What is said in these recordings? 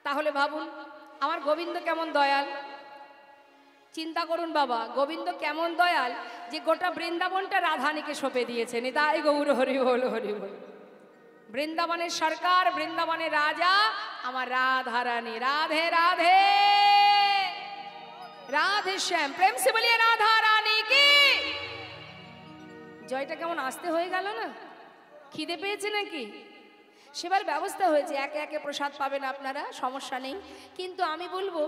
তাহলে ভাবুন আমার গোবিন্দ কেমন দয়াল। চিন্তা করুন বাবা, গোবিন্দ কেমন দয়াল যে গোটা বৃন্দাবনটা রাধানীকে সঁপে দিয়েছেন। তাই গৌর হরি বল হরি বল। বৃন্দাবনের সরকার, বৃন্দাবনের রাজা আমার রাধা রানী। রাধে রাধে, রাধে শ্যাম, প্রেম সে বলিয়ে রাধা রানী কি জয়টা কেমন আসতে হয়ে গেল না? খিদে পেয়েছে নাকি? সেবার ব্যবস্থা হয়েছে, একে একে প্রসাদ পাবেন আপনারা, সমস্যা নেই। কিন্তু আমি বলবো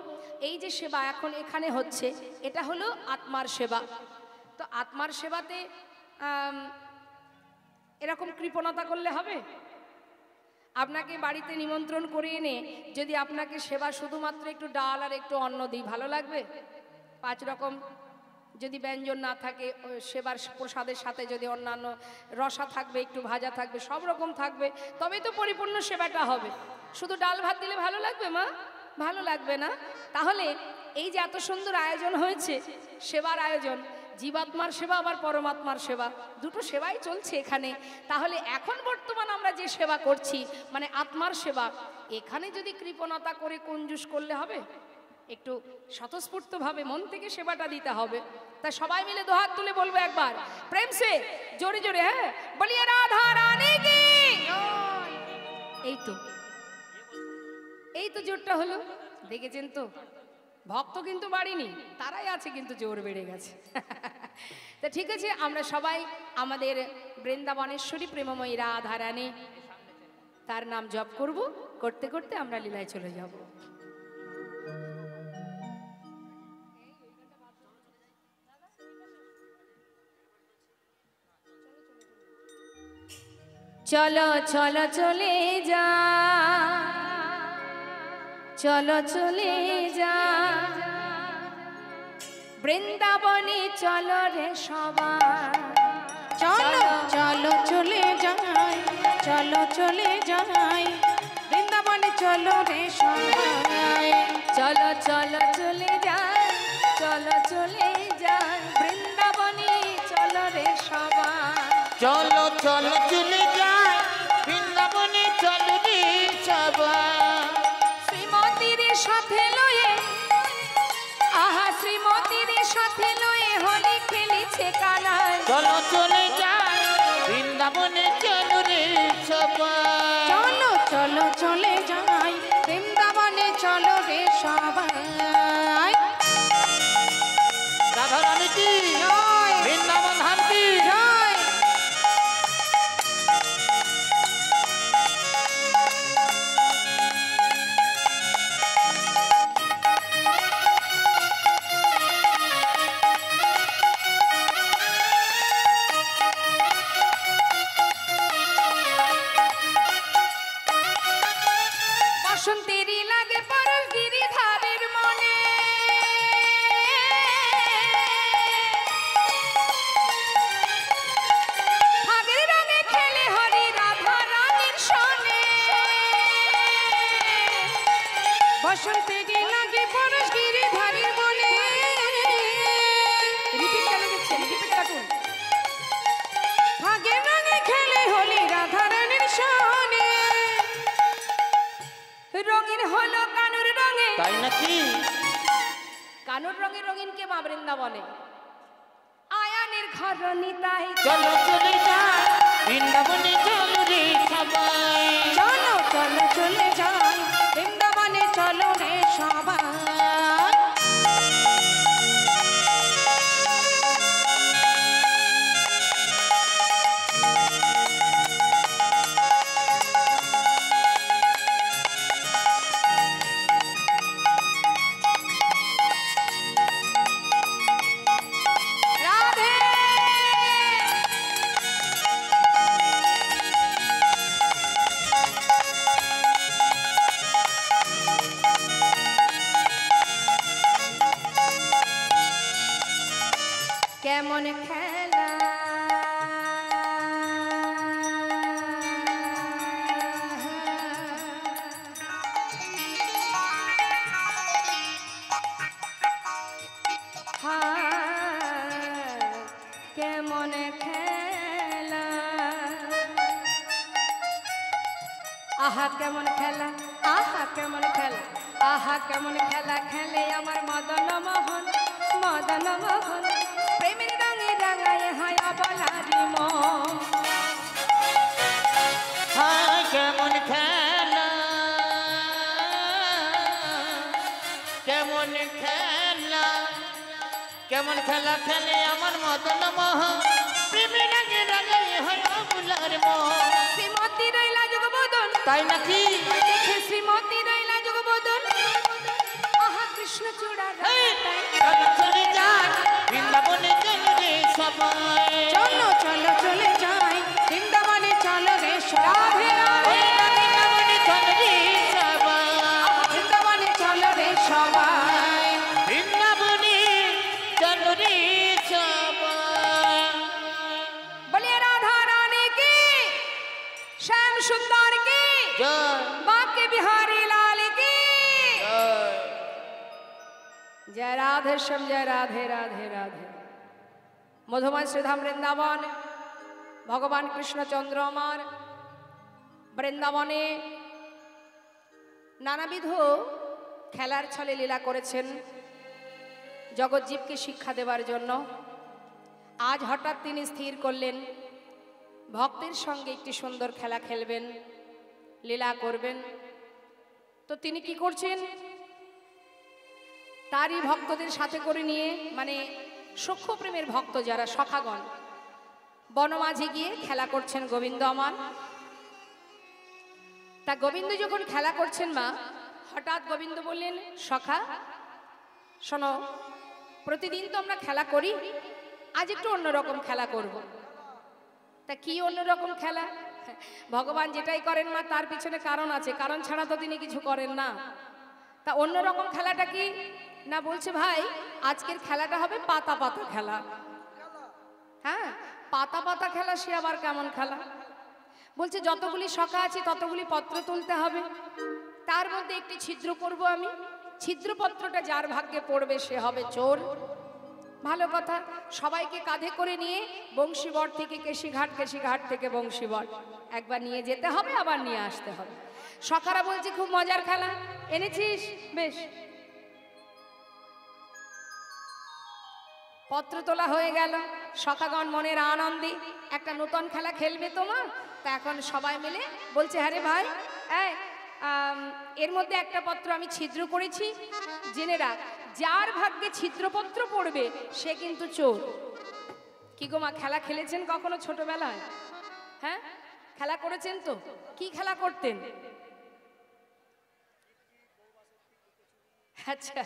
এই যে সেবা এখন এখানে হচ্ছে এটা হলো আত্মার সেবা। তো আত্মার সেবাতে এরকম কৃপণতা করলে হবে? আপনাকে বাড়িতে নিমন্ত্রণ করে এনে যদি আপনাকে সেবা শুধুমাত্র একটু ডাল আর একটু অন্ন দিই, ভালো লাগবে? 5 রকম যদি ব্যঞ্জন না থাকে, সেবার প্রসাদের সাথে যদি অন্যান্য রসা থাকবে, একটু ভাজা থাকবে, সব রকম থাকবে, তবেই তো পরিপূর্ণ সেবাটা হবে। শুধু ডাল ভাত দিলে ভালো লাগবে মা? ভালো লাগবে না। তাহলে এই যে এত সুন্দর আয়োজন হয়েছে, সেবার আয়োজন, জীবাত্মার সেবা আবার পরমাত্মার সেবা, দুটো সেবাই চলছে এখানে। তাহলে এখন বর্তমান আমরা যে সেবা করছি মানে আত্মার সেবা, এখানে যদি কৃপণতা করে কঞ্জুস করলে হবে? একটু স্বতঃস্ফূর্তভাবে মন থেকে সেবাটা দিতে হবে। তাই সবাই মিলে দুহাত তুলে বলবো একবার প্রেম সে জোরে জোরে, হ্যাঁ বলিয়ে রাধা রানী কি। এই তো জোরটা হলো, দেখেছেন তো? ভক্ত কিন্তু বাড়িনি, তারাই আছে কিন্তু জোর বেড়ে গেছে। তা ঠিক আছে, আমরা সবাই আমাদের বৃন্দাবনেশ্বরী প্রেমময়ী রাধা রানী তার নাম জপ করব, করতে করতে আমরা লীলায় চলে যাব। চলো চলো চলে যা, চলো চলে যা বৃন্দাবনে, চলো রে সবাই, চলো চলো চলে যাই, চলো চলে যাই বৃন্দাবনে, চলো রে সবাই। চলো চলো চলে যাই, চলো চলে যাই বৃন্দাবনে, চলো রে সবাই। চলো চলো চলে যাই বৃন্দাবনে, চলো রে সবাই। শ্রীমতীর সাথে লয়ে, আহা শ্রীমতীর সাথে লয়ে হোলি খেলিছে কানাই। চলো চলে যাই বৃন্দাবনে, চলো রে সবাই। চলো চলো চলে যাই বৃন্দাবনে, চলো রে সবাই। রাধা রানী কি, বৃন্দাবন ধাম কি। বসন্তেরই লাগে পরশ গিরিধারের মনে, ফাগের রঙে খেলে হরি রাধা রানীর সনে। বসন্তেরই লাগে পরশ গিরিধারের মনে। রিপিট কেন দিচ্ছেন? রিপিট কাটুন। ফাগের রঙে খেলে হোলি রাধা রানীর সনে। রঙিন হলো কানুর রঙে, তাই নাকি? কানুর রঙে রঙিন কে মা বৃন্দাবনে, আয়ানের ঘর নিতাই। চলো চলে যাই বৃন্দাবনে, চলো রে সবাই। চলো চলো চলে যাই বৃন্দাবনে, চলো রে সবাই। রাধে আহা কেমন খেলা, আহা কেমন খেলা, আহা কেমন খেলা খেলে আমার মদন মোহন, মদন মোহন। প্রেমের রঙে রাঙায় হয় বলারি মন। হ্যাঁ কেমন খেলা, কেমন খেলা, কেমন খেলা খেলে আমার মদন মোহন। প্রেমের রঙে রাঙায় হয় বুলার মন। শ্রীমতী রইলা যুগবদন, তাই নাকি? দেখে শ্রীমতী রইলা যুগবদন। আহা কৃষ্ণ চূড়া চলে যান বৃন্দাবনে চলো রে সবাই। চলো চলো চলে যাই বৃন্দাবনে চলো রে সবাই। বৃন্দাবনে চলো রে সবাই। বৃন্দাবনে চলো রে সবাই। বৃন্দাবনে চলো রে সবাই। বলিয়ে রাধা রানী কি, শ্যাম সুন্দর কি, জয় বাঁকে বিহাरी लाल की। জয়। जय राधे श्याम, जय राधे राधे राधे। মধুময় শ্রীধাম বৃন্দাবন, ভগবান কৃষ্ণচন্দ্র আমার বৃন্দাবনে নানাবিধ খেলার ছলে লীলা করেছেন জগজ্জীবকে শিক্ষা দেবার জন্য। আজ হঠাৎ তিনি স্থির করলেন ভক্তের সঙ্গে একটি সুন্দর খেলা খেলবেন, লীলা করবেন। তো তিনি কি করছেন, তারই ভক্তদের সাথে করে নিয়ে, মানে সখ্য প্রেমের ভক্ত যারা সখাগণ, বনমাঝে গিয়ে খেলা করছেন গোবিন্দ আমার। তা গোবিন্দ যখন খেলা করছেন মা, হঠাৎ গোবিন্দ বললেন, সখা শোনো, প্রতিদিন তো আমরা খেলা করি, আজ একটু অন্যরকম খেলা করব। তা কি অন্যরকম খেলা? ভগবান যেটাই করেন মা তার পিছনে কারণ আছে, কারণ ছাড়া তো তিনি কিছু করেন না। তা অন্যরকম খেলাটা কি না, বলছে ভাই আজকের খেলাটা হবে পাতা পাতা খেলা। হ্যাঁ, পাতা পাতা খেলা, সে আবার কেমন খেলা? বলছে যতগুলি সখা আছে ততগুলি পত্র তুলতে হবে, তার মধ্যে একটি ছিদ্র করব আমি, ছিদ্রপত্রটা যার ভাগ্যে পড়বে সে হবে চোর। ভালো কথা, সবাইকে কাঁধে করে নিয়ে বংশীবট থেকে কেশিঘাট, কেশিঘাট থেকে বংশীবট একবার নিয়ে যেতে হবে, আবার নিয়ে আসতে হবে। সখারা বলছে খুব মজার খেলা, এনেছিস? বেশ। পত্র তোলা হয়ে গেল, সখাগণ মনের আনন্দে একটা নতুন খেলা খেলবে তোমার। তা এখন সবাই মিলে বলছে, হ্যাঁ রে ভাই, এর মধ্যে একটা পত্র আমি ছিদ্র করেছি, জেনে রাখ যার ভাগ্যে ছিদ্রপত্র পড়বে সে কিন্তু চোর। কি গো মা, খেলা খেলেছেন কখনো ছোটবেলায়? হ্যাঁ, খেলা করেছেন তো? কি খেলা করতেন? আচ্ছা,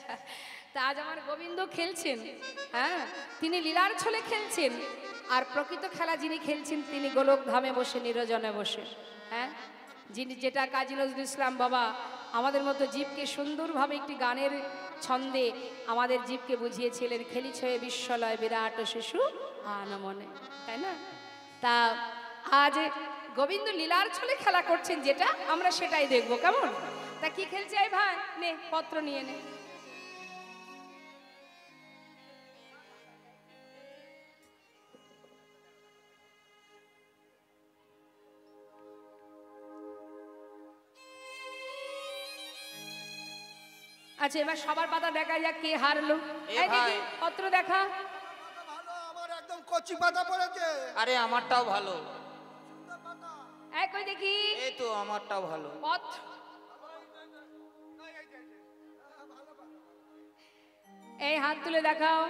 তা আজ আমার গোবিন্দ খেলছেন, হ্যাঁ তিনি লীলার ছলে খেলছেন। আর প্রকৃত খেলা যিনি খেলছেন তিনি গোলক ধামে বসে, নিরজনে বসে। হ্যাঁ, যিনি, যেটা কাজী নজরুল ইসলাম বাবা আমাদের মতো জীবকে সুন্দরভাবে একটি গানের ছন্দে আমাদের জীবকে বুঝিয়েছিলেন, খেলিছ এ বিশ্বলয় বিরাট শিশু আনমনে, তাই না? তা আজ গোবিন্দ লীলার ছলে খেলা করছেন, যেটা আমরা সেটাই দেখবো, কেমন? তা কি খেলছে? এই ভাই নে পত্র নিয়ে নে। আচ্ছা, এবার সবার পাতা দেখা যাক কে হারলো। এই দিদি পত্র দেখা। ভালো, আমার একদম কচি পাতা পড়েছে। আরে আমারটাও ভালো। এই কই দেখি, এই তো আমারটাও ভালো। পত্র এই হাত তুলে দেখাও।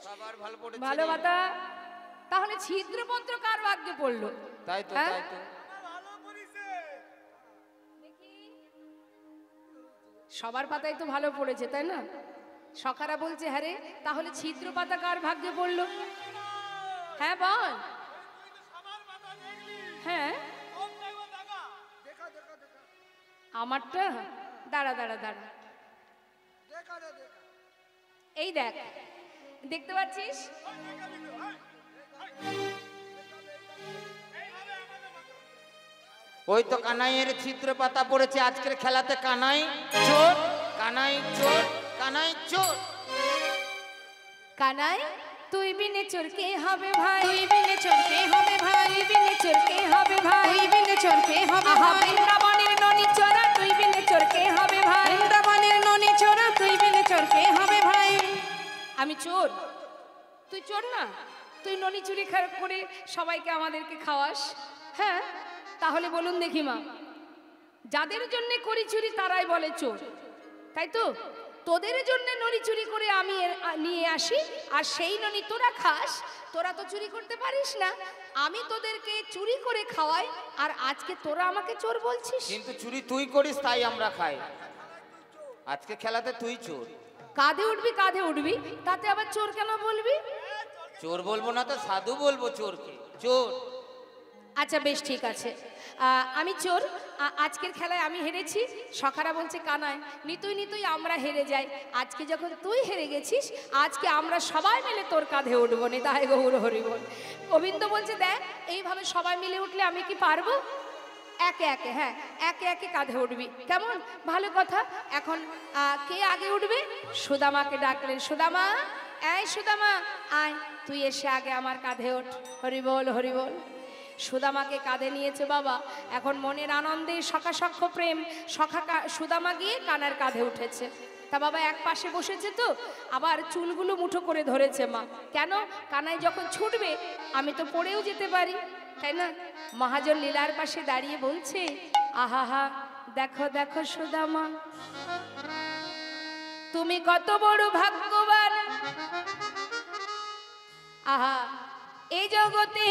সবার ভালো পড়েছে। ভালো পাতা। তাহলে ছিদ্রপত্র কার ভাগ্যে পড়লো? তাই তো, হ্যাঁ? তাই তো। সবার পাতাই তো ভালো পড়েছে, তাই না? সখারা বলছে, হ্যাঁ রে, তাহলে ছিদ্র পাতা কার ভাগ্যে পড়লো? হ্যাঁ বল। হ্যাঁ, আমারটা দাঁড়া দাঁড়া দাঁড়া, এই দেখ, দেখতে পাচ্ছিস? ওই তো কানাইয়ের ছিদ্র পাতা পড়েছে আজকের খেলাতে। কানাই চোর, কানাই চোর, কানাই চোর। কানাই তুই বিনে চোর কে হবে ভাই, তুই বিনে চোর কে হবে ভাই, তুই বিনে চোর কে হবে ভাই, তুই বিনে চোর কে হবে ভাই বৃন্দাবনের ননি চোরা তুই বিনে চোর কে হবে ভাই? বৃন্দাবনের ননি চোরা তুই বিনে চোর কে হবে ভাই? আমি চোর, তুই চোর না? তুই ননি চুরি করে সবাইকে আমাদেরকে খাওয়াস। হ্যাঁ, তাহলে বলুন দেখি মা, যাদের জন্য করি চুরি তারাই বলে চোর, তাই তো? তোদের জন্য ননি চুরি করে আমি নিয়ে আসি, আর সেই ননি তোরা খাস। তোরা তো চুরি করতে পারিস না, আমি তোদেরকে চুরি করে খাওয়াই, আর আজকে তোরা আমাকে চোর বলছিস? কিন্তু চুরি তুই করিস তাই আমরা খাই। আজকে খেলাতে তুই চোর। কাঁধে উঠবি, কাঁধে উঠবি, তাতে আবার চোর কেন বলবি? চোর বলবো না তো সাধু বলবো চোরকে, চোর। আচ্ছা বেশ, ঠিক আছে, আমি চোর। আজকের খেলায় আমি হেরেছি। সখারা বলছে কানাই নিতুই নিতুই আমরা হেরে যাই। আজকে যখন তুই হেরে গেছিস, আজকে আমরা সবাই মিলে তোর কাঁধে উঠবো নি, তাই গৌর হরিবল। গোবিন্দ বলছে দেখ, এইভাবে সবাই মিলে উঠলে আমি কি পারবো? একে একে, হ্যাঁ একে একে কাঁধে উঠবি, কেমন? ভালো কথা। এখন কে আগে উঠবে? সুদামাকে ডাকলেন। সুদামা, এই সুদামা আয়, তুই এসে আগে আমার কাঁধে ওঠ। হরিবল হরিবল। সুদামাকে কাঁধে নিয়েছে বাবা। এখন মনের আনন্দে সখাসখ্য প্রেম, সুদামা গিয়ে কানার কাঁধে উঠেছে। তা বাবা এক পাশে বসেছে তো, আবার চুলগুলো মুঠো করে ধরেছে মা। কেন? কানাই যখন ছুটবে আমি তো পড়েও যেতে পারি, তাই না? মহাজন লীলার পাশে দাঁড়িয়ে বলছে, আহা দেখো দেখো সুদামা, তুমি কত বড় ভাগ্যবান। আহা, এই জগতে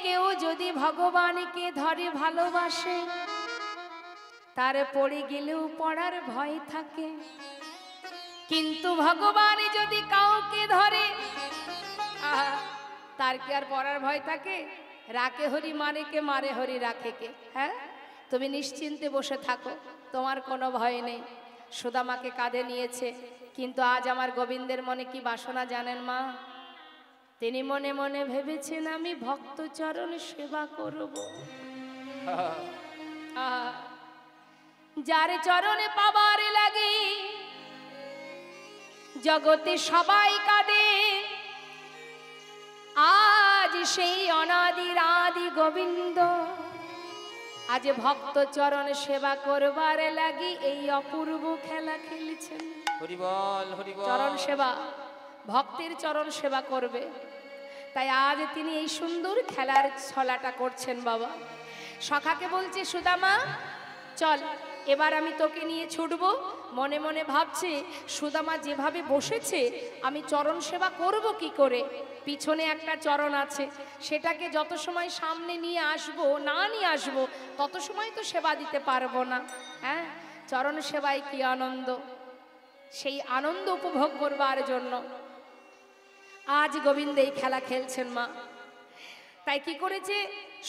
কেউ যদি ভগবানকে ধরে ভালোবাসে, তার পড়ে গেলেও পড়ার ভয় থাকে। কিন্তু ভগবান যদি কাউকে ধরে, আহা, তার কি আর পড়ার ভয় থাকে? রাখে হরি মানে কে, মারে হরি রাখে কে। হ্যাঁ, তুমি নিশ্চিন্তে বসে থাকো, তোমার কোনো ভয় নেই। সুদামাকে কাঁধে নিয়েছে, কিন্তু আজ আমার গোবিন্দের মনে কি বাসনা জানেন মা? তিনি মনে মনে ভেবেছেন আমি ভক্ত চরণ সেবা করব। যার চরণে পাবার লাগে জগতে সবাই কাঁদে, আজ সেই অনাদির আদি গোবিন্দ আজ ভক্ত চরণ সেবা করবার লাগি এই অপূর্ব খেলা খেলেছেন। হরিবল হরিবল। চরণ সেবা, ভক্তের চরণ সেবা করবে, তাই আজ তিনি এই সুন্দর খেলার ছলাটা করছেন বাবা। সখাকে বলছে সুদামা চল, এবার আমি তোকে নিয়ে ছুটবো। মনে মনে ভাবছে সুদামা যেভাবে বসেছে আমি চরণ সেবা করব কি করে? পিছনে একটা চরণ আছে, সেটাকে যত সময় সামনে নিয়ে আসবো, না নিয়ে আসবো, তত সময় তো সেবা দিতে পারবো না। হ্যাঁ, চরণ সেবায় কি আনন্দ, সেই আনন্দ উপভোগ করবার জন্য আজ গোবিন্দ এই খেলা খেলছেন মা। তাই কি করেছে,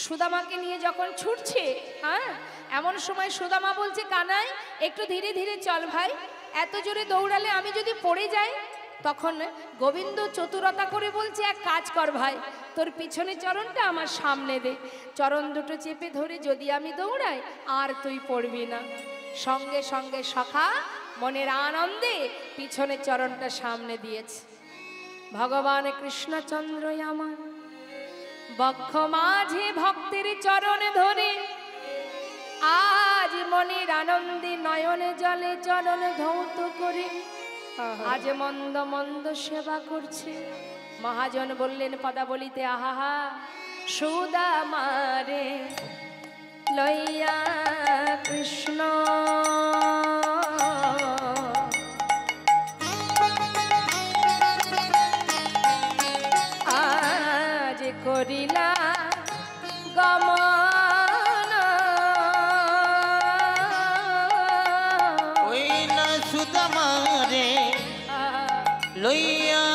সুদামাকে নিয়ে যখন ছুটছে, হ্যাঁ, এমন সময় সুদামা বলছে কানাই একটু ধীরে ধীরে চল ভাই, এত জোরে দৌড়ালে আমি যদি পড়ে যাই। তখন গোবিন্দ চতুরতা করে বলছে এক কাজ কর ভাই, তোর পিছনে চরণটা আমার সামনে দে, চরণ দুটো চেপে ধরে যদি আমি দৌড়াই আর তুই পড়বি না। সঙ্গে সঙ্গে সখা মনের আনন্দে পিছনে চরণটা সামনে দিয়েছে। ভগবান কৃষ্ণচন্দ্র আমার বক্ষ মাঝে ভক্তের চরণ ধরে, আজ মনের আনন্দে নয়নে জলে চরণ ধৌত করে আজ মন্দ মন্দ সেবা করছে। মহাজন বললেন পদাবলিতে, আহা সুদামারে লইয়া কৃষ্ণ আজ করিলা গমন, ওই না সুদামারে লইয়া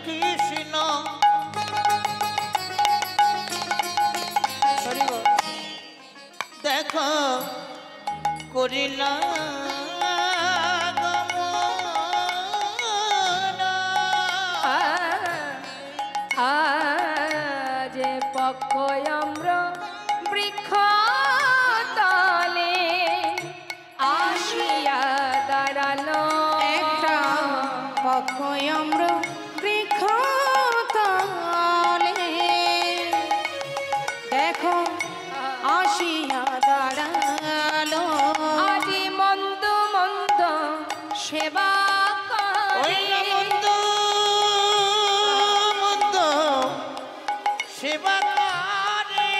কৃষ্ণ। দেখো করিলা আজ পক্ষ আম্র বৃক্ষ তলে আসিয়া দাঁড়ালো, একটা পক্ষ আম্র বৃক্ষ তলে। দেখো আসিয়া দাঁড়ালো আজি মন্দ মন্দ সেবা ওই করে মন্দ মন্দ সেবা করে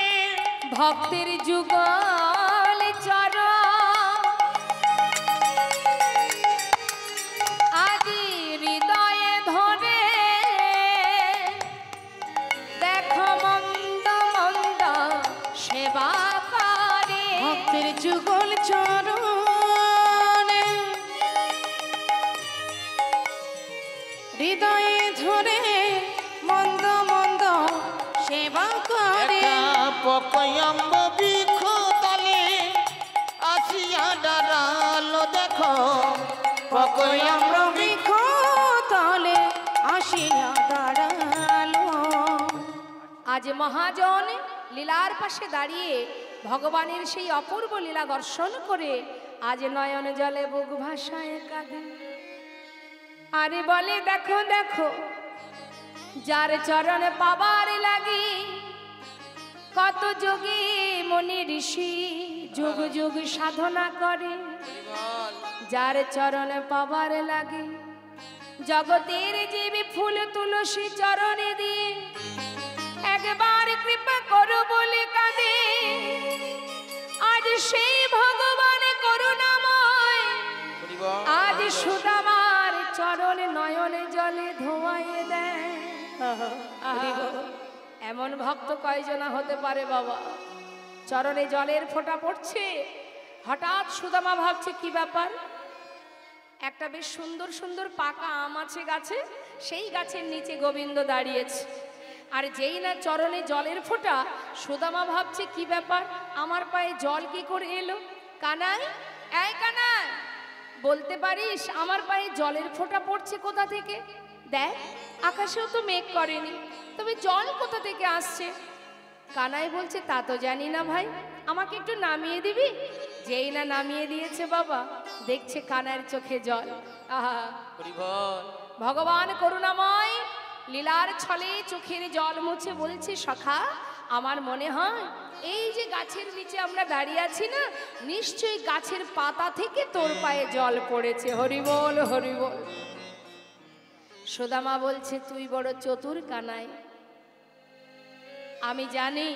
ভক্তের যুগল চর আজি হৃদয়ে ধরে দেখো মন্দ মন্দ সেবা করে ভক্তের যুগল চরণে হৃদয়ে ধরে মন্দ মন্দ সেবা করে পকয়াম্ব বৃক্ষ তলে আসিয়া দাঁড়ালো দেখো পকয়াম্ব বৃক্ষ তলে আসিয়া দাঁড়ালো আজ মহাজন লীলার পাশে দাঁড়িয়ে ভগবানের সেই অপূর্ব লীলা দর্শন করে আজ নয়ন জলে বুক ভাসায় কাঁদে আরে বলে দেখো দেখো যার চরণে পাবার লাগি কত যোগী মনি ঋষি যুগ যুগ সাধনা করে যার চরণে পাবার লাগে জগতের জীবী ফুল তুলসী চরণে দিয়ে একবার কৃপা করো বলে কাঁদে আজ সেই ভগবান করুণাময় আজ সুদামার চরণে নয়নে জলে ধোয়াইয়ে দেয় এমন ভক্ত কয়জনা হতে পারে বাবা চরণে জলের ফোঁটা পড়ছে হঠাৎ সুদামা ভাবছে কি ব্যাপার একটা বেশ সুন্দর সুন্দর পাকা আম আছে গাছে সেই গাছের নিচে গোবিন্দ দাঁড়িয়েছে আর যেই না চরণে জলের ফোঁটা সুদামা ভাবছে কি ব্যাপার আমার পায়ে জল কি করে এলো কানাই এই কানাই বলতে পারিস আমার পায়ে জলের ফোঁটা পড়ছে কোথা থেকে দেখ আকাশেও তো মেঘ করেনি তবে জল কোথা থেকে আসছে কানাই বলছে তা তো জানি না ভাই আমাকে একটু নামিয়ে দিবি যেই না নামিয়ে দিয়েছে বাবা দেখছে কানাইয়ের চোখে জল আহা ভগবান করুণাময় লীলার ছলে চোখের জল মুছে বলছে সখা আমার মনে হয় এই যে গাছের নিচে আমরা দাঁড়িয়ে আছি না নিশ্চয়ই গাছের পাতা থেকে তোর পায়ে জল পড়েছে হরিবল হরিবল সুদামা বলছে তুই বড় চতুর কানাই আমি জানি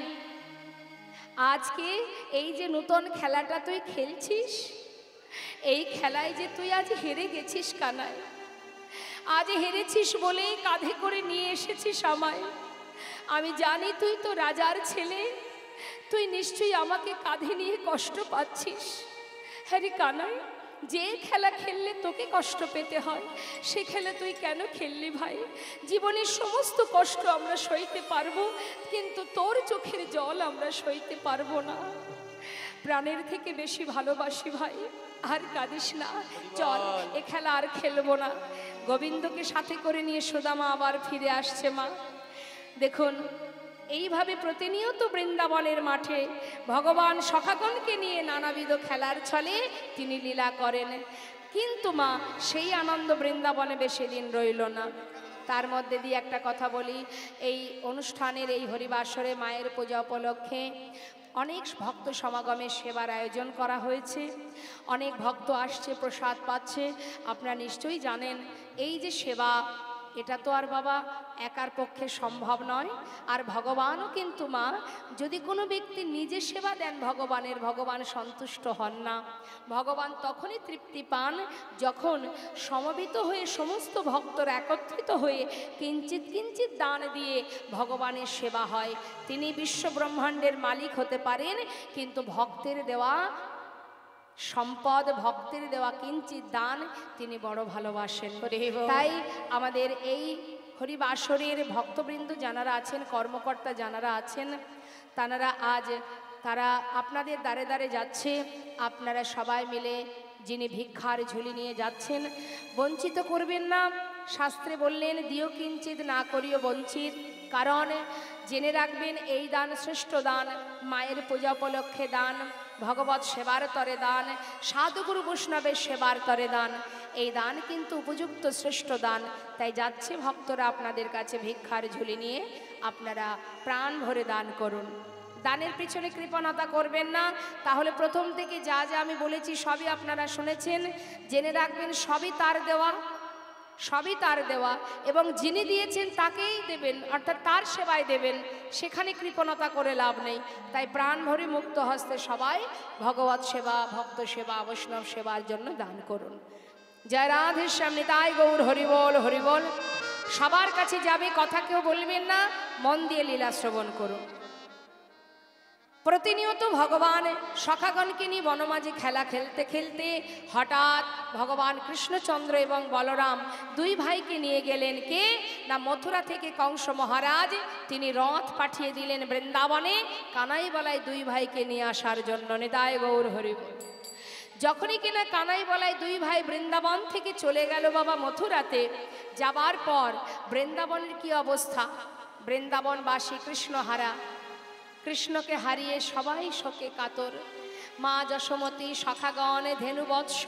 আজকে এই যে নতুন খেলাটা তুই খেলছিস এই খেলায় যে তুই আজ হেরে গেছিস কানাই আজ হেরেছিস বলেই কাঁধে করে নিয়ে এসেছিস আমায় আমি জানি তুই তো রাজার ছেলে তুই নিশ্চয়ই আমাকে কাঁধে নিয়ে কষ্ট পাচ্ছিস হ্যাঁ রে কানাই যে খেলা খেললে তোকে কষ্ট পেতে হয় সে খেলা তুই কেন খেললি ভাই জীবনের সমস্ত কষ্ট আমরা সইতে পারবো কিন্তু তোর চোখের জল আমরা সইতে পারবো না প্রাণের থেকে বেশি ভালোবাসি ভাই আর কাঁদিস না চল এ খেলা আর খেলবো না গোবিন্দকে সাথে করে নিয়ে সুদামা আবার ফিরে আসছে মা দেখুন এইভাবে প্রতিনিয়ত বৃন্দাবনের মাঠে ভগবান সখাগণকে নিয়ে নানাবিধ খেলার ছলে তিনি লীলা করেন কিন্তু মা সেই আনন্দ বৃন্দাবনে বেশি দিন রইল না তার মধ্যে দিয়ে একটা কথা বলি এই অনুষ্ঠানের এই হরিবাসরে মায়ের পূজা উপলক্ষে অনেক ভক্ত সমাগমের সেবার আয়োজন করা হয়েছে অনেক ভক্ত আসছে প্রসাদ পাচ্ছে আপনারা নিশ্চয়ই জানেন এই যে সেবা এটা তো আর বাবা একার পক্ষে সম্ভব নয় আর ভগবানও কিন্তু মা যদি কোনো ব্যক্তি নিজে সেবা দেন ভগবানের ভগবান সন্তুষ্ট হন না ভগবান তখনই তৃপ্তি পান যখন সমবেত হয়ে সমস্ত ভক্তরা একত্রিত হয়ে কিঞ্চিত কিঞ্চিত দান দিয়ে ভগবানের সেবা হয় তিনি বিশ্ব ব্রহ্মাণ্ডের মালিক হতে পারেন কিন্তু ভক্তের দেওয়া সম্পদ ভক্তের দেওয়া কিঞ্চিত দান তিনি বড় ভালোবাসেন তাই আমাদের এই হরিবাসরের ভক্তবৃন্দ যারা আছেন কর্মকর্তা যারা আছেন তারা আপনাদের দ্বারে দ্বারে যাচ্ছে আপনারা সবাই মিলে যিনি ভিক্ষার ঝুলি নিয়ে যাচ্ছেন বঞ্চিত করবেন না শাস্ত্রে বললেন দিও কিঞ্চিত না করিও বঞ্চিত কারণ জেনে রাখবেন এই দান শ্রেষ্ঠ দান মায়ের পূজা উপলক্ষে দান ভগবত সেবার তরে দান সাধুগুরু বৈষ্ণবের সেবার তরে দান এই দান কিন্তু উপযুক্ত শ্রেষ্ঠ দান তাই যাচ্ছে ভক্তরা আপনাদের কাছে ভিক্ষার ঝুলি নিয়ে আপনারা প্রাণ ভরে দান করুন দানের পিছনে কৃপণতা করবেন না। তাহলে প্রথম থেকে যা যা আমি বলেছি সবই আপনারা শুনেছেন। জেনে রাখবেন সবই তার দেওয়া, সবই তার দেওয়া, এবং যিনি দিয়েছেন তাকেই দেবেন, অর্থাৎ তার সেবায় দেবেন। সেখানে কৃপণতা করে লাভ নেই। তাই প্রাণ ভরে মুক্ত হস্তে সবাই ভগবত সেবা, ভক্ত সেবা, বৈষ্ণব সেবার জন্য দান করুন। জয় রাধে শ্যাম, নিতাই গৌর, হরিবল হরিবল। সবার কাছে যাবে, কথা কেউ বলবেন না, মন দিয়ে লীলা শ্রবণ করুন। প্রতিনিয়ত ভগবান সখাগণকে নিয়ে বনমাঝে খেলা খেলতে খেলতে হঠাৎ ভগবান কৃষ্ণচন্দ্র এবং বলরাম দুই ভাইকে নিয়ে গেলেন। কে না, মথুরা থেকে কংস মহারাজ তিনি রথ পাঠিয়ে দিলেন বৃন্দাবনে কানাই বলায় দুই ভাইকে নিয়ে আসার জন্য। নিতাই গৌর হরিবল। যখনই কিনা কানাই বলায় দুই ভাই বৃন্দাবন থেকে চলে গেল বাবা মথুরাতে, যাবার পর বৃন্দাবনের কি অবস্থা, বৃন্দাবনবাসী কৃষ্ণহারা, কৃষ্ণকে হারিয়ে সবাই শোকে কাতর। মা যশোমতী, সখাগণ, ধেনুবৎস,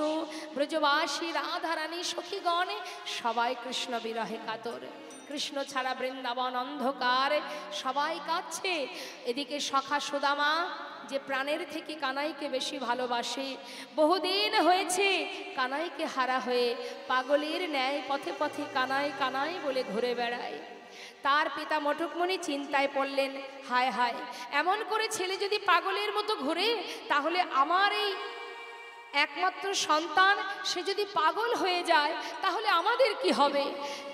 ব্রজবাসী, রাধারানী, সখীগণ সবাই কৃষ্ণ বিরহে কাতর। কৃষ্ণ ছাড়া বৃন্দাবন অন্ধকার, সবাই কাঁদছে। এদিকে সখা সুদামা যে প্রাণের থেকে কানাইকে বেশি ভালোবাসে, বহুদিন হয়েছে কানাইকে হারা হয়ে পাগলের ন্যায় পথে পথে কানাই কানাই বলে ঘুরে বেড়ায়। তার পিতা মটকমণি চিন্তায় পড়লেন, হায় হায়, এমন করে ছেলে যদি পাগলের মতো ঘুরে, তাহলে আমার এই একমাত্র সন্তান সে যদি পাগল হয়ে যায় তাহলে আমাদের কি হবে।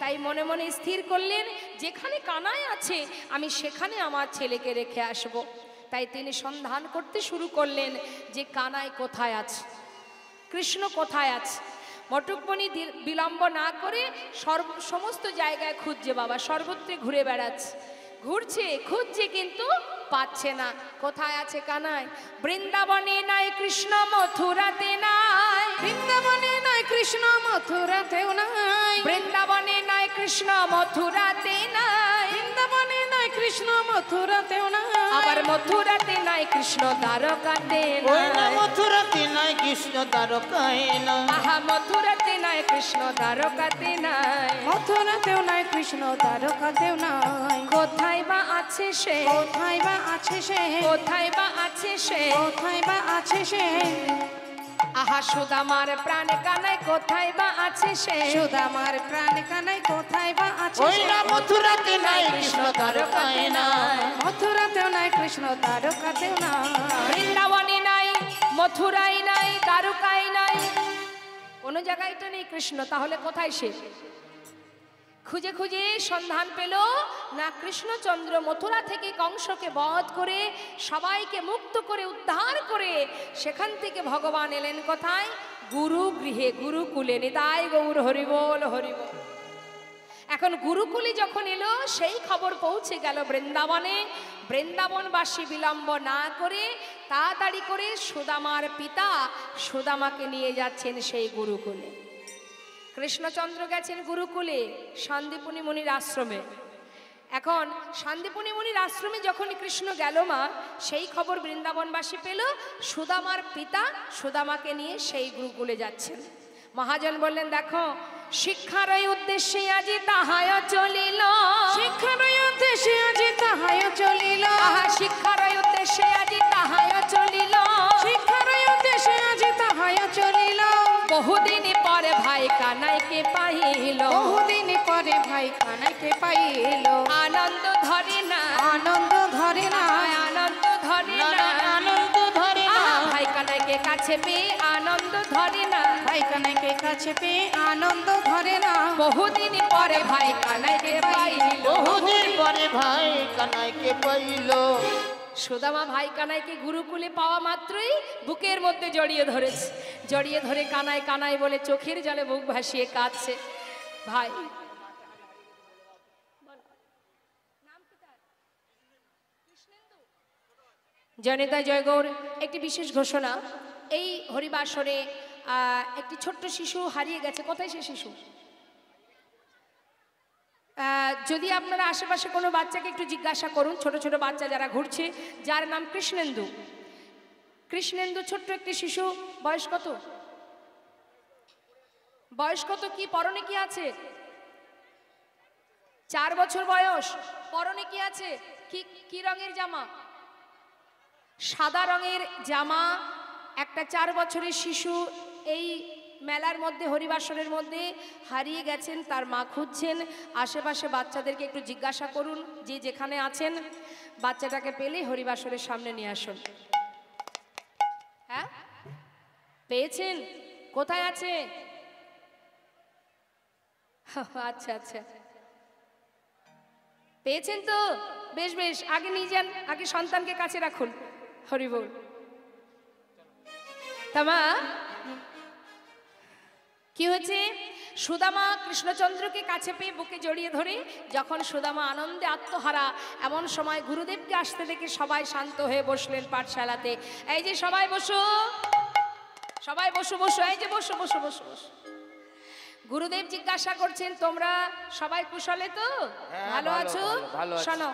তাই মনে মনে স্থির করলেন, যেখানে কানাই আছে আমি সেখানে আমার ছেলেকে রেখে আসব। তাই তিনি সন্ধান করতে শুরু করলেন যে কানাই কোথায় আছে, কৃষ্ণ কোথায় আছে। মটকমণি বিলম্ব না করে সমস্ত জায়গায় খুঁজছে বাবা, সর্বত্রে ঘুরে বেড়াচ্ছে, ঘুরছে খুঁজছে কিন্তু পাচ্ছে না। কোথায় আছে কানাই? বৃন্দাবনে নাই কৃষ্ণ, মথুরাতে নাই, বৃন্দাবনে নাই কৃষ্ণ, মথুরাতেও নাই, বৃন্দাবনে নাই কৃষ্ণ, মথুরাতে নাই, বৃন্দাবনে নাই কৃষ্ণ, মথুরাতেও নাই, আবার মথুরাতে নাই কৃষ্ণ, দ্বারকাতে ওই না নাই, মথুরাতে নাই কৃষ্ণ, দ্বারকায় নাই। আহা মথুরাতে নাই কৃষ্ণ, দ্বারকাতে নাই, মথুরাতেও নাই কৃষ্ণ, দ্বারকাতেও নাই। কোথায় বা আছে সে, কোথায় বা আছে সে, কোথায় বা আছে সে, কোথায় বা আছে সে, আহা সুদামার প্রাণ কানাই কোথায় বা আছে সে, সুদামার প্রাণ কানাই কোথায় বা আছে ওই সে, না মথুরাতে নাই কৃষ্ণ, দ্বারকায় নাই। মথুরাতেও নাই কৃষ্ণ, দ্বারকাতেও নাই, বৃন্দাবনে নাই, মথুরায় নাই, দ্বারকায় নাই, কোনো জায়গায় তো নেই কৃষ্ণ। তাহলে কোথায় সে? খুঁজে খুঁজে সন্ধান পেল না, কৃষ্ণচন্দ্র মথুরা থেকে কংসকে বধ করে সবাইকে মুক্ত করে উদ্ধার করে সেখান থেকে ভগবান এলেন কোথায়? গুরু গৃহে, গুরুকুলে। নিতাই গৌর হরিবল হরিবল। এখন গুরুকুলে যখন এলো সেই খবর পৌঁছে গেল বৃন্দাবনে। বৃন্দাবনবাসী বিলম্ব না করে তাড়াতাড়ি করে সুদামার পিতা সুদামাকে নিয়ে যাচ্ছেন সেই গুরুকুলে। কৃষ্ণচন্দ্র গেছেন গুরুকুলে সন্দীপনী মুনির আশ্রমে। এখন সন্দীপনী মুনির আশ্রমে যখন কৃষ্ণ গেল মা, সেই খবর বৃন্দাবনবাসী পেল সুদামার পিতা সুদামাকে নিয়ে সেই গুরুকুলে যাচ্ছেন। মহাজন বললেন, দেখো শিক্ষার উদ্দেশ্যে আজি তাহায় চলিল, শিক্ষার উদ্দেশ্যে আজি তাহায় চলিল, আহা শিক্ষার উদ্দেশ্যে আজি তাহায় চলিল, শিক্ষার উদ্দেশ্যে আজি তাহায় চলিল, বহুদিন পরে ভাই কানাইকে পাইল, বহুদিন পরে ভাই কানাইকে পাইল, আনন্দ ধরে না, আনন্দ ধরে না, আনন্দ ধরে না, না, না, আনন্দ ধরে না। আহা, ভাই কানাইকে কাছে পেয়ে আনন্দ ধরে না, ভাই কানাইকে কাছে পেয়ে আনন্দ ধরে না, বহুদিন পরে ভাই কানাইকে পাইল, বহুদিন পরে ভাই কানাইকে পাইল। সুদামা ভাই কানাইকে গুরুকুলে পাওয়া মাত্রই বুকের মধ্যে জড়িয়ে ধরেছে, জড়িয়ে ধরে কানাই কানাই বলে চোখের জলে বুক ভাসিয়ে কাঁদছে। ভাই জনিতা জয়গৌর। একটি বিশেষ ঘোষণা, এই হরিবাসরে একটি ছোট্ট শিশু হারিয়ে গেছে। কোথায় সে শিশু? যদি আপনারা আশেপাশে কোনো বাচ্চাকে একটু জিজ্ঞাসা করুন, ছোট ছোট বাচ্চা যারা ঘুরছে, যার নাম কৃষ্ণেন্দু। কৃষ্ণেন্দু ছোট্ট একটি শিশু। বয়স কত? বয়স কত? কি পরনে কি আছে? 4 বছর বয়স। পরনে কি আছে? কি কি রঙের জামা? সাদা রঙের জামা একটা 4 বছরের শিশু এই মেলার মধ্যে হরিবাসরের মধ্যে হারিয়ে গেছেন, তার মা খুঁজছেন। আশেপাশে বাচ্চাদেরকে একটু জিজ্ঞাসা করুন, যে যেখানে আছেন বাচ্চাটাকে পেলে হরিবাসরের সামনে নিয়ে আসুন। হ্যাঁ, পেয়েছেন? কোথায় আছে? আচ্ছা আচ্ছা, পেয়েছেন তো? বেশ বেশ, আগে নিয়ে যান, আগে সন্তানকে কাছে রাখুন। হরি বল। তামা কি হয়েছে? সুদামা কৃষ্ণচন্দ্রকে কাছে পেয়ে বুকে জড়িয়ে ধরে যখন সুদামা আনন্দে আত্মহারা, এমন সময় গুরুদেবকে আসতে দেখে সবাই শান্ত হয়ে বসলেন পাঠশালাতে। এই যে সবাই বসো, সবাই বসো বসো, এই যে বসো বসো বসো বসো। গুরুদেব জিজ্ঞাসা করছেন, তোমরা সবাই কুশলে তো? ভালো আছো? শোনো,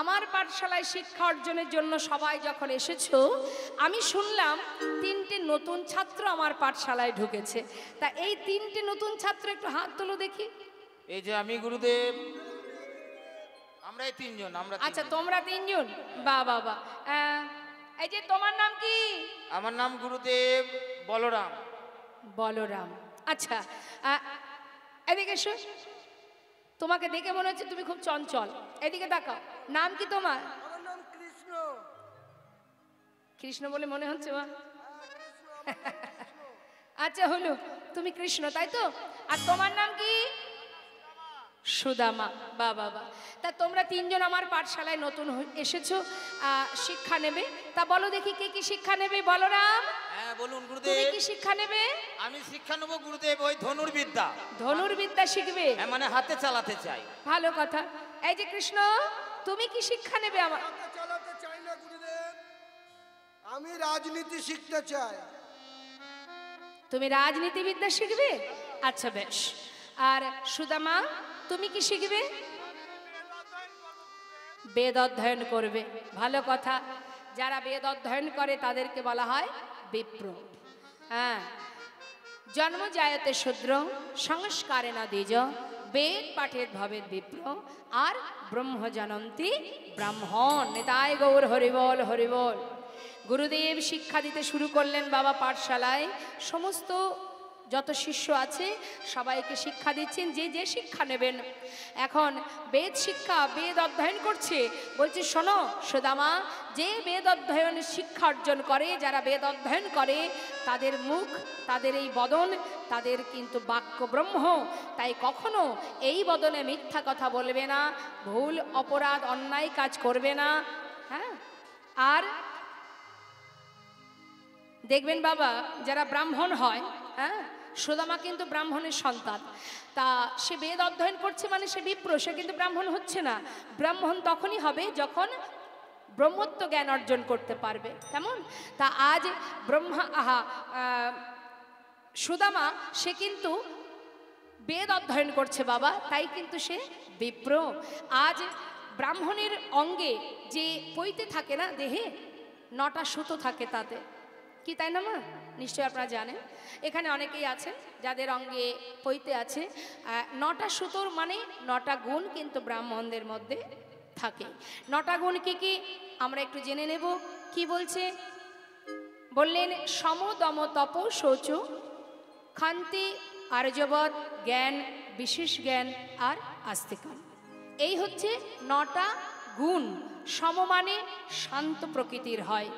আমার পাঠশালায় শিক্ষা অর্জনের জন্য সবাই যখন এসেছো, আমি শুনলাম 3টে নতুন ছাত্র আমার পাঠশালায় ঢুকেছে। তা এই 3টে নতুন ছাত্র একটু হাত তোলো দেখি। এই যে আমি গুরুদেব, আমরা এই 3 জন। আমরা আচ্ছা, তোমরা 3 জন? বাহ বাহ বাহ। এই যে তোমার নাম কি? আমার নাম গুরুদেব বলরাম। বলরাম, আচ্ছা। এদিকে এসো, তোমাকে দেখে মনে হচ্ছে তুমি খুব চঞ্চল। এদিকে তাকাও, নাম কি তোমার? আমার নাম কৃষ্ণ। কৃষ্ণ বলে মনে হচ্ছে মা? আচ্ছা হলো, তুমি কৃষ্ণ তাই তো? আর তোমার নাম কি? সুদামা। বা বাবা, তা তোমরা 3 জন আমার পাঠশালায় নতুন এসেছো, শিক্ষা নেবে। তা বলো দেখি কে কি শিক্ষা নেবে? বলরাম, হ্যাঁ বলুন তুমি গুরুদেব। কি শিক্ষা নেবে? আমি শিক্ষা নেব গুরুদেব, ওই ধনুর্বিদ্যা। ধনুর্বিদ্যা শিখবে? হ্যাঁ, মানে হাতে চালাতে চাই। ভালো কথা। এই যে কৃষ্ণ, তুমি কি শিক্ষা নেবে? আমার হাতে চালাতে চাই না গুরুদেব, আমি রাজনীতি শিখতে চাই। তুমি রাজনীতিবিদ্যা শিখবে? আচ্ছা বেশ। আর সুদামা, তুমি কি শিখবে? বেদ অধ্যয়ন করবে। ভালো কথা। যারা বেদ অধ্যয়ন করে তাদেরকে বলা হয় বিপ্র। হ্যাঁ, জন্ম জায়তে শূদ্র সংস্কারে না দ্বিজ, বেদ পাঠের ভবেদ বিপ্র, আর ব্রহ্ম জানন্তি ব্রাহ্মণ। নেতায় গৌর হরিবল হরিবল। গুরুদেব শিক্ষা দিতে শুরু করলেন বাবা পাঠশালায়। সমস্ত যত শিষ্য আছে সবাইকে শিক্ষা দিচ্ছেন, যে যে শিক্ষা নেবেন। এখন বেদ শিক্ষা, বেদ অধ্যয়ন করছে। বলছে শোনো সুদামা, যে বেদ অধ্যয়ন শিক্ষা অর্জন করে, যারা বেদ অধ্যয়ন করে, তাদের মুখ, তাদের এই বদন, তাদের কিন্তু বাক্য ব্রহ্ম। তাই কখনো এই বদনে মিথ্যা কথা বলবে না, ভুল অপরাধ অন্যায় কাজ করবে না। হ্যাঁ, আর দেখবেন বাবা, যারা ব্রাহ্মণ হয়, হ্যাঁ, সুদামা কিন্তু ব্রাহ্মণের সন্তান। তা সে বেদ অধ্যয়ন করছে মানে সে বিপ্র, সে কিন্তু ব্রাহ্মণ হচ্ছে না। ব্রাহ্মণ তখনই হবে যখন ব্রহ্মত্ব জ্ঞান অর্জন করতে পারবে। কেমন? তা আজ সুদামা সে কিন্তু বেদ অধ্যয়ন করছে বাবা, তাই কিন্তু সে বিপ্র। আজ ব্রাহ্মণের অঙ্গে যে পৈতে থাকে না, দেহে 9টা সুতো থাকে তাতে, কি তাই না মা? নিশ্চয়ই আপনারা জানেন। এখানে অনেকেই আছেন যাদের অঙ্গে পৈতে আছে। 9টা সুতোর মানে 9টা গুণ কিন্তু ব্রাহ্মণদের মধ্যে থাকে। 9টা গুণ কি কি আমরা একটু জেনে নেব। কি বলছে? বললেন সম দম তপ শৌচ ক্ষান্তি আর্যবৎ জ্ঞান, বিশেষ জ্ঞান আর আস্তিকান। এই হচ্ছে 9টা গুণ। সম মানে শান্ত প্রকৃতির হয়।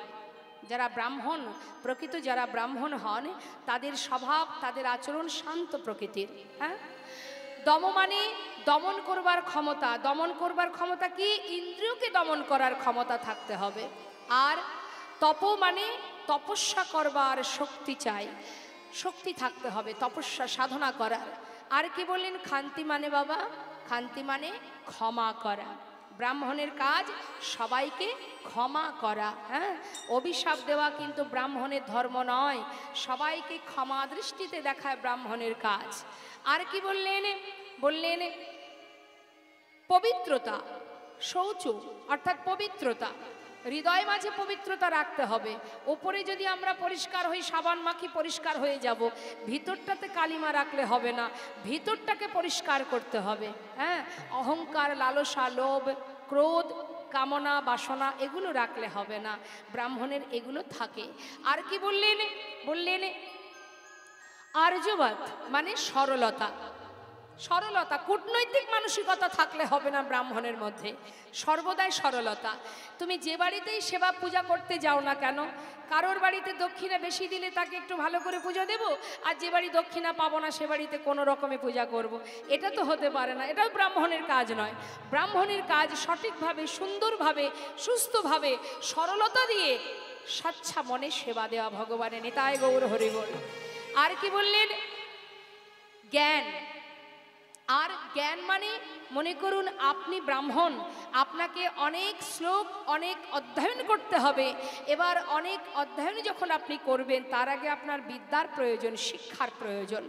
যারা ব্রাহ্মণ, প্রকৃত যারা ব্রাহ্মণ হন, তাদের স্বভাব, তাদের আচরণ শান্ত প্রকৃতির। হ্যাঁ। দম মানে দমন করবার ক্ষমতা। দমন করবার ক্ষমতা কি? ইন্দ্রিয়কে দমন করার ক্ষমতা থাকতে হবে। আর তপ মানে তপস্যা করবার শক্তি চাই, শক্তি থাকতে হবে তপস্যা সাধনা করার। আর কি বললেন? ক্ষান্তি মানে বাবা, ক্ষান্তি মানে ক্ষমা করা। ব্রাহ্মণের কাজ সবাইকে ক্ষমা করা। হ্যাঁ, অভিশাপ দেওয়া কিন্তু ব্রাহ্মণের ধর্ম নয়। সবাইকে ক্ষমা দৃষ্টিতে দেখায় ব্রাহ্মণের কাজ। আর কি বললেন? বললেন পবিত্রতা, শৌচ অর্থাৎ পবিত্রতা। হৃদয় মাঝে পবিত্রতা রাখতে হবে। ওপরে যদি আমরা পরিষ্কার হই, সাবান মাখি পরিষ্কার হয়ে যাব, ভিতরটাতে কালিমা রাখলে হবে না, ভিতরটাকে পরিষ্কার করতে হবে। হ্যাঁ, অহংকার, লালসা, লোভ, ক্রোধ কামনা বাসনা এগুলো রাখলে হবে না, ব্রাহ্মণের এগুলো থাকে। আর কি বললেন? বললেন আর্যবাদ মানে সরলতা। সরলতা, কূটনৈতিক মানসিকতা থাকলে হবে না ব্রাহ্মণের মধ্যে, সর্বদাই সরলতা। তুমি যে বাড়িতেই সেবা পূজা করতে যাও না কেন, কারোর বাড়িতে দক্ষিণা বেশি দিলে তাকে একটু ভালো করে পুজো দেব, আর যে বাড়ি দক্ষিণা পাবো না সে বাড়িতে কোনো রকমে পূজা করব, এটা তো হতে পারে না। এটাও ব্রাহ্মণের কাজ নয়। ব্রাহ্মণের কাজ সঠিকভাবে, সুন্দরভাবে, সুস্থভাবে, সরলতা দিয়ে স্বচ্ছা মনে সেবা দেওয়া ভগবানের। নিতাই গৌর হরি বল। আর কি বললেন? জ্ঞান। আর জ্ঞান মানে মনে করুন আপনি ব্রাহ্মণ, আপনাকে অনেক শ্লোক, অনেক অধ্যয়ন করতে হবে। এবার অনেক অধ্যয়ন যখন আপনি করবেন, তার আগে আপনার বিদ্যার প্রয়োজন, শিক্ষার প্রয়োজন।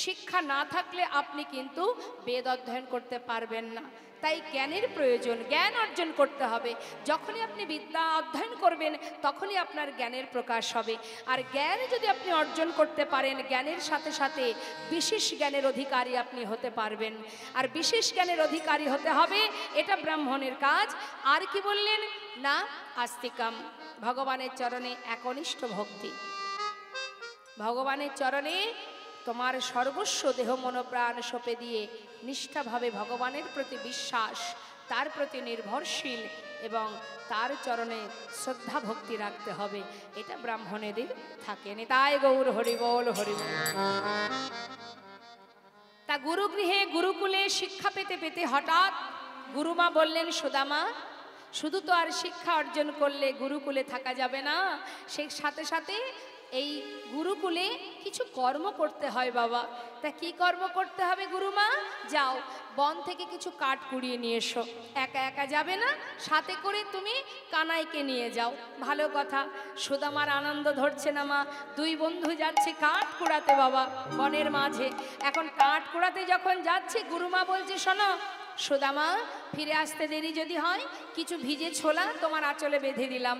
শিক্ষা না থাকলে আপনি কিন্তু বেদ অধ্যয়ন করতে পারবেন না। তাই জ্ঞানের প্রয়োজন, জ্ঞান অর্জন করতে হবে। যখনই আপনি বিদ্যা অধ্যয়ন করবেন তখনই আপনার জ্ঞানের প্রকাশ হবে। আর জ্ঞান যদি আপনি অর্জন করতে পারেন, জ্ঞানের সাথে সাথে বিশেষ জ্ঞানের অধিকারী আপনি হতে পারবেন। আর বিশেষ জ্ঞানের অধিকারী হতে হবে, এটা ব্রাহ্মণের কাজ। আর কি বললেন? না আস্তিকাম, ভগবানের চরণে একনিষ্ঠ ভক্তি। ভগবানের চরণে তোমার সর্বস্ব দেহ মনোপ্রাণ সঁপে দিয়ে নিষ্ঠাভাবে ভগবানের প্রতি বিশ্বাস, তার প্রতি নির্ভরশীল এবং তার চরণে শ্রদ্ধা ভক্তি রাখতে হবে। এটা ব্রাহ্মণেরই থাকে। নিতাই গৌর হরি বল, হরি বল। তা গুরুগৃহে গুরুকুলে শিক্ষা পেতে পেতে হঠাৎ গুরুমা বললেন, সুদামা শুধু তো আর শিক্ষা অর্জন করলে গুরুকুলে থাকা যাবে না, সেই সাথে সাথে এই গুরুকুলে কিছু কর্ম করতে হয় বাবা। তা কি কর্ম করতে হবে গুরুমা? যাও বন থেকে কিছু কাঠ কুড়িয়ে নিয়ে এসো। একা একা যাবে না, সাথে করে তুমি কানাইকে নিয়ে যাও। ভালো কথা। সুদামার আনন্দ ধরছে না মা, দুই বন্ধু যাচ্ছে কাঠ কুড়াতে বাবা বনের মাঝে। এখন কাঠ কুড়াতে যখন যাচ্ছে, গুরুমা বলছে, শোনো সুদামা, ফিরে আসতে দেরি যদি হয়, কিছু ভিজে ছোলা তোমার আঁচলে বেঁধে দিলাম।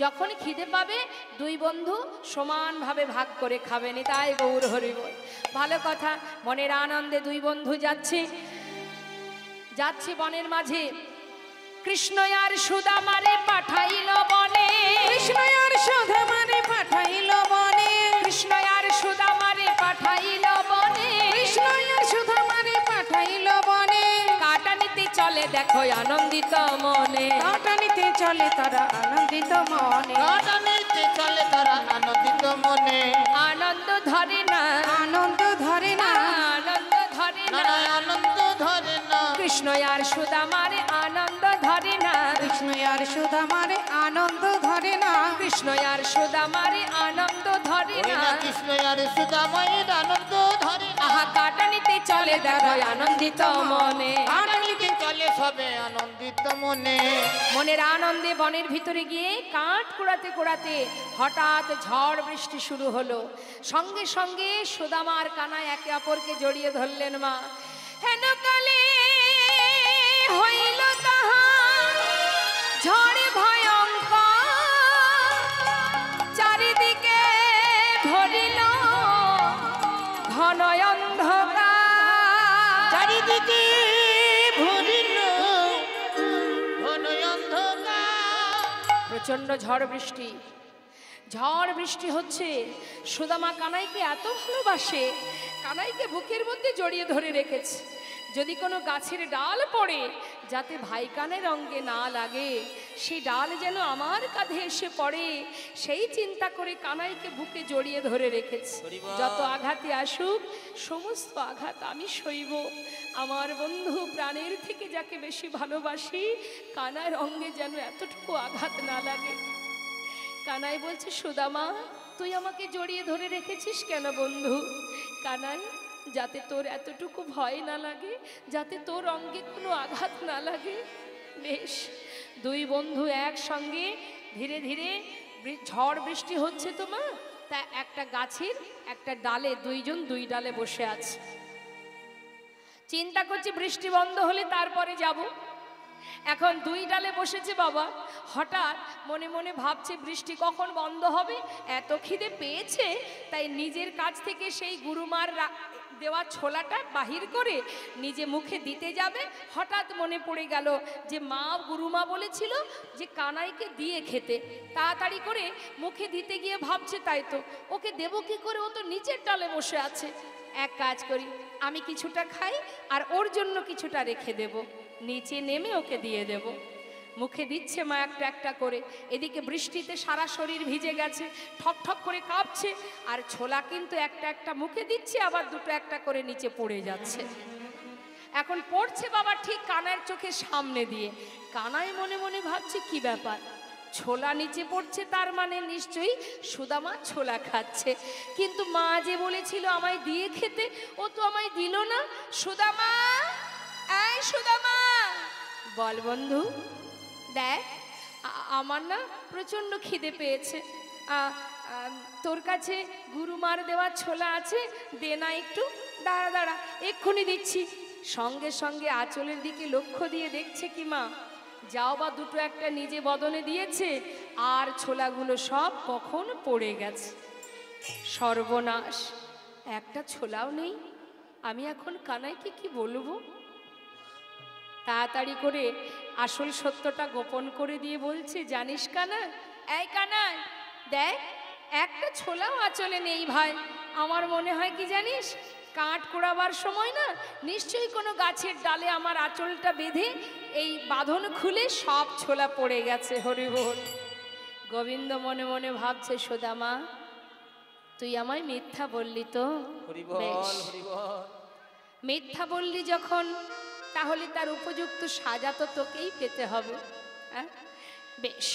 যখন খিদে পাবে দুই বন্ধু সমানভাবে ভাগ করে খাবে। নিতাই গৌর হরি বল। ভালো কথা। মনের আনন্দে দুই বন্ধু যাচ্ছে বনের মাঝে। কৃষ্ণ আর সুদামারে পাঠাইল বনে, কৃষ্ণ আর সুদামারে পাঠাইল বনে, কৃষ্ণ আর সুদামারে পাঠাইল বনে, কৃষ্ণ আর সুদামারে পাঠাইল বনে। কাটা নিতে চলে দেখো আনন্দিত মনে, কাঁটা নিতে চলে তারা আনন্দিত মনে, কাঁটা নিতে চলে তারা আনন্দিত মনে। আনন্দ ধরে না, আনন্দ ধরে না, আনন্দ ধরে না, না আনন্দ ধরে না। কৃষ্ণ আর সুদামারে আনন্দ ধরে না, কৃষ্ণ আর সুদামারে আনন্দ ধরে না, কৃষ্ণ আর সুদামারে আনন্দ ধরে ওই না। না কৃষ্ণ আর সুদামায়ের আনন্দ ধরে না। আহা কাটা নিতে চলে দেখো আনন্দিত মনে, কাঁটা নিতে চলে সবে আনন্দিত মনে। মনের আনন্দে বনের ভিতরে গিয়ে কাঠ কুড়াতে কুড়াতে হঠাৎ ঝড় বৃষ্টি শুরু হলো। সঙ্গে সঙ্গে সুদামা আর কানাই একে অপরকে জড়িয়ে ধরলেন। মা হেন কালে হইল তাহার ঝড়ে ভয়ঙ্কর, চারিদিকে ভরিল ঘন অন্ধকার, চারিদিকে ভরিল ঘন অন্ধকার। প্রচন্ড ঝড় বৃষ্টি। ঝড় বৃষ্টি হচ্ছে। সুদামা কানাইকে এত ভালোবাসে, কানাইকে বুকের মধ্যে জড়িয়ে ধরে রেখেছে। যদি কোনো গাছের ডাল পড়ে যাতে ভাই কানের অঙ্গে না লাগে, সেই ডাল যেন আমার কাঁধে এসে পড়ে, সেই চিন্তা করে কানাইকে বুকে জড়িয়ে ধরে রেখেছে। যত আঘাতে আসুক সমস্ত আঘাত আমি সইব। আমার বন্ধু প্রাণের থেকে যাকে বেশি ভালোবাসি, কানার অঙ্গে যেন এতটুকু আঘাত না লাগে। কানাই বলছে, সুদামা তুই আমাকে জড়িয়ে ধরে রেখেছিস কেন বন্ধু? কানাই, যাতে তোর এতটুকু ভয় না লাগে, যাতে তোর অঙ্গে কোনো আঘাত না লাগে। বেশ, দুই বন্ধু একসঙ্গে ধীরে ধীরে ঝড় বৃষ্টি হচ্ছে তো মা, তা একটা গাছের একটা ডালে দুইজন দুই ডালে বসে আছে। চিন্তা করছি বৃষ্টি বন্ধ হলে তারপরে যাব। এখন দুই ডালে বসেছে বাবা, হঠাৎ মনে মনে ভাবছে বৃষ্টি কখন বন্ধ হবে, এত খিদে পেয়েছে, তাই নিজের কাছ থেকে সেই গুরুমার দেওয়া ছোলাটা বাহির করে নিজে মুখে দিতে যাবে। হঠাৎ মনে পড়ে গেল যে মা গুরুমা বলেছিল যে কানাইকে দিয়ে খেতে। তাড়াতাড়ি করে মুখে দিতে গিয়ে ভাবছে তাই তো, ওকে দেবো কি করে, ও তো নিচের ডালে বসে আছে। এক কাজ করি, আমি কিছুটা খাই আর ওর জন্য কিছুটা রেখে দেব, নিচে নেমে ওকে দিয়ে দেব। মুখে দিচ্ছে মা একটা একটা করে, এদিকে বৃষ্টিতে সারা শরীর ভিজে গেছে, ঠক ঠক করে কাঁপছে, আর ছোলা কিন্তু একটা একটা মুখে দিচ্ছে, আবার দুটো একটা করে নিচে পড়ে যাচ্ছে। এখন পড়ছে বাবা ঠিক কানাইয়ের চোখের সামনে দিয়ে। কানাই মনে মনে ভাবছে কি ব্যাপার, ছোলা নিচে পড়ছে, তার মানে নিশ্চয়ই সুদামা ছোলা খাচ্ছে, কিন্তু মা যে বলেছিল আমায় দিয়ে খেতে, ও তো আমায় দিল না। সুদামা, এই সুদামা, বল বন্ধু, দেখ আমার না প্রচণ্ড খিদে পেয়েছে, তোর কাছে গুরুমার দেওয়া ছোলা আছে, দে না একটু। দাঁড়া দাঁড়া, এক্ষুনি দিচ্ছি। সঙ্গে সঙ্গে আঁচলের দিকে লক্ষ্য দিয়ে দেখছে কি মা, যাও বা দুটো একটা নিজে বদনে দিয়েছে, আর ছোলাগুলো সব কখন পড়ে গেছে। সর্বনাশ, একটা ছোলাও নেই, আমি এখন কানাইকে কি বলবো? তাড়াতাড়ি করে আসল সত্যটা গোপন করে দিয়ে বলছে, জানিস কানা, এই কানাই দেখ, একটা ছোলাও আঁচলে নেই ভাই। আমার মনে হয় কি জানিস, কাঠ কুড়াবার সময় না নিশ্চয়ই কোনো গাছের ডালে আমার আঁচলটা বেঁধে এই বাঁধন খুলে সব ছোলা পড়ে গেছে। হরি বল। গোবিন্দ মনে মনে ভাবছে, সুদামা তুই আমায় মিথ্যা বললি তো, বেশ, মিথ্যা বললি যখন, তাহলে তার উপযুক্ত সাজা তো তোকেই পেতে হবে। হ্যাঁ বেশ,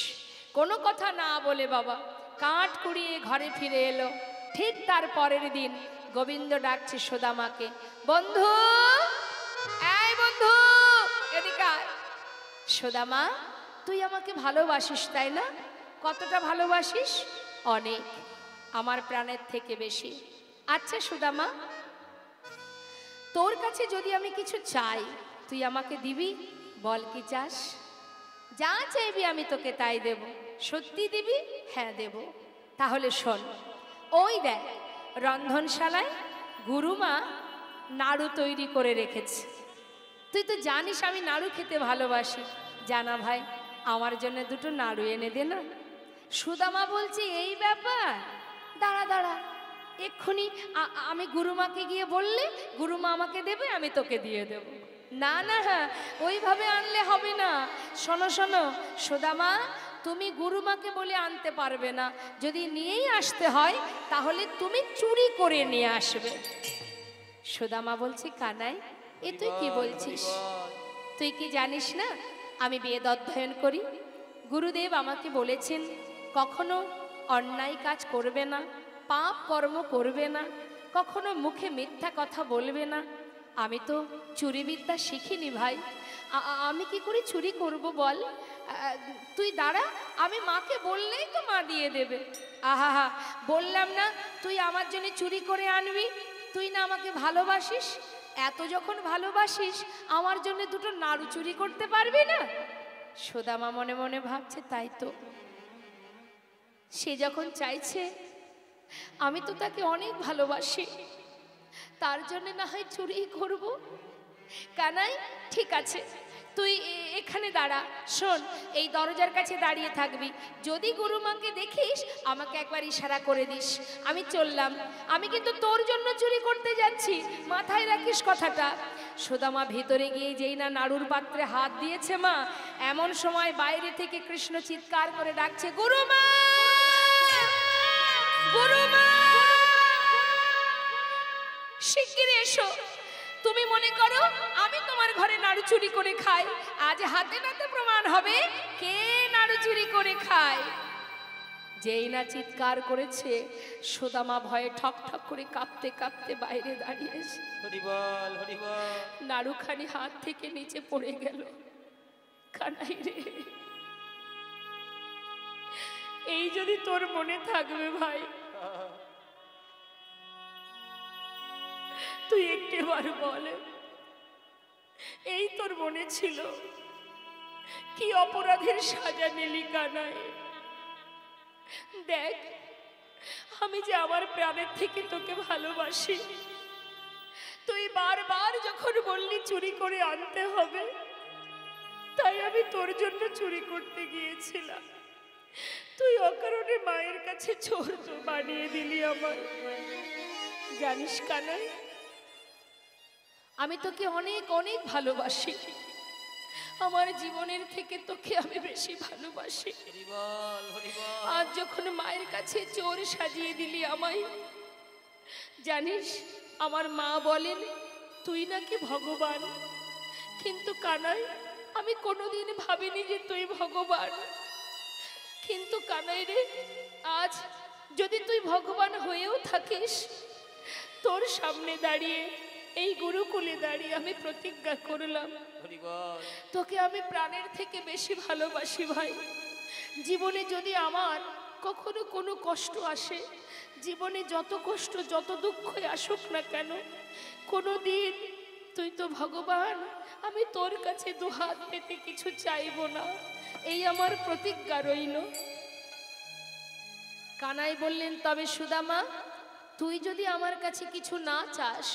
কোনো কথা না বলে বাবা কাঠ কুড়িয়ে ঘরে ফিরে এলো। ঠিক তার পরের দিন গোবিন্দ ডাকছে সুদামাকে, বন্ধু, এই বন্ধু, এদিকে আয়। সুদামা, তুই আমাকে ভালোবাসিস তাই না? কতটা ভালোবাসিস? অনেক, আমার প্রাণের থেকে বেশি। আচ্ছা সুদামা, তোর কাছে যদি আমি কিছু চাই, তুই আমাকে দিবি? বল কি চাস? যা চাইবি আমি তোকে তাই দেব। সত্যি দিবি? হ্যাঁ দেব। তাহলে শোন, ওই দেখ রন্ধনশালায় গুরুমা নাড়ু তৈরি করে রেখেছে। তুই তো জানিস আমি নাড়ু খেতে ভালোবাসি, জানা ভাই আমার জন্য দুটো নাড়ু এনে দে না। সুদামা বলছে, এই ব্যাপার, দাঁড়া দাঁড়া, এক্ষুনি আমি গুরুমাকে গিয়ে বললে গুরুমা আমাকে দেবে, আমি তোকে দিয়ে দেব। না না, হ্যাঁ ওইভাবে আনলে হবে না। শোনো শোনো সুদামা, তুমি গুরুমাকে বলে আনতে পারবে না, যদি নিয়েই আসতে হয় তাহলে তুমি চুরি করে নিয়ে আসবে। সুদামা বলছে, কানাই এ তুই কি বলছিস? তুই কি জানিস না আমি বেদ অধ্যয়ন করি? গুরুদেব আমাকে বলেছেন কখনো অন্যায় কাজ করবে না, পাপ কর্ম করবে না, কখনো মুখে মিথ্যা কথা বলবে না। আমি তো চুরিবিদ্যা শিখিনি ভাই, আমি কি করে চুরি করব বল? তুই দাঁড়া, আমি মাকে বললেই তো মা দিয়ে দেবে। আহা হা, বললাম না তুই আমার জন্য চুরি করে আনবি? তুই না আমাকে ভালোবাসিস, এত যখন ভালোবাসিস আমার জন্য দুটো নাড়ু চুরি করতে পারবি না? সুদামা মনে মনে ভাবছে, তাই তো, সে যখন চাইছে আমি তো তাকে অনেক ভালোবাসি, তার জন্য না হয় চুরি করব। কানাই ঠিক আছে, তুই এখানে দাঁড়া, শোন এই দরজার কাছে দাঁড়িয়ে থাকবি, যদি গুরুমাকে দেখিস আমাকে একবার ইশারা করে দিস, আমি চললাম। আমি কিন্তু তোর জন্য চুরি করতে যাচ্ছি, মাথায় রাখিস কথাটা। সুদামা ভিতরে গিয়ে যেই না নাড়ুর পাত্রে হাত দিয়েছে মা, এমন সময় বাইরে থেকে কৃষ্ণ চিৎকার করে ডাকছে, গুরুমা, গুরুমা, শিগগিরই এসো। তুমি মনে করো আমি তোমার ঘরে নাড়ু চুরি করে খাই, আজ হাতে নাতে প্রমাণ হবে কে নাড়ু চুরি করে খায়। যেই না চিৎকার করেছে, সুদামা ভয়ে ঠক ঠক করে কাঁপতে কাঁপতে বাইরে দাঁড়িয়েছে। নাড়ুখানি হাত থেকে নিচে পড়ে গেল। কানাই রে, এই যদি তোর মনে থাকবে ভাই, তুই একটিবার বল, এই তোর মনে ছিল কি অপরাধের সাজা নিলি কানাই? দেখ, আমি যে আমার প্রাণের থেকে তোকে ভালোবাসি, তুই বারবার যখন বললি চুরি করে আনতে হবে, তাই আমি তোর জন্য চুরি করতে গিয়েছিলাম। তুই অকারণে মায়ের কাছে চোর তো বানিয়ে দিলি আমার। জানিস কানাই, আমি তোকে অনেক অনেক ভালোবাসি। আমার জীবনের থেকে তোকে আমি বেশি ভালোবাসি। আজ যখন মায়ের কাছে চোর সাজিয়ে দিলি আমায়, জানিস আমার মা বলেন তুই নাকি ভগবান। কিন্তু কানাই, আমি কোনোদিন ভাবিনি যে তুই ভগবান। কিন্তু কানাই রে, আজ যদি তুই ভগবান হয়েও থাকিস, তোর সামনে দাঁড়িয়ে, এই গুরুকুলে দাঁড়িয়ে আমি প্রতিজ্ঞা করলাম তোকে আমি প্রাণের থেকে বেশি ভালোবাসি ভাই। জীবনে যদি আমার কখনো কোনো কষ্ট আসে, জীবনে যত কষ্ট যত দুঃখই আসুক না কেন, কোনো দিন তুই তো ভগবান, আমি তোর কাছে দুহাত পেতে কিছু চাইব না, এই আমার প্রতিজ্ঞা রইল। কানাই বললেন, তবে সুদামা, তুই যদি আমার কাছে কিছু না চাস,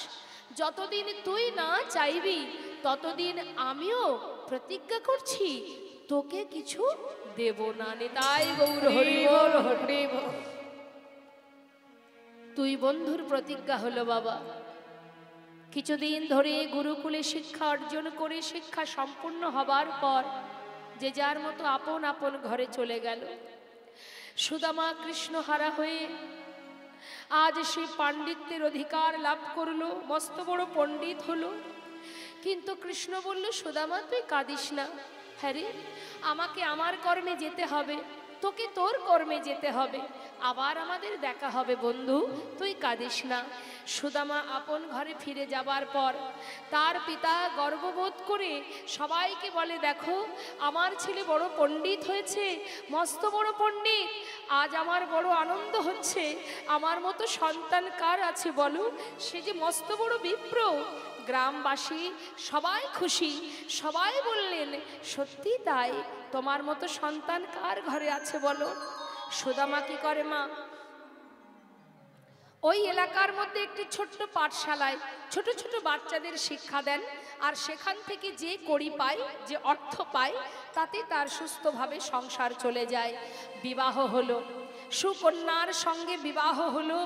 যতদিন তুই না চাইবি ততদিন আমিও প্রতিজ্ঞা করছি তোকে কিছু দেব না। নিতাই গৌর হরি বল, হরি বল। তুই বন্ধুর প্রতিজ্ঞা হলো বাবা। কিছুদিন ধরে গুরুকুলে শিক্ষা অর্জন করে শিক্ষা সম্পূর্ণ হবার পর যে যার মতো আপন আপন ঘরে চলে গেল। সুদামা কৃষ্ণহারা হয়ে আজ সে পাণ্ডিত্যের অধিকার লাভ করলো, মস্ত বড় পণ্ডিত হলো। কিন্তু কৃষ্ণ বলল, সুদামা তুই কাঁদিস না। হ্যাঁ রে, আমাকে আমার কর্মে যেতে হবে, তোকে তোর কর্মে যেতে হবে, আবার আমাদের দেখা হবে বন্ধু, তুই কাঁদিস না। সুদামা আপন ঘরে ফিরে যাবার পর তার পিতা গর্ববোধ করে সবাইকে বলে, দেখো আমার ছেলে বড় পণ্ডিত হয়েছে, মস্ত বড় পণ্ডিত, আজ আমার বড় আনন্দ হচ্ছে। আমার মতো সন্তান কার আছে বলো? সে যে মস্ত বড় বিপ্র। গ্রামবাসী সবাই খুশি, সবাই বললেন, সত্যি তাই, তোমার মতো সন্তান কার ঘরে আছে বলো? সুদামা কি করে মা, ওই এলাকার মধ্যে একটি ছোট্ট পাঠশালায় ছোট ছোট বাচ্চাদের শিক্ষা দেন, আর সেখান থেকে যে কড়ি পায়, যে অর্থ পায়, তাতে তার সুস্থভাবে সংসার চলে যায়। বিবাহ হলো, সুকন্যার সঙ্গে বিবাহ হলো,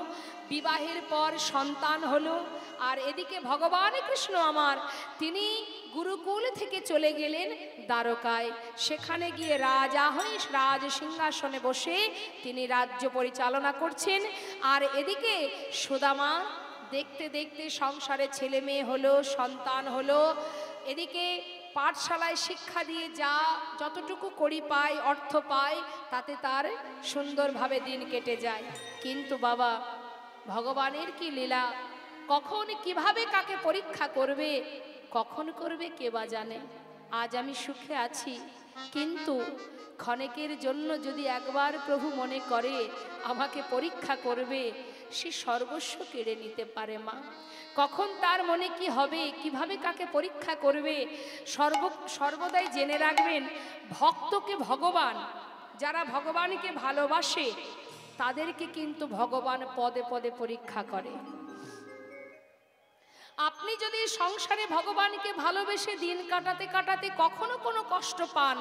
বিবাহের পর সন্তান হলো। আর এদিকে ভগবান কৃষ্ণ আমার, তিনি গুরুকুল থেকে চলে গেলেন দ্বারকায়। সেখানে গিয়ে রাজা হয়ে রাজ সিংহাসনে বসে তিনি রাজ্য পরিচালনা করছেন। আর এদিকে সুদামা দেখতে দেখতে সংসারে ছেলে মেয়ে হলো, সন্তান হলো। এদিকে পাঠশালায় শিক্ষা দিয়ে যা যতটুকু কড়ি পায়, অর্থ পায়, তাতে তার সুন্দরভাবে দিন কেটে যায়। কিন্তু বাবা, ভগবানের কি লীলা, কখন কিভাবে কাকে পরীক্ষা করবে, কখন করবে কে বা জানে। আজ আমি সুখে আছি, কিন্তু ক্ষণেকের জন্য যদি একবার প্রভু মনে করে আমাকে পরীক্ষা করবে, সে সর্বস্ব কেড়ে নিতে পারে মা। কখন তার মনে কি হবে, কিভাবে কাকে পরীক্ষা করবে, সর্বদাই জেনে রাখবেন, ভক্তকে ভগবান, যারা ভগবানকে ভালোবাসে তাদেরকে কিন্তু ভগবান পদে পদে পরীক্ষা করে। আপনি যদি সংসারে ভগবানকে ভালোবেসে দিন কাটাতে কাটাতে কখনো কোনো কষ্ট পান,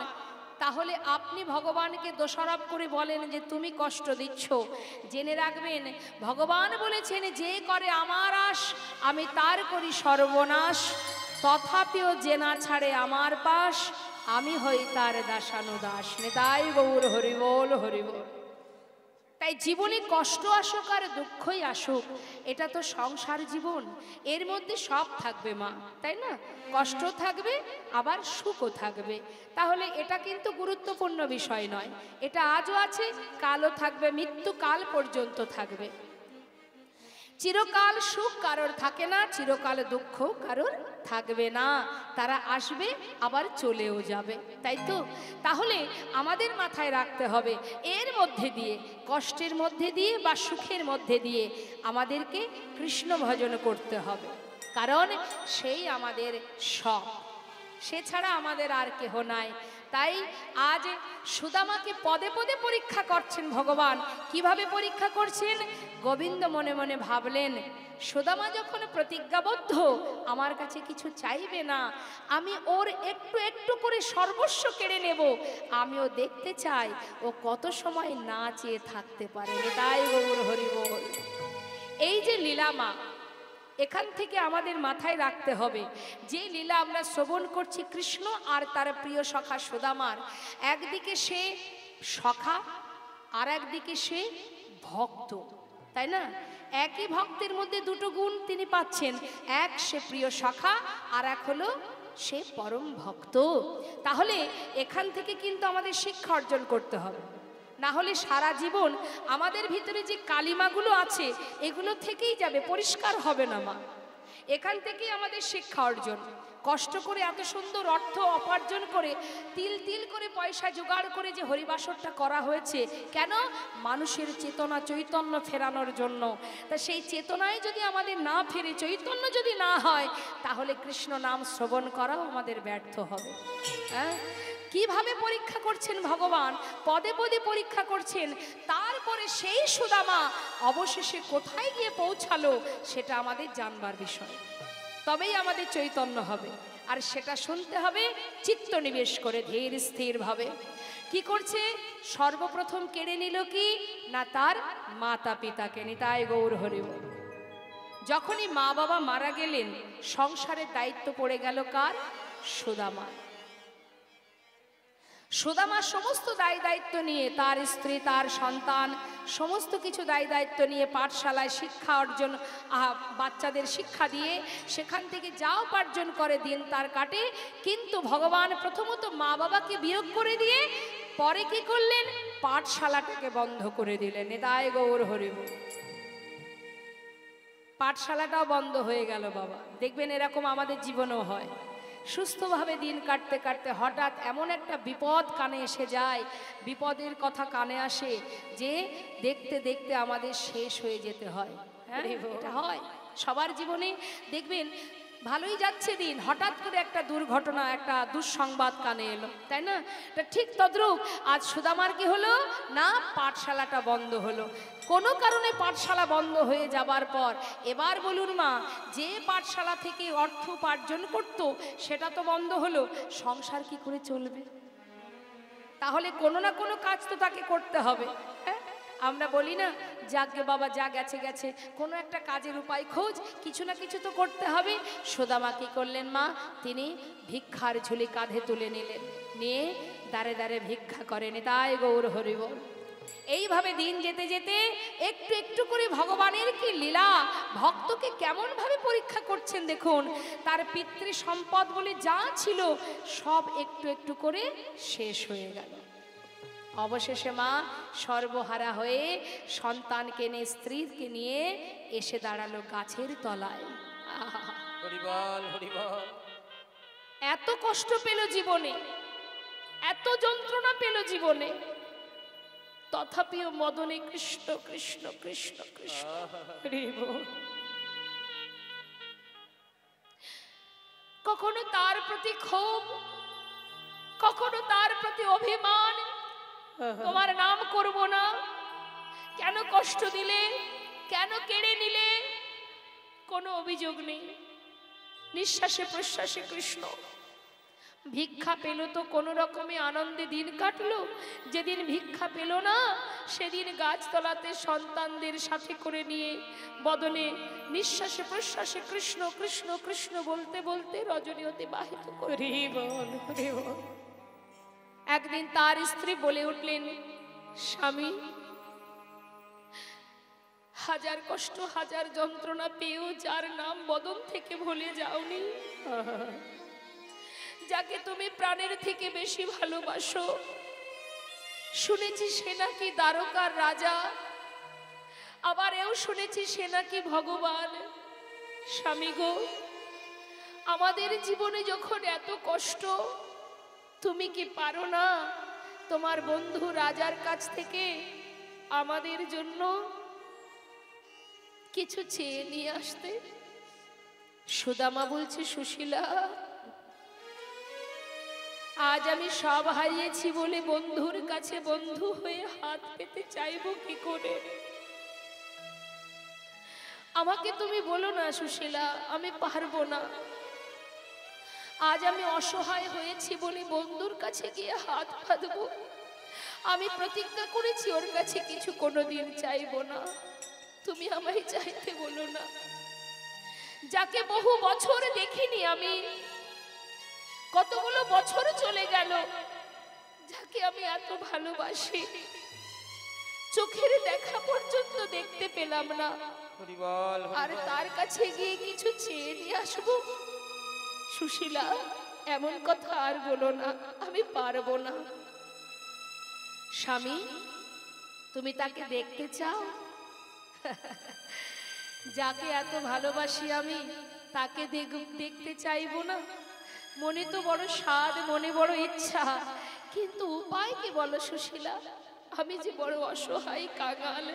তাহলে আপনি ভগবানকে দোষারোপ করে বলেন যে তুমি কষ্ট দিচ্ছ। জেনে রাখবেন, ভগবান বলেছেন, যে করে আমার আশ আমি তার করি সর্বনাশ, তথাপিও যে না ছাড়ে আমার পাশ আমি হই তার দাসানুদাস। নেতাই গৌর হরি বল, হরি বল। তাই জীবনে কষ্ট আসুক আর দুঃখই আসুক, এটা তো সংসার জীবন, এর মধ্যে সব থাকবে মা, তাই না? কষ্ট থাকবে, আবার সুখও থাকবে। তাহলে এটা কিন্তু গুরুত্বপূর্ণ বিষয় নয়, এটা আজও আছে, কালও থাকবে, মৃত্যুকাল পর্যন্ত থাকবে। চিরকাল সুখ কারোর থাকে না, চিরকাল দুঃখ কারোর থাকবে না, তারা আসবে আবার চলেও যাবে, তাই তো? তাহলে আমাদের মাথায় রাখতে হবে, এর মধ্যে দিয়ে, কষ্টের মধ্যে দিয়ে বা সুখের মধ্যে দিয়ে আমাদেরকে কৃষ্ণ ভজন করতে হবে, কারণ সেই আমাদের সব। সে ছাড়া আমাদের আর কেহ নাই। তাই আজ সুদামাকে পদে পদে পরীক্ষা করছেন ভগবান। কিভাবে পরীক্ষা করছেন? গোবিন্দ মনে মনে ভাবলেন, সুদামা যখন প্রতিজ্ঞাবদ্ধ আমার কাছে কিছু চাইবে না, আমি ওর একটু একটু করে সর্বস্ব কেড়ে নেব। আমিও দেখতে চাই ও কত সময় না চেয়ে থাকতে পারে। তাই গৌর হরি বল। এই যে লীলামা, এখান থেকে আমাদের মাথায় রাখতে হবে যে লীলা আমরা শ্রবণ করছি কৃষ্ণ আর তার প্রিয় সখা সুদামার, একদিকে সে সখা আর একদিকে সে ভক্ত, তাই না? একই ভক্তের মধ্যে দুটো গুণ তিনি পাচ্ছেন, এক সে প্রিয় সখা আর এক হলো সে পরম ভক্ত। তাহলে এখান থেকে কিন্তু আমাদের শিক্ষা অর্জন করতে হবে, না হলে সারা জীবন আমাদের ভিতরে যে কালিমাগুলো আছে এগুলো থেকেই যাবে, পরিষ্কার হবে না মা। এখান থেকেই আমাদের শিক্ষা অর্জন। কষ্ট করে এত সুন্দর অর্থ উপার্জন করে তিল তিল করে পয়সা জোগাড় করে যে হরিবাসরটা করা হয়েছে, কেন? মানুষের চেতনা চৈতন্য ফেরানোর জন্য। তা সেই চেতনায় যদি আমাদের না ফেরে, চৈতন্য যদি না হয়, তাহলে কৃষ্ণ নাম শ্রবণ করাও আমাদের ব্যর্থ হবে। হ্যাঁ, কিভাবে পরীক্ষা করছেন ভগবান? পদে পদে পরীক্ষা করছেন। তারপরে সেই সুদামা অবশেষে কোথায় গিয়ে পৌঁছালো সেটা আমাদের জানবার বিষয়, তবেই আমাদের চৈতন্য হবে। আর সেটা শুনতে হবে চিত্ত নিবেশ করে, ধীর স্থির ভাবে। কি করছে? সর্বপ্রথম কেড়ে নিল কি না, তার মাতা পিতাকে। নিতাই গৌর হরি বল। যখনই মা বাবা মারা গেলেন, সংসারের দায়িত্ব পড়ে গেল কার? সুদামা। সুদামা সমস্ত দায় দায়িত্ব নিয়ে, তার স্ত্রী, তার সন্তান, সমস্ত কিছু দায় দায়িত্ব নিয়ে পাঠশালায় শিক্ষা অর্জন, বাচ্চাদের শিক্ষা দিয়ে সেখান থেকে যা উপার্জন করে দিন তার কাটে। কিন্তু ভগবান প্রথমত মা বাবাকে বিয়োগ করে দিয়ে পরে কি করলেন? পাঠশালাটাকে বন্ধ করে দিলেন। নিতাই গৌর হরি বল। পাঠশালাটাও বন্ধ হয়ে গেল বাবা। দেখবেন এরকম আমাদের জীবনেও হয়। সুস্থভাবে দিন কাটতে কাটতে হঠাৎ এমন একটা বিপদ কানে এসে যায়, বিপদের কথা কানে আসে যে দেখতে দেখতে আমাদের শেষ হয়ে যেতে হয়। হ্যাঁ, এটা হয় সবার জীবনে। দেখবেন ভালোই যাচ্ছে দিন, হঠাৎ করে একটা দুর্ঘটনা, একটা দুঃসংবাদ কানে এলো, তাই না? তা ঠিক তদ্রূপ আজ সুদামার কি হলো না, পাঠশালাটা বন্ধ হলো। কোনো কারণে পাঠশালা বন্ধ হয়ে যাবার পর এবার বলুন মা, যে পাঠশালা থেকে অর্থ উপার্জন করত সেটা তো বন্ধ হলো, সংসার কি করে চলবে? তাহলে কোনো না কোনো কাজ তো তাকে করতে হবে। হ্যাঁ, আমরা বলি না, যাকে বাবা যা গেছে গেছে, কোনো একটা কাজের উপায় খোঁজ, কিছু না কিছু তো করতে হবে। সুদামা কি করলেন মা? তিনি ভিক্ষার ঝুলি কাঁধে তুলে নিলেন, নিয়ে দাঁড়ে দাঁড়ে ভিক্ষা করেন। তাই গৌর হরি বল। এইভাবে দিন যেতে যেতে একটু একটু করে ভগবানের কি লীলা, ভক্তকে কেমন ভাবে পরীক্ষা করছেন দেখুন। তার পিতৃ সম্পদ বলে যা ছিল সব একটু একটু করে শেষ হয়ে গেল। অবশেষে মা সর্বহারা হয়ে সন্তানকে নিয়ে, স্ত্রীকে নিয়ে এসে দাঁড়ালো গাছের তলায়। হরি বল, হরি বল। এত কষ্ট পেল জীবনে, এত যন্ত্রণা পেল জীবনে, তথাপিও মদনে কৃষ্ণ কৃষ্ণ কৃষ্ণ কৃষ্ণ। কখনো তার প্রতি ক্ষোভ, কখনো তার প্রতি অভিমান, তোমার নাম করব না, কেন কষ্ট দিলে, কেন কেড়ে নিলে, কোনো অভিযোগ নেই। নিঃশ্বাসে প্রশ্বাসে কৃষ্ণ। ভিক্ষা পেল তো কোনো রকমে আনন্দে দিন কাটলো। যেদিন ভিক্ষা পেল না সেদিন গাছতলাতে সন্তানদের সাথে করে নিয়ে বদনে নিঃশ্বাসে প্রশ্বাসে কৃষ্ণ কৃষ্ণ কৃষ্ণ বলতে বলতে রজনী অতিবাহিত করে। একদিন তার স্ত্রী বলে উঠলেন, স্বামী, হাজার কষ্ট হাজার যন্ত্রণা পেয়েও যার নাম বদন থেকে ভুলে যাওনি, যাকে তুমি প্রাণের থেকে বেশি ভালোবাসো, শুনেছি সে নাকি দ্বারকার রাজা, আবার এও শুনেছি সে নাকি ভগবান। স্বামী গো, আমাদের জীবনে যখন এত কষ্ট, তুমি কি পারো না তোমার বন্ধু রাজার কাছ থেকে আমাদের জন্য কিছু চেয়ে নিয়ে আসতে? সুদামা বলছে, সুশীলা, আজ আমি সব হারিয়েছি বলে বন্ধুর কাছে বন্ধু হয়ে হাত পেতে চাইবো কি করে? আমাকে তুমি বলো না সুশীলা, আমি পারবো না। আজ আমি অসহায় হয়েছি বলে বন্ধুর কাছে গিয়ে হাত পাতবো। আমি প্রতিজ্ঞা করেছি ওর কাছে কিছু কোনোদিন চাইবো না। তুমি আমায় চাইতে বলো না। যাকে বহু বছর দেখিনি আমি, কতগুলো বছর চলে গেল, যাকে আমি এত ভালোবাসি, চোখের দেখা পর্যন্ত দেখতে পেলাম না, আর তার কাছে গিয়ে কিছু চেয়ে নিয়ে আসবো? সুশীলা, এমন কথা আর বলো না, আমি পারবো না। স্বামী, তুমি তাকে দেখতে চাও? যাকে এত ভালোবাসি আমি, তাকে দেখতে চাইবো না? মনে তো বড় স্বাদ, মনে বড় ইচ্ছা, কিন্তু উপায় কি বলো সুশীলা? আমি যে বড় অসহায় কাঙাল।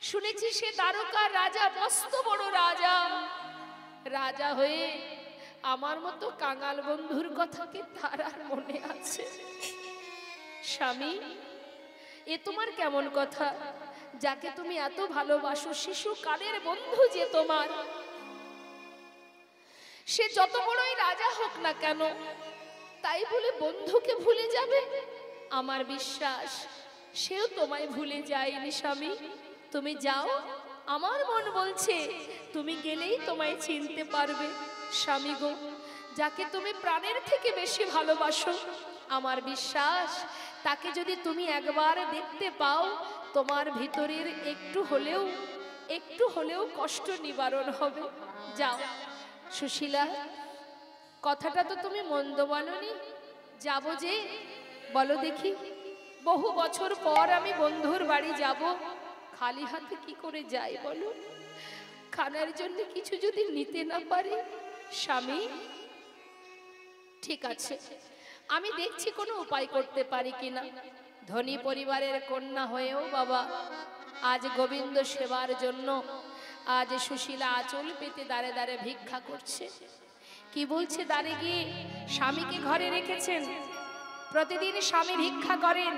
শুনেছি সে দ্বারকার রাজা, মস্ত বড় রাজা। রাজা হয়ে আমার মতো কাঙাল বন্ধুর কথা কি তার আর মনে আছে? স্বামী, এ তোমার কেমন কথা? যাকে তুমি এত ভালোবাসো, শিশুকালের বন্ধু যে তোমার, সে যত বড়ই রাজা হোক না কেন, তাই বলে বন্ধুকে ভুলে যাবে? আমার বিশ্বাস সেও তোমায় ভুলে যায়নি। স্বামী, তুমি যাও, আমার মন বলছে তুমি গেলেই তোমায় চিনতে পারবে। স্বামী গো, যাকে তুমি প্রাণের থেকে বেশি ভালোবাসো, আমার বিশ্বাস তাকে যদি তুমি একবার দেখতে পাও, তোমার ভিতরের একটু হলেও কষ্ট নিবারণ হবে। যাও সুশীলা, কথাটা তো তুমি মন্দ বলনি। যাবো যে, বলো দেখি। বহু বছর পর আমি বন্ধুর বাড়ি যাব, খালি হাতে কি করে যাই বলো? খানার জন্য কিছু যদি নিতে না পারি। স্বামী, ঠিক আছে, আমি দেখছি কোনো উপায় করতে পারি কিনা। ধনী পরিবারের কন্যা হয়েও বাবা, আজ গোবিন্দ সেবার জন্য আজ সুশীলা আঁচল পেতে দাঁড়ে দাঁড়ে ভিক্ষা করছে। কি বলছে? দাঁড়ে গিয়ে স্বামীকে ঘরে রেখেছেন, প্রতিদিন স্বামী ভিক্ষা করেন।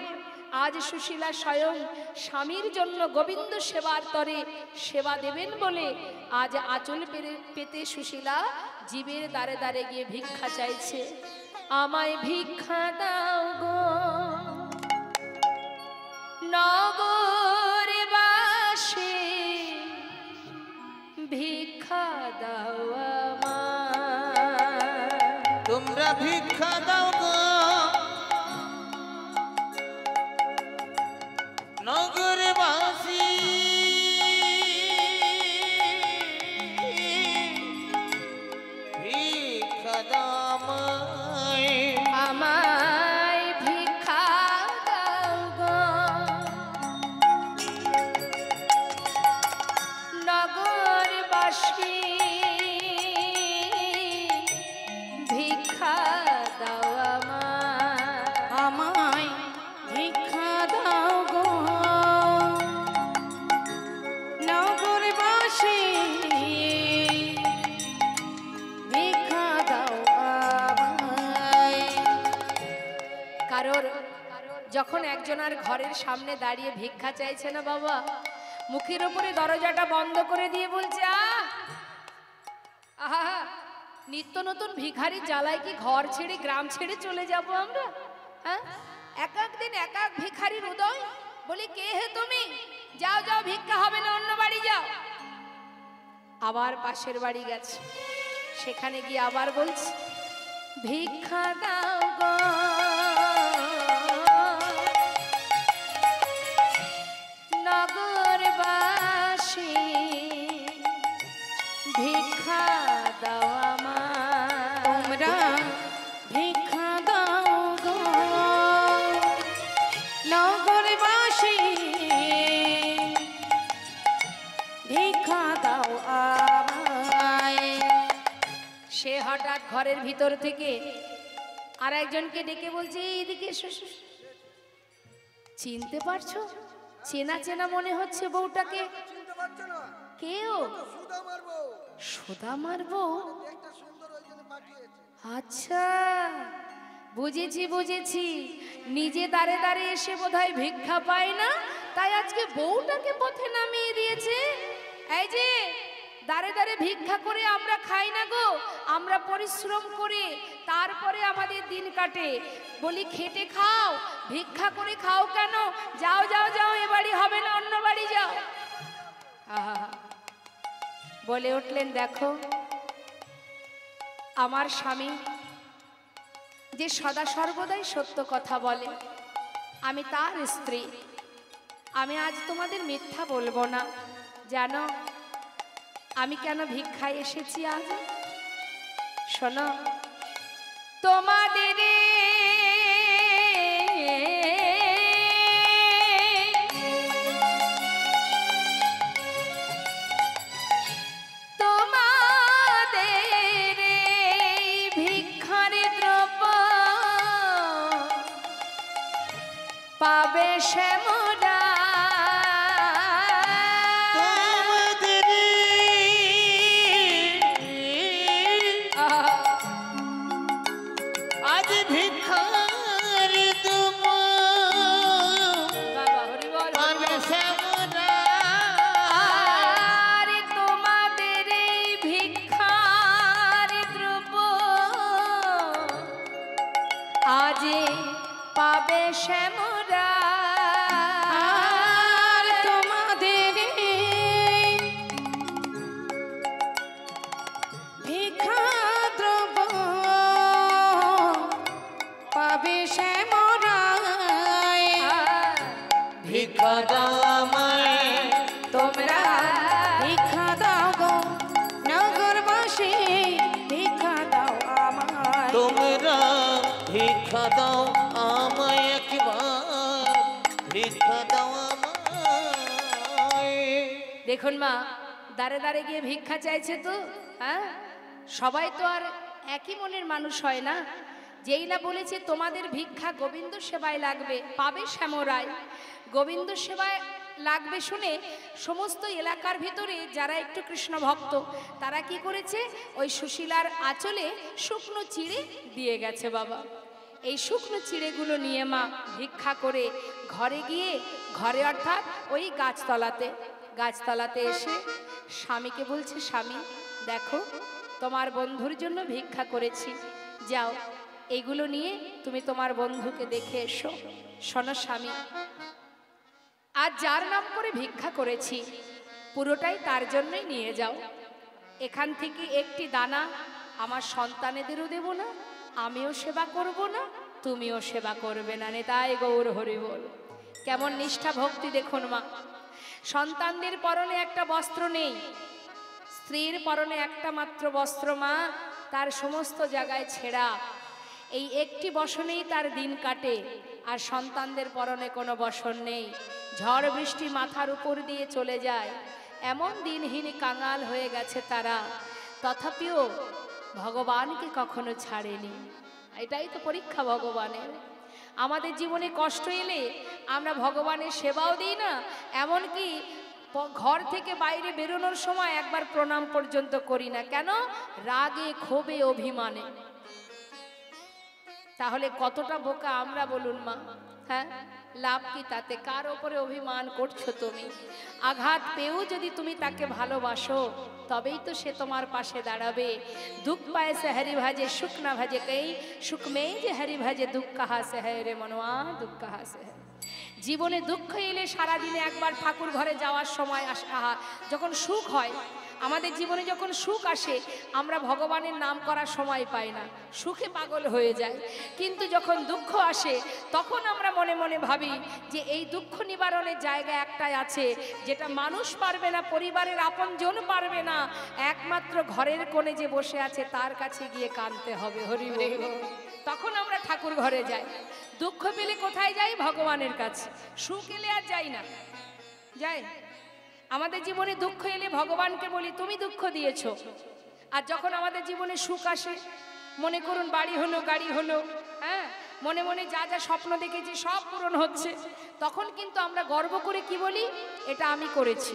আজ সুশীলা স্বয়ং স্বামীর জন্য গোবিন্দ সেবার তরে সেবা দেবেন বলে আজ আঁচল পেতে সুশীলা জীবের দ্বারে দ্বারে গিয়ে ভিক্ষা চাইছে। আমায় ভিক্ষা দাও গো নগরবাসী, ভিক্ষা দাও আমায়। তোমরা ভিক্ষা দাও গো নগরবাসী, ভিক্ষা দাও আমায় ভিক্ষা দাও গো নগরবাসী, ভিক্ষা দাও আমায় ভিক্ষা দাও গো নগরবাসী, ভিক্ষা দাও আমায়। কারণ যখন একজনের ঘরের সামনে দাঁড়িয়ে ভিক্ষা চাইছে না বাবা, মুখের উপরে দরজাটা বন্ধ করে দিয়ে বলছে, আহা, নিত্য নতুন ভিখারি জ্বালায় কি ঘর ছেড়ে গ্রাম ছেড়ে চলে যাব আমরা? হ্যাঁ, এক এক দিন এক এক ভিখারির উদয়। বলি, কে হে তুমি? যাও যাও, ভিক্ষা হবে না, অন্য বাড়ি যাও। আবার পাশের বাড়ি গেছে, সেখানে গিয়ে আবার বলছে, ভিক্ষা দাও গো নগরবাসী, ভিক্ষা দাও আমায়। তোমরা ভিক্ষা দাও গো নগরবাসী, ভিক্ষা দাও আমায়। সে হঠাৎ ঘরের ভিতর থেকে আর একজনকে ডেকে বলছে, এইদিকে এসো। চিনতে পারছো? চেনা চেনা মনে হচ্ছে বউটাকে। চিনতে পারছো না? কেউ? সুদামার বউ। সুদামার বউ? দেখতে সুন্দর, ওই জন্য পাঠিয়েছে। আচ্ছা, বুঝেছি বুঝেছি, নিজে দাঁড়ে দাঁড়ে এসে বোধহয় ভিক্ষা পায় না, তাই আজকে বউটাকে পথে নামিয়ে দিয়েছে। এই যে দাঁড়ে দাঁড়ে ভিক্ষা করে আমরা খাই না গো, আমরা পরিশ্রম করে তারপরে আমাদের দিন কাটে। বলি খেটে খাও, ভিক্ষা করে খাও কেন? যাও যাও যাও, এ বাড়ি হবে না, অন্য বাড়ি যাও। আহা, বলে উঠলেন, দেখো আমার স্বামী যে সদা সর্বদাই সত্য কথা বলে, আমি তার স্ত্রী, আমি আজ তোমাদের মিথ্যা বলবো না। জানো আমি কেন ভিক্ষায় এসেছি আজ? শোনো, তোমাদের পাবে শ্যামরা, আজ ভিক্ষার তুম পাবে শ্যামরা, আরে তোমাদের এই ভিক্ষার দ্রব্য আজ পাবে শ্যামরা। আর তোমাদের ভিক্ষা দ্রব্য পাবে শ্যামরা। ভিক্ষা দাও আমায়, তোমরা ভিক্ষা দাও গো নগরবাসী, ভিক্ষা দাও আমায়। তোমরা ভিক্ষা দাও আমায়, একবার ভিক্ষা দাও আমায়। দেখুন মা, দাঁড়ে দাঁড়ে গিয়ে ভিক্ষা চাইছে তো, হ্যাঁ সবাই তো আর একই মনের মানুষ হয় না। যেই না বলেছে তোমাদের ভিক্ষা গোবিন্দ সেবায় লাগবে, পাবে শ্যামরায়, গোবিন্দ সেবায় লাগবে শুনে সমস্ত এলাকার ভিতরে যারা একটু কৃষ্ণ ভক্ত তারা কি করেছে, ওই সুশীলার আঁচলে শুকনো চিড়ে দিয়ে গেছে বাবা। এই শুকনো চিড়েগুলো নিয়ে মা ভিক্ষা করে ঘরে গিয়ে, ঘরে অর্থাৎ ওই গাছতলাতে এসে স্বামীকে বলছে, স্বামী দেখো তোমার বন্ধুর জন্য ভিক্ষা করেছি, যাও এগুলো নিয়ে তুমি তোমার বন্ধুকে দেখে এসো। শোনো স্বামী, আজ যার নাম করে ভিক্ষা করেছি পুরোটাই তার জন্যই নিয়ে যাও। এখান থেকে একটি দানা আমার সন্তানেদেরও দেব না, আমিও সেবা করব না, তুমিও সেবা করবে না। নেতাই গৌর হরি বল। কেমন নিষ্ঠা ভক্তি দেখুন মা। সন্তানদের পরনে একটা বস্ত্র নেই, স্ত্রীর পরনে একটা মাত্র বস্ত্র মা, তার সমস্ত জায়গায় ছেঁড়া। এই একটি বসনেই তার দিন কাটে, আর সন্তানদের পরনে কোনো বসন নেই। ঝড় বৃষ্টি মাথার উপর দিয়ে চলে যায়, এমন দিনহীন কাঙাল হয়ে গেছে তারা, তথাপিও ভগবানকে কখনো ছাড়েনি। এটাই তো পরীক্ষা ভগবানের। আমাদের জীবনে কষ্ট এলে আমরা ভগবানের সেবাও দিই না, এমনকি ঘর থেকে বাইরে বেরোনোর সময় একবার প্রণাম পর্যন্ত করি না। কেন? রাগে ক্ষোভে অভিমানে। তাহলে কতটা বোকা আমরা বলুন মা? হ্যাঁ, লাভ কি তাতে? কার ওপরে অভিমান করছো তুমি? আঘাত পেয়েও যদি তুমি তাকে ভালোবাসো তবেই তো সে তোমার পাশে দাঁড়াবে। দুঃখ পায় সে হরি ভাজে, সুখ না ভাজে কই, সুখ মেয়ে যে হরি ভাজে, দুঃখ কাহা সে হ্যায় রে মনোয়া, দুঃখ কাহা সে হ্যায়। জীবনে দুঃখ এলে সারাদিনে একবার ঠাকুর ঘরে যাওয়ার সময় যখন সুখ হয়, আমাদের জীবনে যখন সুখ আসে আমরা ভগবানের নাম করার সময় পাই না, সুখে পাগল হয়ে যায়। কিন্তু যখন দুঃখ আসে তখন আমরা মনে মনে ভাবি যে এই দুঃখ নিবারণের জায়গা একটাই আছে, যেটা মানুষ পারবে না, পরিবারের আপনজন পারবে না, একমাত্র ঘরের কোণে যে বসে আছে তার কাছে গিয়ে কাঁদতে হবে। হরি বল। তখন আমরা ঠাকুর ঘরে যাই। দুঃখ পেলে কোথায় যাই? ভগবানের কাছে। সুখ এলে আর যাই না, যাই। আমাদের জীবনে দুঃখ এলে ভগবানকে বলি তুমি দুঃখ দিয়েছো। আর যখন আমাদের জীবনে সুখ আসে, মনে করুন বাড়ি হলো, গাড়ি হলো, হ্যাঁ, মনে মনে যা যা স্বপ্ন দেখেছি সব পূরণ হচ্ছে, তখন কিন্তু আমরা গর্ব করে কি বলি? এটা আমি করেছি।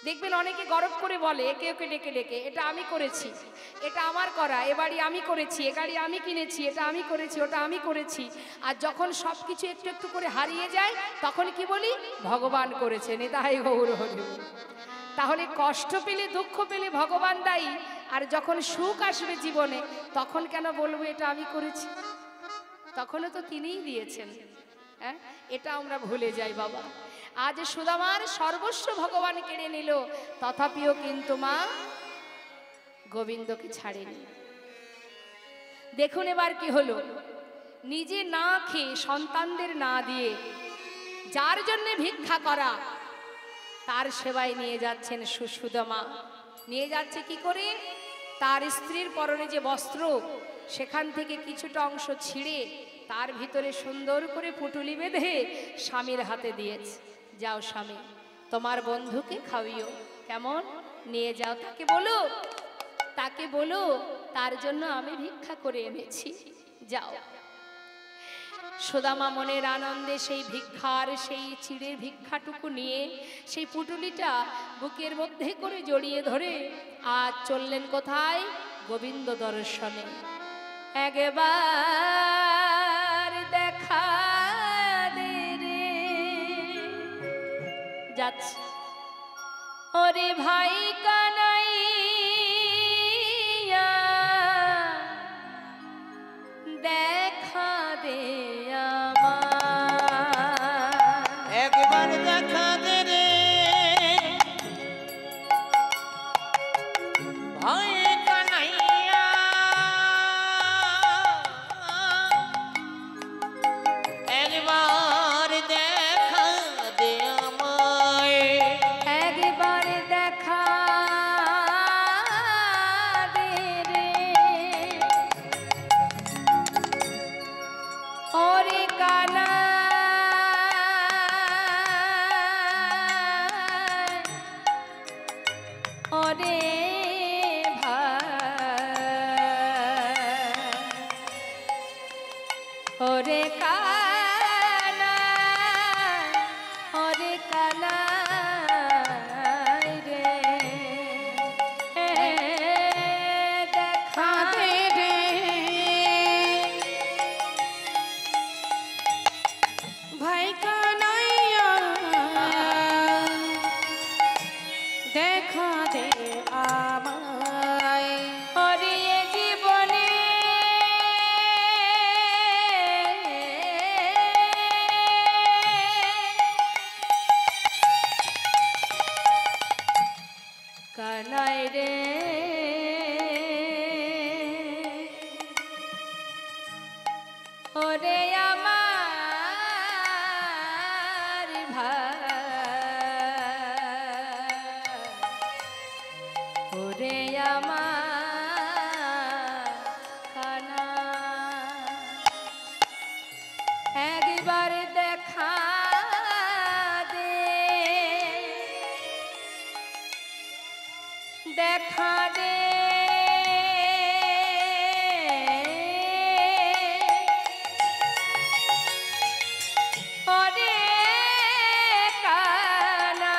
দেখবেন অনেকে গরব করে বলে একে ওকে ডেকে ডেকে, এটা আমি করেছি, এটা আমার করা, এ বাড়ি আমি করেছি, এ গাড়ি আমি কিনেছি, এটা আমি করেছি, ওটা আমি করেছি। আর যখন সব কিছু একটু একটু করে হারিয়ে যায় তখন কি বলি? ভগবান করেছে, নিতাই গৌর হরি। তাহলে কষ্ট পেলে দুঃখ পেলে ভগবান দায়ী, আর যখন সুখ আসবে জীবনে তখন কেন বলবো এটা আমি করেছি? তখনও তো তিনিই দিয়েছেন। হ্যাঁ, এটা আমরা ভুলে যাই বাবা। আজ সুদামার সর্বস্ব ভগবান কেড়ে নিল, তথাপিও কিন্তু মা গোবিন্দকে ছাড়েনি। দেখুন এবার কি হলো, নিজে না খেয়ে সন্তানদের না দিয়ে যার জন্য ভিক্ষা করা তার সেবায় নিয়ে যাচ্ছেন সুদামা। নিয়ে যাচ্ছে কি করে? তার স্ত্রীর পরনে যে বস্ত্র সেখান থেকে কিছুটা অংশ ছিঁড়ে তার ভিতরে সুন্দর করে পুটুলি বেঁধে স্বামীর হাতে দিয়েছে, যাও স্বামী তোমার বন্ধুকে খাওয়িও। কেমন? নিয়ে যাও, তাকে বলো তার জন্য আমি ভিক্ষা করে এনেছি, যাও। সুদামা মনের আনন্দে সেই ভিক্ষার সেই চিড়ের ভিক্ষাটুকু নিয়ে সেই পুটুলিটা বুকের মধ্যে করে জড়িয়ে ধরে আজ চললেন কোথায়? গোবিন্দ দর্শনে। একবার দেখা দে রে, যাচ্ছে ওরে ভাই কানাইয়া, দেখা দে আমার, একবার দেখা দে রে ভাই কানাইয়া, একবার দেখা দে আমায়, একবার দেখা দে রে ওরে কানাই, ওরে ভাই, ওরে কানাই, ওরে কানাই রে, দেখা দে রে ভাই কানাইয়া, দেখা দে আমায়, ওরে এ জীবনে কানাই রে, ওরে আমার ভাই, ওরে আমার কানা, একবার দেখা দে, দেখা দে ওরে কানা,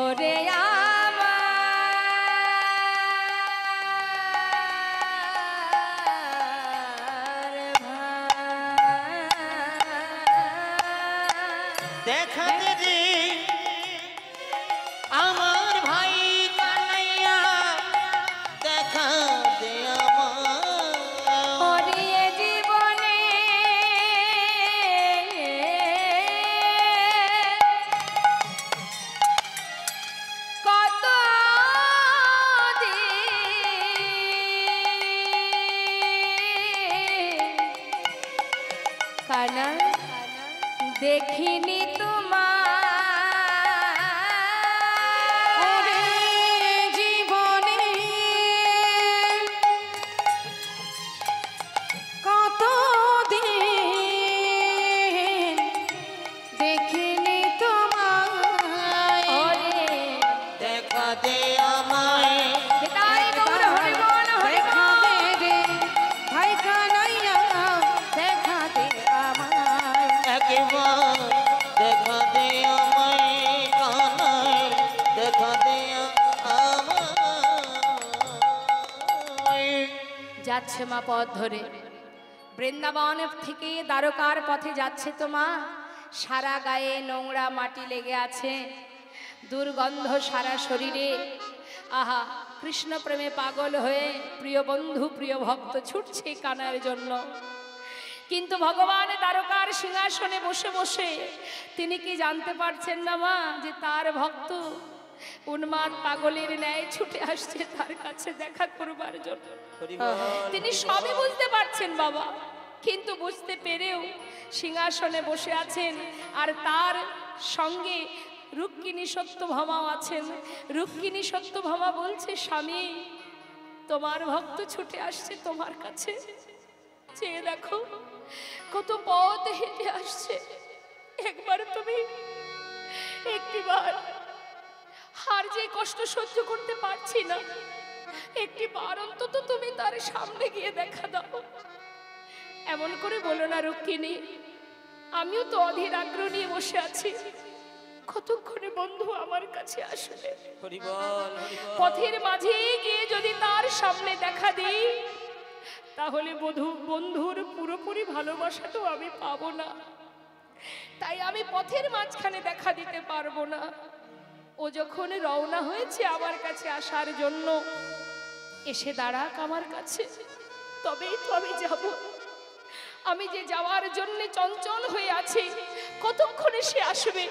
ওরে আমার ভাই, দেখা দে রে আমার ভাই কানাইয়া, দেখা দে আমায়, ওরে এ জীবনে কত কানা দেখিনি তোমার জীবনে, কত দিন দেখিনি তোমায়, দেখা দে আমায়, নিতাই গৌর হরি বল হরি বল, দেখা দে রে ভাই কানাইয়া, দেখা দে যাচ্ছে মা পথ ধরে, বৃন্দাবন থেকে দ্বারকার পথে যাচ্ছে তো মা। সারা গায়ে নোংরা মাটি লেগে আছে, দুর্গন্ধ সারা শরীরে। আহা, কৃষ্ণ প্রেমে পাগল হয়ে প্রিয় বন্ধু প্রিয় ভক্ত ছুটছে কানার জন্য। কিন্তু ভগবান দ্বারকার সিংহাসনে বসে বসে তিনি কি জানতে পারছেন না মা যে তার ভক্ত উন্মাদ পাগলের ন্যায় ছুটে আসছে তার কাছে দেখা করবার জন্য। তিনি সবই বুঝতে পারছেন বাবা, কিন্তু বুঝতে পেরেও সিংহাসনে বসে আছেন, আর তার সঙ্গে রুক্মিণী সত্যভামাও আছেন। রুক্মিণী সত্যভামা বলছে, স্বামী তোমার ভক্ত ছুটে আসছে তোমার কাছে, চেয়ে দেখো কত পথ হেঁটে আসছে। একবার তুমি একটিবার, আর যে কষ্ট সহ্য করতে পারছি না, একটিবার অন্তত তুমি তার সামনে গিয়ে দেখা দাও। এমন করে বলো না রুক্মিণী, আমিও তো অধীর আগ্রহ নিয়ে বসে আছি, কতক্ষণে বন্ধু আমার কাছে আসবে। পথের মাঝে গিয়ে যদি তার সামনে দেখা দিই, তাহলে বন্ধুর পুরোপুরি ভালোবাসাটাও আমি পাবো না। তাই আমি পথের মাঝখানে দেখা দিতে পারবো না। ও যখন রওনা হয়েছে আমার কাছে আসার জন্য, এসে দাঁড়াক আমার কাছে, তবেই তো আমি যাব। আমি যে যাওয়ার জন্য চঞ্চল হয়ে আছি, কতক্ষণে সে আসবে।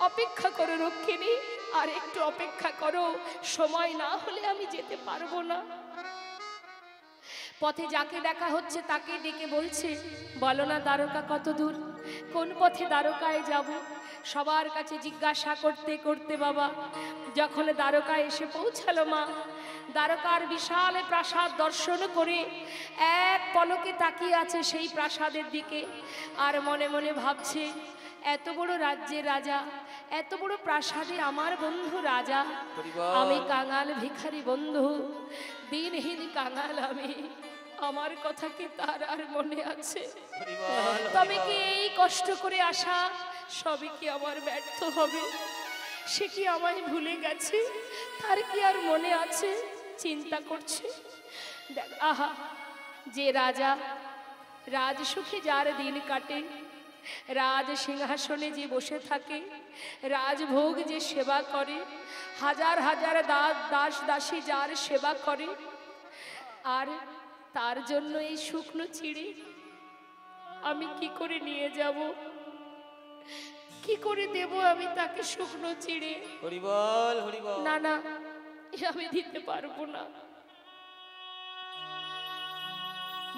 অপেক্ষা করো রুক্মিণী, আর একটু অপেক্ষা করো, সময় না হলে আমি যেতে পারবো না। পথে যাকে দেখা হচ্ছে তাকে ডেকে বলছে, বলো না দ্বারকা কত দূর, কোন পথে দ্বারকায় যাব। সবার কাছে জিজ্ঞাসা করতে করতে বাবা যখন দ্বারকায় এসে পৌঁছালো মা, দ্বারকার বিশাল প্রাসাদ দর্শন করে এক পলকে তাকিয়ে আছে সেই প্রাসাদের দিকে, আর মনে মনে ভাবছে, এত বড় রাজ্যের রাজা, এত বড় প্রাসাদে আমার বন্ধু রাজা, আমি কাঙাল ভিখারি বন্ধু, দিনহীন কাঙাল আমি, আমার কথা কি তার আর মনে আছে? তবে কি এই কষ্ট করে আসা সবই কি আমার ব্যর্থ হবে? সে কি আমায় ভুলে গেছে? তার কি আর মনে আছে? চিন্তা করছে। দেখ, আহা, যে রাজা রাজসুখে যার দিন কাটে, রাজ সিংহাসনে যে বসে থাকে, রাজভোগ যে সেবা করে, হাজার হাজার দাস দাসী যার সেবা করে, আর তার জন্য এই শুকনো চিড়ে আমি কি করে নিয়ে যাব? কি করে দেব আমি তাকে শুকনো চিড়ে? না না, আমি দিতে পারবো না।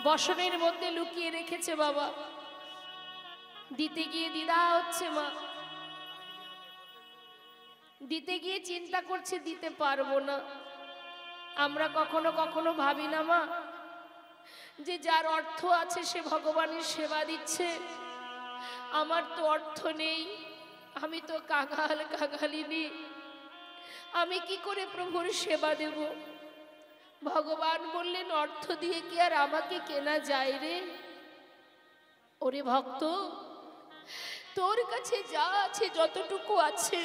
বসনের মধ্যে লুকিয়ে রেখেছে বাবা, দিতে গিয়ে দ্বিধা হচ্ছে মা, দিতে গিয়ে চিন্তা করছে দিতে পারবো না। আমরা কখনো কখনো ভাবি না মা, যে যার অর্থ আছে সে ভগবানের সেবা দিচ্ছে, আমার তো অর্থ নেই, আমি তো কাঙালিনী, আমি কি করে প্রভুর সেবা দেব? ভগবান বললেন, অর্থ দিয়ে কি আর আমাকে কেনা যায় রে? ওরে ভক্ত, তোর কাছে যা আছে, যতটুকু আছে,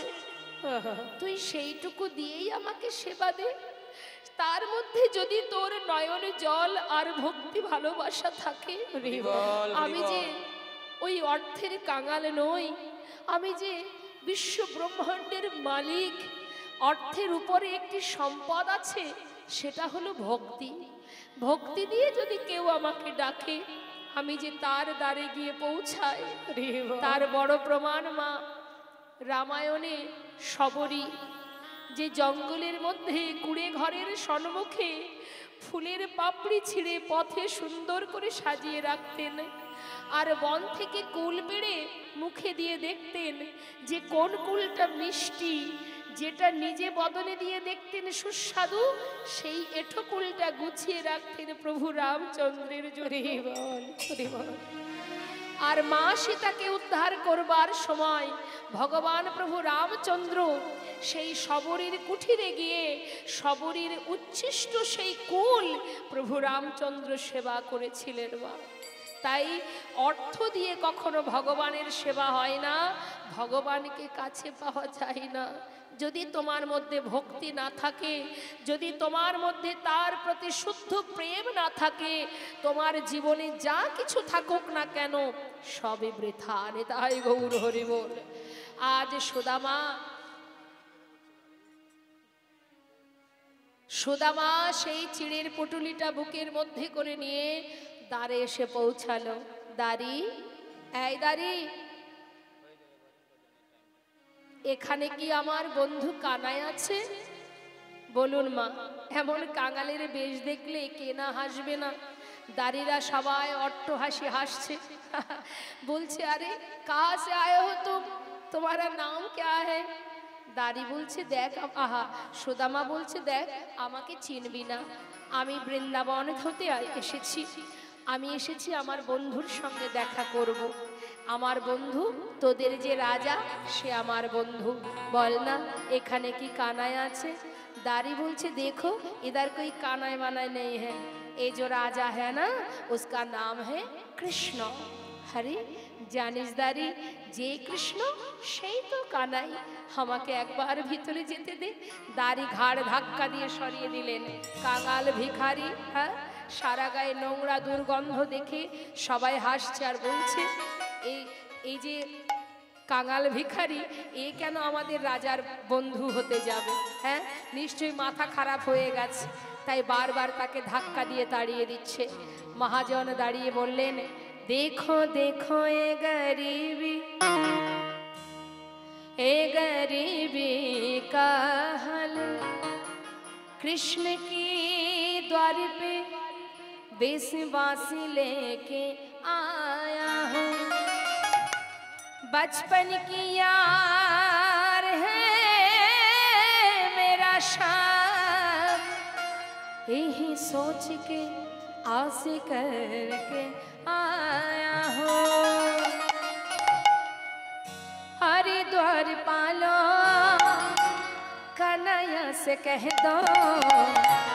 তুই সেইটুকু দিয়েই আমাকে সেবা দে। তার মধ্যে যদি তোর নয়নে জল আর ভক্তি ভালোবাসা থাকে, আমি যে ওই অর্থের কাঙাল নই, আমি যে বিশ্ব ব্রহ্মাণ্ডের মালিক। অর্থের উপরে একটি সম্পদ আছে, সেটা হলো ভক্তি। ভক্তি দিয়ে যদি কেউ আমাকে ডাকে, আমি যে তার দ্বারে গিয়ে পৌঁছাই, তার বড় প্রমাণ মা রামায়ণে শবরী যে জঙ্গলের মধ্যে কুড়ে ঘরের সম্মুখে ফুলের পাপড়ি ছিঁড়ে পথে সুন্দর করে সাজিয়ে রাখতেন, আর বন থেকে কুল পেড়ে মুখে দিয়ে দেখতেন যে কোন কুলটা মিষ্টি, যেটা নিজে বদনে দিয়ে দেখতেন সুস্বাদু, সেই এঁঠো কুলটা গুছিয়ে রাখতেন প্রভু রামচন্দ্রের জন্য। আর মা সীতাকে উদ্ধার করবার সময় ভগবান প্রভু রামচন্দ্র সেই শবরীর কুঠিরে গিয়ে শবরীর উচ্ছিষ্ট সেই কুল প্রভু রামচন্দ্র সেবা করেছিলেন মা। তাই অর্থ দিয়ে কখনো ভগবানের সেবা হয় না, ভগবানকে কাছে পাওয়া যায় না, যদি তোমার মধ্যে ভক্তি না থাকে, যদি তোমার মধ্যে তার প্রতি শুদ্ধ প্রেম না থাকে, তোমার জীবনে যা কিছু থাকুক না কেন সবই বৃথা। তাই গৌর হরি বল। আজ সুদামা সেই চিড়ের পুটুলিটা বুকের মধ্যে করে নিয়ে দ্বারে এসে পৌঁছালো। দাঁড়ি, এই দাঁড়ি, এখানে কি আমার বন্ধু কানাই আছে? বলুন মা, এমন কাঙালের বেশ দেখলে কে না হাসবে না? দাঁড়িরা সবাই অট্ট হাসি হাসছে। বলছে, আরে কাহা সে আয়ে হো তুম, তোমারা নাম ক্যা है? দাঁড়ি বলছে, দেখ, আহা, সুদামা বলছে, দেখ আমাকে চিনবি না, আমি বৃন্দাবন হতে এসেছি, আমি এসেছি আমার বন্ধুর সঙ্গে দেখা করব। আমার বন্ধু, তোদের যে রাজা সে আমার বন্ধু, বল না এখানে কি কানাই আছে? दारी बोलছে, देखो इधर कोई कानाई वानाई नहीं है, ये जो राजा है ना उसका नाम है कृष्ण। हरे জানিস দারি, যে কৃষ্ণ সেই তো কানাই, আমাকে একবার ভিতরে যেতে দে। দাড়ি ঘাড় ধাক্কা দিয়ে সরিয়ে দিলেন। কাঙাল ভিখারি, হ্যাঁ, সারা গায়ে নোংরা দুর্গন্ধ দেখে সবাই হাসছে আর বলছে, এই যে কাঙাল ভিখারি, এ কেন আমাদের রাজার বন্ধু হতে যাবে? হ্যাঁ, নিশ্চয়ই মাথা খারাপ হয়ে গেছে, তাই বারবার তাকে ধাক্কা দিয়ে তাড়িয়ে দিচ্ছে। মহাজন দাঁড়িয়ে বললেন, देखो देखो ये गरीबी का हाल, कृष्ण की द्वार पे बेसबासी लेके आया हूँ, बचपन की यार है मेरा शाम, यही सोच के आस करके आया हो। हरिद्वार पालो कन्हैया से कह दो,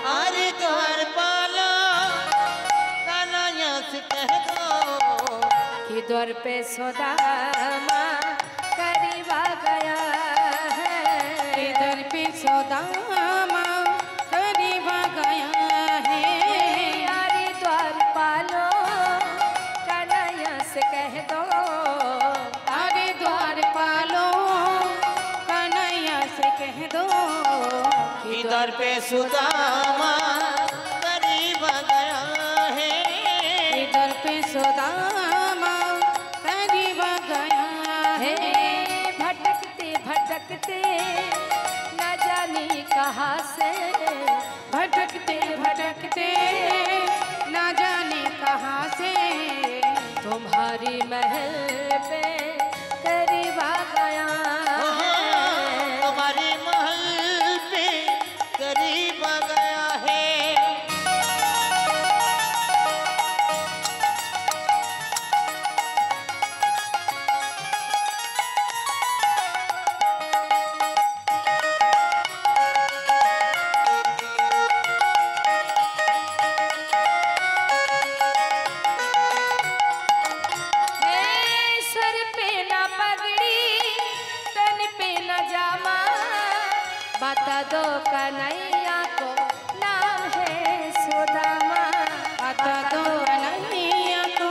हरिद्वार पालो कन्हैया से कह दो, कि द्वार पे सुदामा करीब आ गया है, कि द्वार पे सुदामा करीब आ गया है। हरिद्वार पालो कन्हैया से कह दो, हरिद्वार पालो कन्हैया से कह दो, कि इधर पे सुदामा करीब आ गया है, इधर पे सुदामा करीब आ गया है। भटकते भटकते न जाने कहाँ से, भटकते भटकते न जाने कहाँ से, तुम्हारी महल पे करीब आ गया है, तुम्हारी महल पे करीब आ गया है। सर पे ना पगड़ी, तन पे ना जामा, बता दो कन्हैया को नाम है सुदामा, बता दो कन्हैया को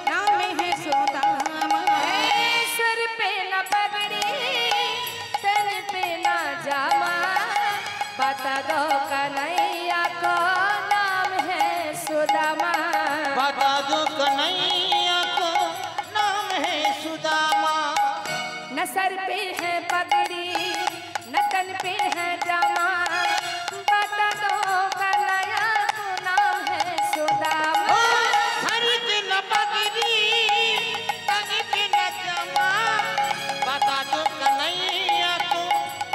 नाम है सुदामा। सर पे ना पगड़ी, तन पे ना जामा, बता दो कन्हैया को नाम है सुदामा, बता दो कन्हैया को नाम है सुदामा। न सर पे है पगड़ी न तन पे है जामा, बता दो कन्हैया को नाम है सुदामा। हर दिन पगड़ी तन पे न जामा, बता दो कन्हैया को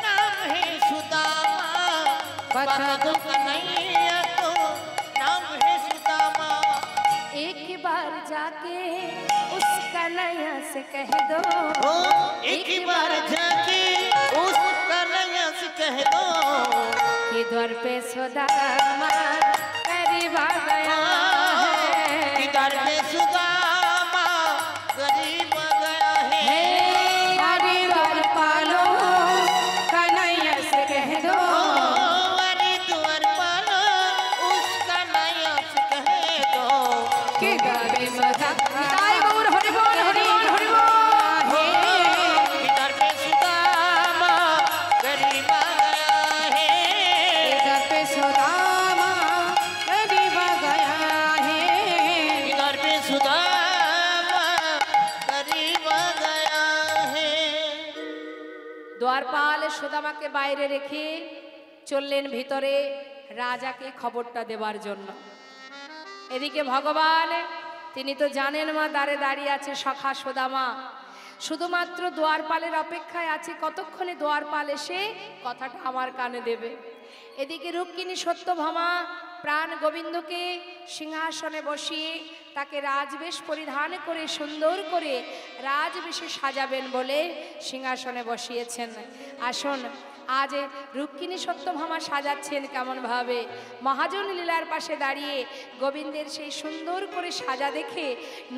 नाम है सुदामा, बता दो कन्हैया को नाम है सुदामा। एक बार जाके उस कन्हैया से कह दो, ओ एक बार जाके उस कन्हैया से कह दो, कि द्वार पे सुदामा करीब आ गया है, इधर पे सुदामा करीब आ गया है। हरिद्वार पालो कन्हैया কে গাবে সদা তাই গৌর হরি বল হরি বল হরি বল इधर पे सुदामा गरीब आया है इधर पे सुदामा गरीब गया है इधर पे सुदामा गरीब गया है দ্বারপাল সুদামাকে বাইরে রেখে চললেন ভিতরে রাজাকে খবরটা দেওয়ার জন্য। এদিকে ভগবান তিনি তো জানেন মা দ্বারে দাঁড়িয়ে আছে সখা সুদামা, শুধুমাত্র দ্বারপালের অপেক্ষায় আছে কতক্ষণে দ্বারপাল এসে কথাটা আমার কানে দেবে। এদিকে রুক্মিণী সত্যভামা প্রাণ গোবিন্দকে সিংহাসনে বসিয়ে তাকে রাজবেশ পরিধান করে সুন্দর করে রাজবেশে সাজাবেন বলে সিংহাসনে বসিয়েছেন। আসুন আজ রুক্মিণী সত্যভামা সাজাচ্ছেন কেমনভাবে, মহাজন লীলার পাশে দাঁড়িয়ে গোবিন্দের সেই সুন্দর করে সাজা দেখে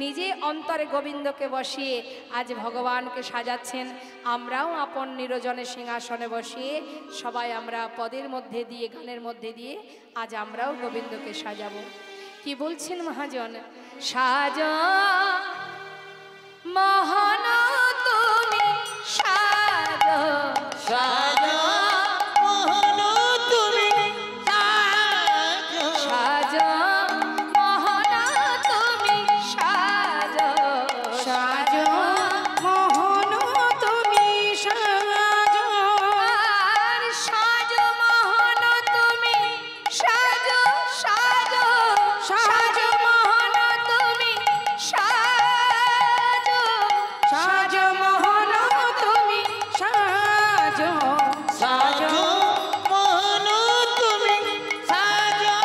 নিজে অন্তরে গোবিন্দকে বসিয়ে আজ ভগবানকে সাজাচ্ছেন। আমরাও আপন নিরজনে সিংহাসনে বসিয়ে সবাই আমরা পদের মধ্যে দিয়ে গানের মধ্যে দিয়ে আজ আমরাও গোবিন্দকে সাজাবো। কি বলছেন মহাজন? সাজা মহান তুমি সাজা साजो मोहन तुमी साजो সাজা মহান তুমি সাজা সাজা মোহন তুমি সাজা আর সাজা মোহন তুমি সাজা সাজা সাজা মোহন তুমি সাজা সাজা মোহন তুমি সাজা साजो मोहन तुमी साजो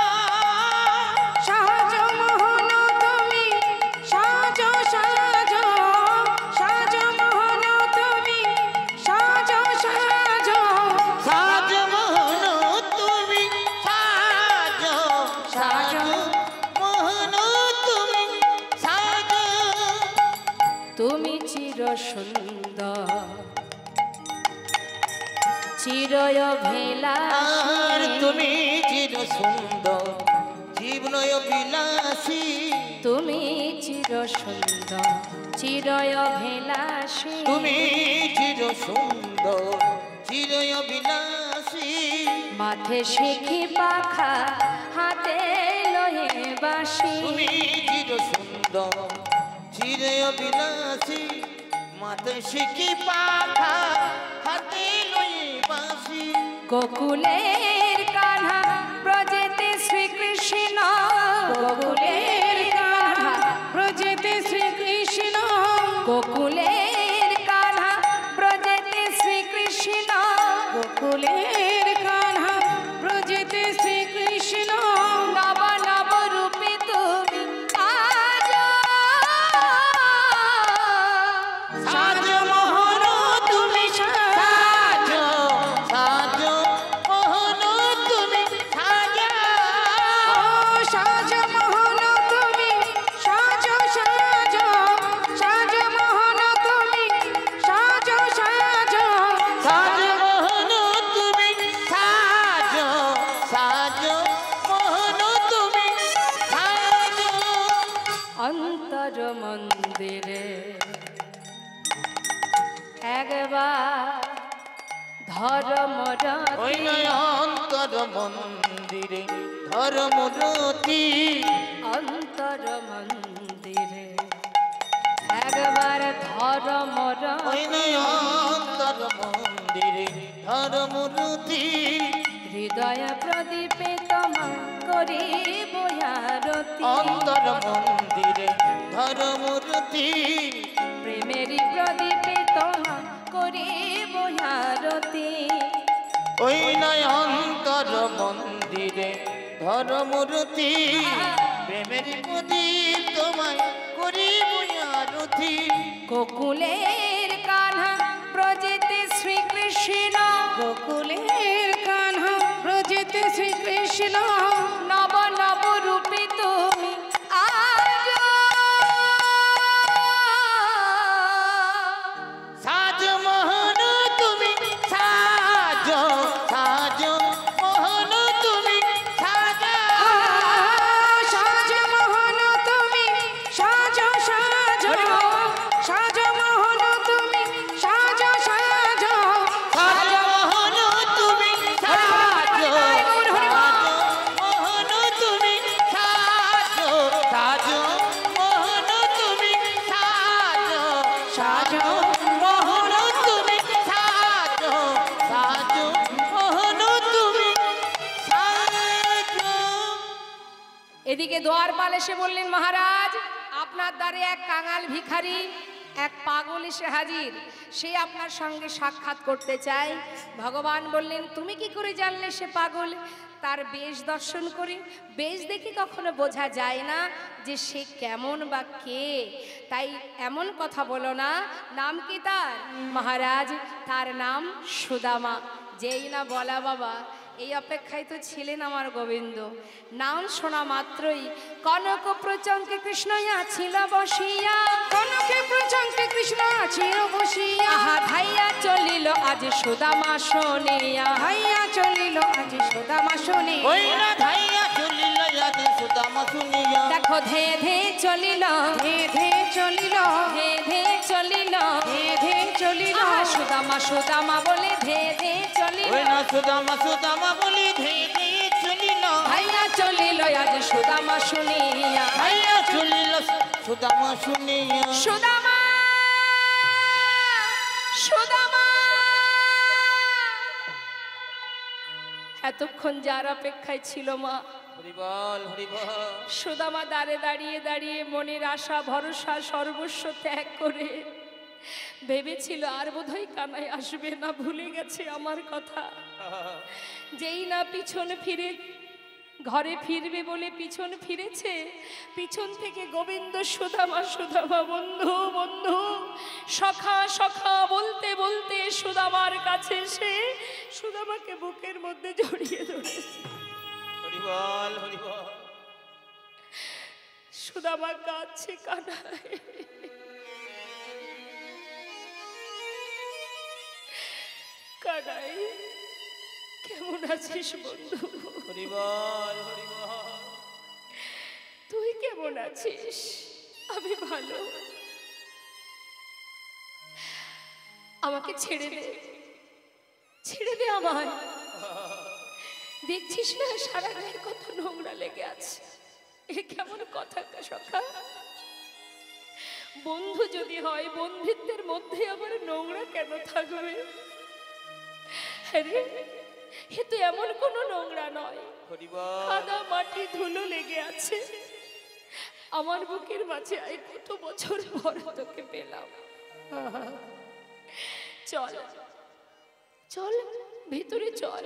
সাজো মোহন তুমি সাজো সাজো সাজো মোহন তুমি সাজো সাজো साजो मोहन तुमी साजो साजो मोहन तुमी साजो তুমি চির সুন্দর চিরয় ভেলা আর তুমি চির সুন্দর জীবনয় বিলাসী তুমি চির সুন্দর চিরয় ভেলাসী তুমি চির সুন্দর চিরয় বিলাসী মাথে শিখি পাখা হাতে লয়ে বাসি তুমি চির সুন্দর চিরয় বিলাসী মাতে শিখি পাখা হাতে লয়ে বাসি গোকুলের কান্হা ব্রজেতে শ্রীকৃষ্ণ গোকুলের কান্হা ব্রজেতে শ্রীকৃষ্ণ গোকুলের কান্হা ব্রজেতে শ্রীকৃষ্ণ গোকুলের কান্হা ব্রজেতে শ্রীকৃষ্ণ নব নব রূপে তুমি আজ সাজো মোহন তুমি সাজো সাজো মোহন তুমি সাজো সাজো মোহন তুমি সাজো সাজো সাজো মোহন তুমি সাজো সাজো সাজো মোহন তুমি সাজো সাজো মোহন তুমি সাজো অন্তর মন্দিরে একবার ধর্মরতি ওই নয় অন্তর মন্দিরে ধর্মরতি অন্তর মন্দিরে একবার ধর্মরতি ওই নয় অন্তর মন্দিরে ধর্মরতি হৃদয় প্রদীপে তোমা করিব আরতি অন্তর মন্দিরে ধর্মরতি প্রেমেরই প্রদীপে তোমা করিব আরতি ওই নয় অন্তর মন্দিরে ধর্মরতি প্রেমের প্রদীপ তোমায় করিব আরতি গোকুলের কান্হা ব্রজেতে শ্রীকৃষ্ণ গোকুলের কান্হা ব্রজেতে শ্রীকৃষ্ণ নব নব রূপে তুমি আজ সাজো মোহন তুমি সাজো সাজো মোহন তুমি সাজো সাজ মোহন তুমি দ্বারপাল এসে বললেন, মহারাজ আপনার দ্বারে এক কাঙাল ভিখারি, এক পাগল এসে হাজির, সে আপনার সঙ্গে সাক্ষাৎ করতে চায়। ভগবান বললেন, তুমি কি করে জানলে সে পাগল? তার বেশ দর্শন করি, বেশ দেখে কখনো বোঝা যায় না যে সে কেমন বা কে, তাই এমন কথা বলো না। নাম কি তার? মহারাজ তার নাম সুদামা। যেই না বলা বাবা, এই অপেক্ষায় তো ছিলেন আমার গোবিন্দ। নাম শোনা মাত্রই কনক প্রচঙ্কে কৃষ্ণ ছিল বসিয়া, কনকে প্রচঙ্কে কৃষ্ণ ছিল বসিয়া, আহা ধাইয়া চলিল আজ সুদামা শুনিয়া, ধাইয়া চলিল আজ সুদামা শুনিয়া, ওই না ধাইয়া চলিল আজ সুদামা শুনিয়া। দেখো ধে ধে চলিল, ধে ধে চলিল, ধে ধে চলিল, ধে ধে চলিল, সুদামা সুদামা বলে ধে ধে চলিল, ওই না সুদামা সুদামা বলি ধে ধে চলিল, ধাইয়া চলিল আজ সুদামা শুনিয়া, ধাইয়া চলিল সুদামা শুনিয়া। সুদামা সুদামা। এতক্ষণ যার অপেক্ষায় ছিল মা, হরিবল হরিবল। সুদামা দাঁড়ে দাঁড়িয়ে দাঁড়িয়ে মনের আশা ভরসা সর্বস্ব ত্যাগ করে ভেবেছিল আর বোধহয় কানাই আসবে না, ভুলে গেছে আমার কথা। যেই না পিছন ফিরে ঘরে ফিরবে বলে পিছন ফিরেছে, পিছন থেকে গোবিন্দ সুদামা সুদামা বন্ধু বন্ধু সখা সখা বলতে বলতে সুদামার কাছে এসে সুদামাকে বুকের মধ্যে জড়িয়ে ধরেছে। হরিবল হরিবল। সুদামা কাঁদছে, কানাই কানাই কেমন আছিস বন্ধু? হরিবল হরিবল। তুই কেমন আছিস? আমি ভালো। আমাকে ছেড়ে দে, ছেড়ে দে আমায়। দেখছিস না সারা গায়ে কত নোংরা লেগে আছে। এ কেমন কথা সখা? বন্ধু যদি হয়, বন্ধুত্বের মধ্যে আবার নোংরা কেন থাকবে? আরে এ তো এমন কোনো নোংরা নয়, কাদা মাটি ধুলো লেগে আছে। আমার বুকের মাঝে আয় কত বছর পর তোকে পেলাম। চল চল ভিতরে চল,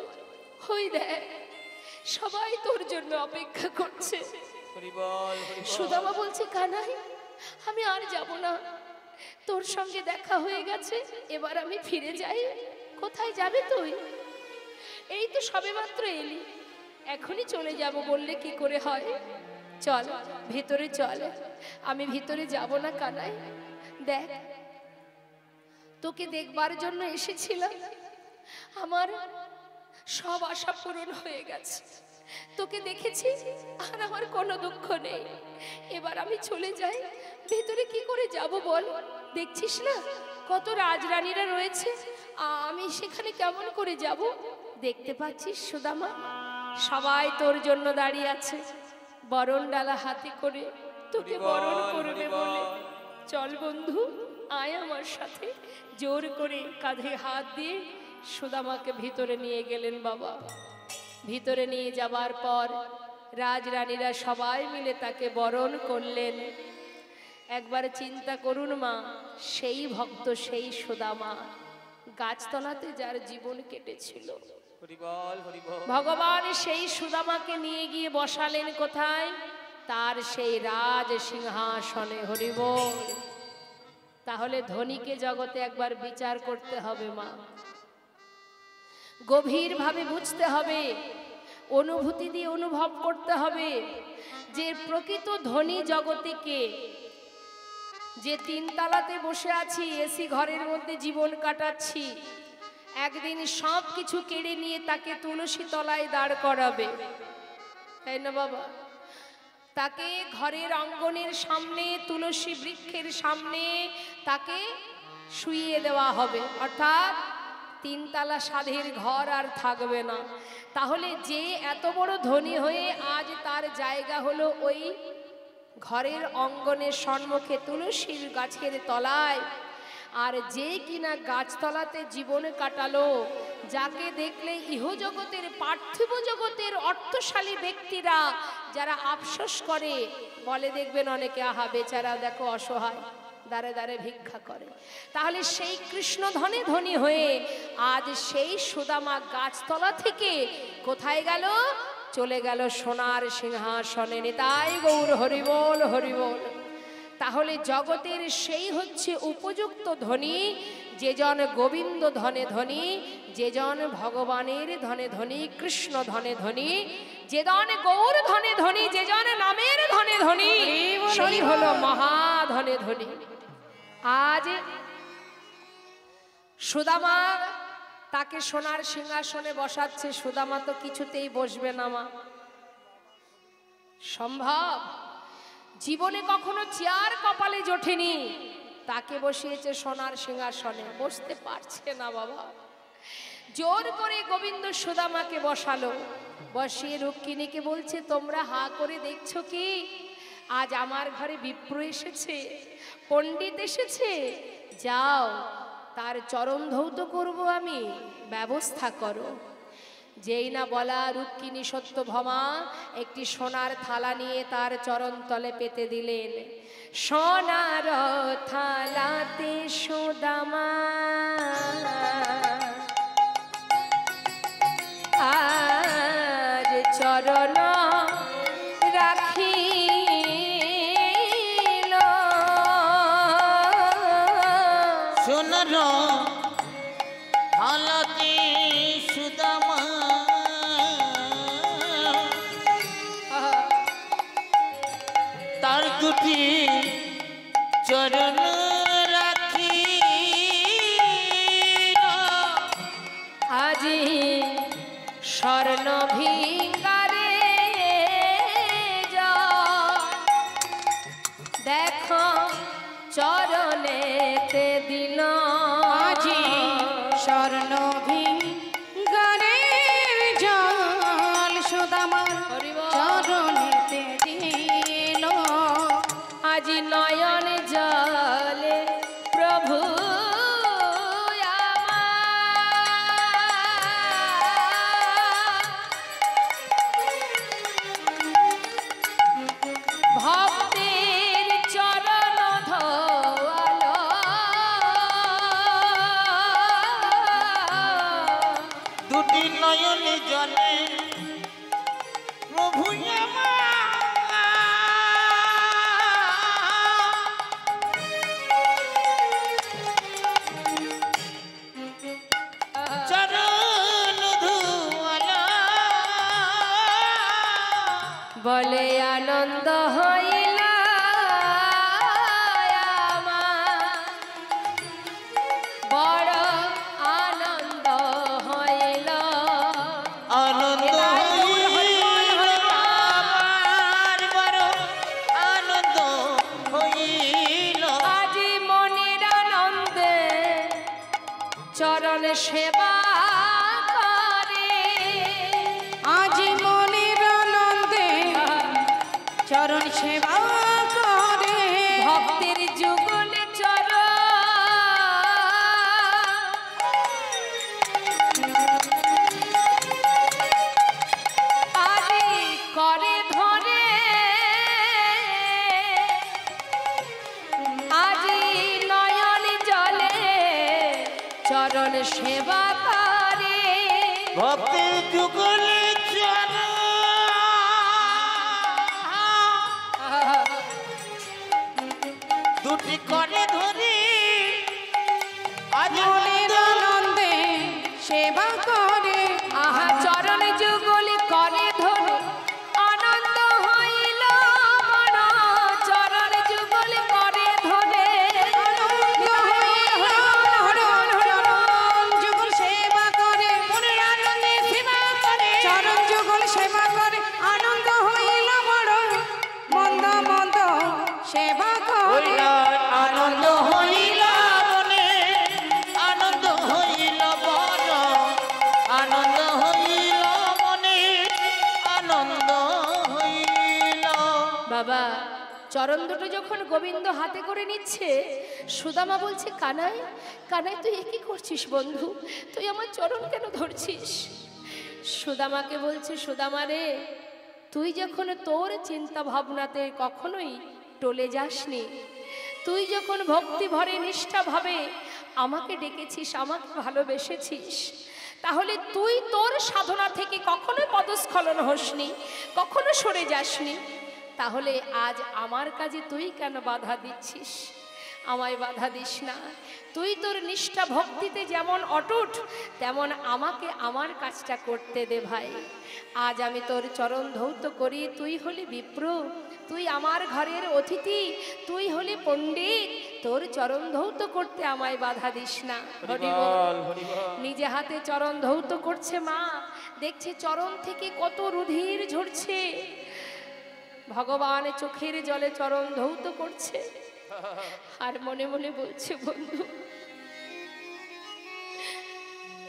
হই দেখ সবাই তোর জন্য অপেক্ষা করছে। সুদামা বলছে, কানাই আমি আর যাব না, তোর সঙ্গে দেখা হয়ে গেছে, এবার আমি ফিরে যাই। কোথায় যাবে তুই? এই তো সবেমাত্র এলি, এখনই চলে যাব বললে কি করে হয়? চল ভিতরে চল। আমি ভিতরে যাব না কানাই, দেখ তোকে দেখবার জন্য এসেছিলাম, আমার সব আশা পূরণ হয়ে গেছে। তোকে দেখেছি আর আমার কোনো দুঃখ নেই। এবার আমি চলে যাই, ভেতরে কি করে যাব বল? দেখছিস না কত রাজরানীরা রয়েছে, আমি সেখানে কেমন করে যাব? দেখতে পাচ্ছিস সুদামা, সবাই তোর জন্য দাঁড়িয়ে আছে, বরণ ডালা হাতে করে তোকে বরণ করবে বলে। চল বন্ধু, আয় আমার সাথে। জোর করে কাঁধে হাত দিয়ে সুদামাকে ভিতরে নিয়ে গেলেন বাবা। ভিতরে নিয়ে যাবার পর রাজরানীরা সবাই মিলে তাকে বরণ করলেন। একবার চিন্তা করুন মা, সেই ভক্ত সেই সুদামা, গাছতলাতে যার জীবন কেটেছিল, ভগবান সেই সুদামাকে নিয়ে গিয়ে বসালেন কোথায়? তার সেই রাজ সিংহাসনে। হরিবল। তাহলে ধনীকে জগতে একবার বিচার করতে হবে মা, গভীরভাবে বুঝতে হবে, অনুভূতি দিয়ে অনুভব করতে হবে যে প্রকৃত ধনী জগতে কে। যে তিনতলাতে বসে আছি, এসি ঘরের মধ্যে জীবন কাটাচ্ছি, একদিন সব কিছু কেড়ে নিয়ে তাকে তুলসী তলায় দাঁড় করাবে, তাই না বাবা? তাকে ঘরের অঙ্গনের সামনে, তুলসী বৃক্ষের সামনে তাকে শুইয়ে দেওয়া হবে, অর্থাৎ তিনতলা সাধের ঘর আর থাকবে না। তাহলে যে এত বড় ধনী হয়ে আজ তার জায়গা হলো ওই ঘরের অঙ্গনের সম্মুখে তুলসীর গাছের তলায়, আর যে কিনা গাছতলাতে জীবন কাটালো, যাকে দেখলে ইহজগতের পার্থিব জগতের অর্থশালী ব্যক্তিরা যারা আফসোস করে, বলে দেখবেন অনেকে, আহা বেচারা দেখো অসহায়, দাঁড়ে দাঁড়ে ভিক্ষা করে। তাহলে সেই কৃষ্ণ ধনে ধনী হয়ে আজ সেই সুদামা গাছতলা থেকে কোথায় গেল? চলে গেল সোনার সিংহাসনে। নিতাই গৌর হরিবোল হরিবোল। তাহলে জগতের সেই হচ্ছে উপযুক্ত ধনী, যেজন গোবিন্দ ধনে ধনী, যেজন ভগবানের ধনে ধনী, কৃষ্ণ ধনে ধনী, যেজন গৌর ধনে ধনী, যেজন নামের ধনে ধনী, সেই হলো মহাধনে ধনী। আজ সুদামা তাকে সোনার সিংহাসনে বসাচ্ছে। সুদামা তো কিছুতেই বসবে না, মা সম্ভব? জীবনে কখনো চেয়ার কপালে জোটেনি, তাকে বসিয়েছে সোনার সিংহাসনে, বসতে পারছে না বাবা। জোর করে গোবিন্দ সুদামাকে বসালো। বসিয়ে রুক্মিণীকে বলছে, তোমরা হা করে দেখছো কি? আজ আমার ঘরে বিপ্র এসেছে, পণ্ডিত এসেছে, যাও তার চরণ ধৌত করবো আমি, ব্যবস্থা করো। যেই না বলা, রুক্মিণী সত্যভামা একটি সোনার থালা নিয়ে তার চরণ তলে পেতে দিলেন। সোনার থালাতে সুদামা আজ চরণ রাখিল। সোনার হালাতে সুদামা তার দুটি চরণ রাখি আজি স্বর্ণ ভিঙ্গারে দেখো চরণেতে দিল। আজি স্বর্ণ ভিঙ্গারে জল সুদামার চরণেতে দিল। আজি নয়ন জলে প্রভু ভক্তের চরণ ধোয়াল। দুটি নয়ন জলে প্রভু চরণ ধুয়ালা বলে আনন্দ হইল আমার, বড় আনন্দ হইল। আনন্দ হইল আমার, বড় আনন্দ হইল। আজি মনের আনন্দে চরণ সেবা করে। আজি মনের আনন্দে চরণ সেবা করে। ভক্তের যুগলে চরণ আরে করে ধরে। আজি নয়ন জলে চরণ সেবা করে। ভক্তির যুগলে চরণ দুটি করে ধরে আজ মনের আনন্দে সেবা করে। আহা চরণ যুগল করে ধরে আনন্দ হইল মন। চরণ যুগল করে ধরে যুগল সেবা করে। মনের আনন্দে সেবা করে। চরণ যুগল সেবা করে। আনন্দ হইল বড়, মন্দ মন্দ সেবা করে। আনন্দ হইল মনে, আনন্দ হইল বড়, আনন্দ হইল মনে, আনন্দ হইল। বাবা চরণ দুটো যখন গোবিন্দ হাতে করে নিচ্ছে, সুদামা বলছে, কানাই কানাই তুই এ কি করছিস বন্ধু, তুই আমার চরণ কেন ধরছিস? সুদামাকে বলছে, সুদামা রে, তুই যখন তোর চিন্তা ভাবনাতে কখনোই টলে যাসনি, তুই যখন ভক্তি ভরে নিষ্ঠা ভাবে আমাকে ডেকেছিস, আমাকে ভালোবেসেছিস, তাহলে তুই তোর সাধনা থেকে কখনো পদস্খলন হসনি, কখনো সরে যাসনি, তাহলে আজ আমার কাজে তুই কেন বাধা দিচ্ছিস? আমায় বাধা দিস না। তুই তোর নিষ্ঠা ভক্তিতে যেমন অটুট, তেমন আমাকে আমার কাজটা করতে দে ভাই। আজ আমি তোর চরণ ধৌত করি, তুই হলি বিপ্র, তুই আমার ঘরের অতিথি, তুই হলি পণ্ডিত, তোর চরণ ধৌত করতে আমায় বাধা দিস না। হরি বল। নিজে হাতে চরণ ধৌত করছে মা, দেখছে চরণ থেকে কত রুধির ঝরছে, ভগবান চোখের জলে চরণ ধৌত করছে, আর মনে মনে বলছে, বন্ধু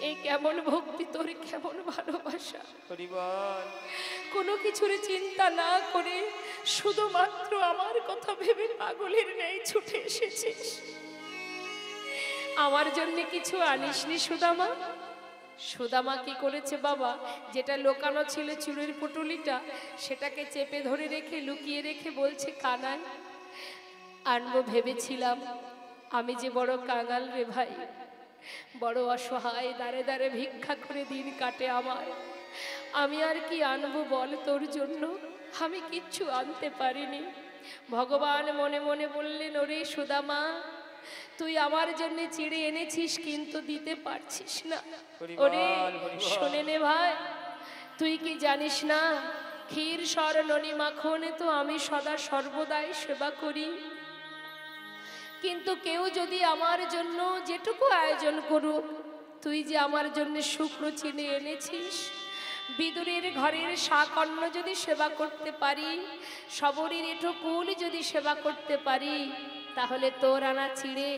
এই কেমন ভক্তি তোর, কেমন ভালোবাসা, কোনো কিছুর চিন্তা না করে শুধুমাত্র আমার কথা ভেবে পাগলের ন্যায় ছুটে এসেছিস। আমার জন্য কিছু আনিসনি সুদামা? সুদামা কি করেছে বাবা, যেটা লোকানো ছিল চুলের পুটুলিটা, সেটাকে চেপে ধরে রেখে লুকিয়ে রেখে বলছে, কানাই আনবো ভেবেছিলাম, আমি যে বড় কাঙাল রে ভাই, বড় অসহায়, দাঁড়ে দাঁড়ে ভিক্ষা করে দিন কাটে আমার, আমি আর কি আনবো বল তোর জন্য, আমি কিচ্ছু আনতে পারিনি। ভগবান মনে মনে বললেন, ওরে সুদামা, তুই আমার জন্য চিড়ে এনেছিস কিন্তু দিতে পারছিস না। ওরে শুনে নে ভাই, তুই কি জানিস না, ক্ষীর সর ননি মাখনে তো আমি সদা সর্বদাই সেবা করি, কিন্তু কেউ যদি আমার জন্য যেটুকু আয়োজন করুক, তুই যে আমার জন্য শুকনো চিনি এনেছিস, বিদুরের ঘরের শাক অন্ন যদি সেবা করতে পারি, সবরীর এঁটো কুল যদি সেবা করতে পারি, তাহলে তোর আনা চিড়ে,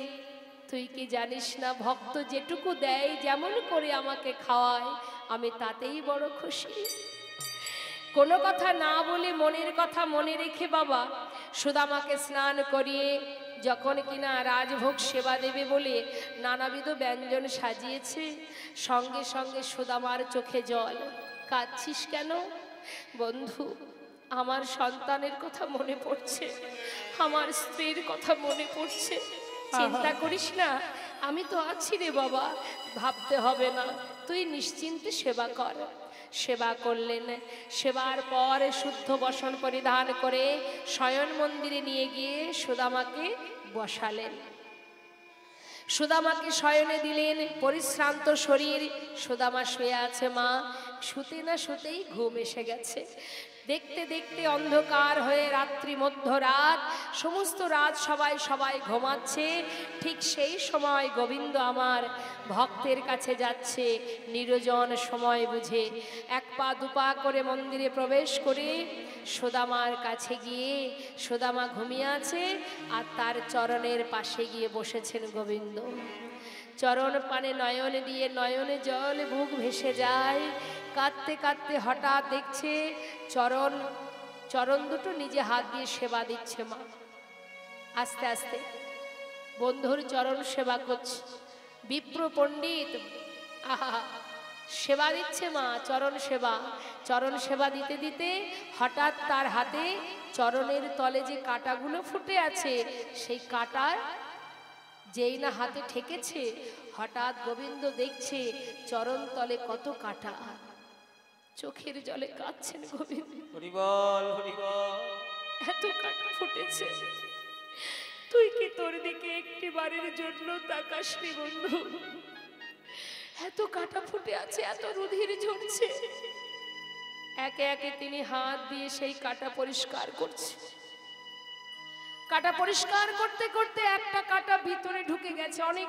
তুই কি জানিস না, ভক্ত যেটুকু দেয়, যেমন করে আমাকে খাওয়ায়, আমি তাতেই বড় খুশি। কোনো কথা না বলে মনের কথা মনে রেখে বাবা সুদামাকে স্নান করিয়ে যখন কিনা রাজভোগ সেবা দেবে বলে নানাবিধ ব্যঞ্জন সাজিয়েছে, সঙ্গে সঙ্গে সুদামার চোখে জল। কাঁদছিস কেন বন্ধু? আমার সন্তানের কথা মনে পড়ছে, আমার স্ত্রীর কথা মনে পড়ছে। চিন্তা করিস না, আমি তো আছি রে বাবা, ভাবতে হবে না, তুই নিশ্চিন্তে সেবা কর। সেবা করলেন, সেবার পর শুদ্ধ বসন পরিধান করে শয়ন মন্দিরে নিয়ে গিয়ে সুদামাকে বসালেন। সুদামাকে শয়নে দিলেন, পরিশ্রান্ত শরীর, সুদামা শুয়ে আছে। মা শুতে না শুতেই ঘুম এসে গেছে। দেখতে দেখতে অন্ধকার হয়ে রাত্রি মধ্যরাত, সমস্ত রাত সবাই ঘুমাচ্ছে। ঠিক সেই সময় গোবিন্দ আমার ভক্তের কাছে যাচ্ছে, নিরজন সময় বুঝে এক পা দুপা করে মন্দিরে প্রবেশ করে সুদামার কাছে গিয়ে, সুদামা ঘুমিয়ে আছে আর তার চরণের পাশে গিয়ে বসেছেন গোবিন্দ। চরণ পানে নয়ন দিয়ে নয়নে জল বুক ভেসে যায়। কাঁদতে কাঁদতে হঠাৎ দেখছে চরণ দুটো নিজে হাত দিয়ে সেবা দিচ্ছে মা। আস্তে আস্তে বন্ধুর চরণ সেবা করছে, বিপ্র পণ্ডিত আহা সেবা দিচ্ছে মা, চরণ সেবা দিতে দিতে হঠাৎ তার হাতে চরণের তলে যে কাঁটাগুলো ফুটে আছে, সেই কাঁটা যেই না হাতে ঠেকেছে, হঠাৎ গোবিন্দ দেখছে চরণ তলে কত কাঁটা। চোখের জলে কাঁদছেন গোবিন্দ। হরি বল, হরি বল। এত কাঁটা ফুটেছে, তুই কি তোর দিকে একটি বারের জন্য তাকাসনি বন্ধু? এত কাঁটা ফুটে আছে, এত রুধির ঝরছে। একে একে তিনি হাত দিয়ে সেই কাঁটা পরিষ্কার করছে। কাঁটা পরিষ্কার করতে করতে একটা কাঁটা ভিতরে ঢুকে গেছে, অনেক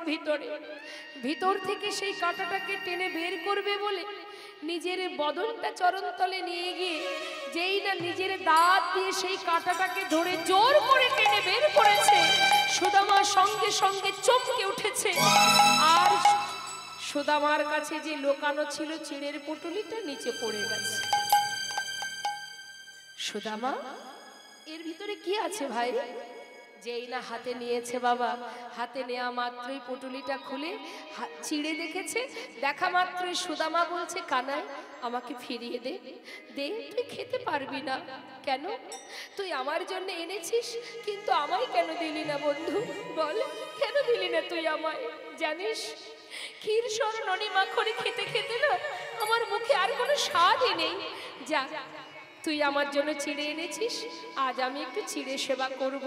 ভিতর থেকে সেই কাঁটাটাকে টেনে বের করবে বলে নিজের বদনটা চরণতলে নিয়ে গিয়ে যেই না নিজের দাঁত দিয়ে সেই কাঁটাটাকে ধরে জোর করে টেনে বের করেছে, সুদামা সঙ্গে সঙ্গে চমকে উঠেছে। আর সুদামার কাছে যে লোকানো ছিল চিড়ের পুটুলিটা নিচে পড়ে গেছে। সুদামা এর ভিতরে কি আছে ভাই? যেই না হাতে নিয়েছে বাবা, হাতে নেওয়া মাত্রই পুটুলিটা খুলে চিড়ে দেখেছে, দেখা মাত্রই সুদামা বলছে, কানাই আমাকে ফিরিয়ে দে, দে, তুই খেতে পারবি না। কেন? তুই আমার জন্য এনেছিস, কিন্তু আমায় কেন দিলি না বন্ধু? বল, কেন দিলি না তুই আমায়? জানিস, ক্ষীর সর ননি মাখনে খেতে খেতে না আমার মুখে আর কোনো স্বাদই নেই। যা, তুই আমার জন্য চিড়ে এনেছিস, আজ আমি একটু চিড়ে সেবা করব,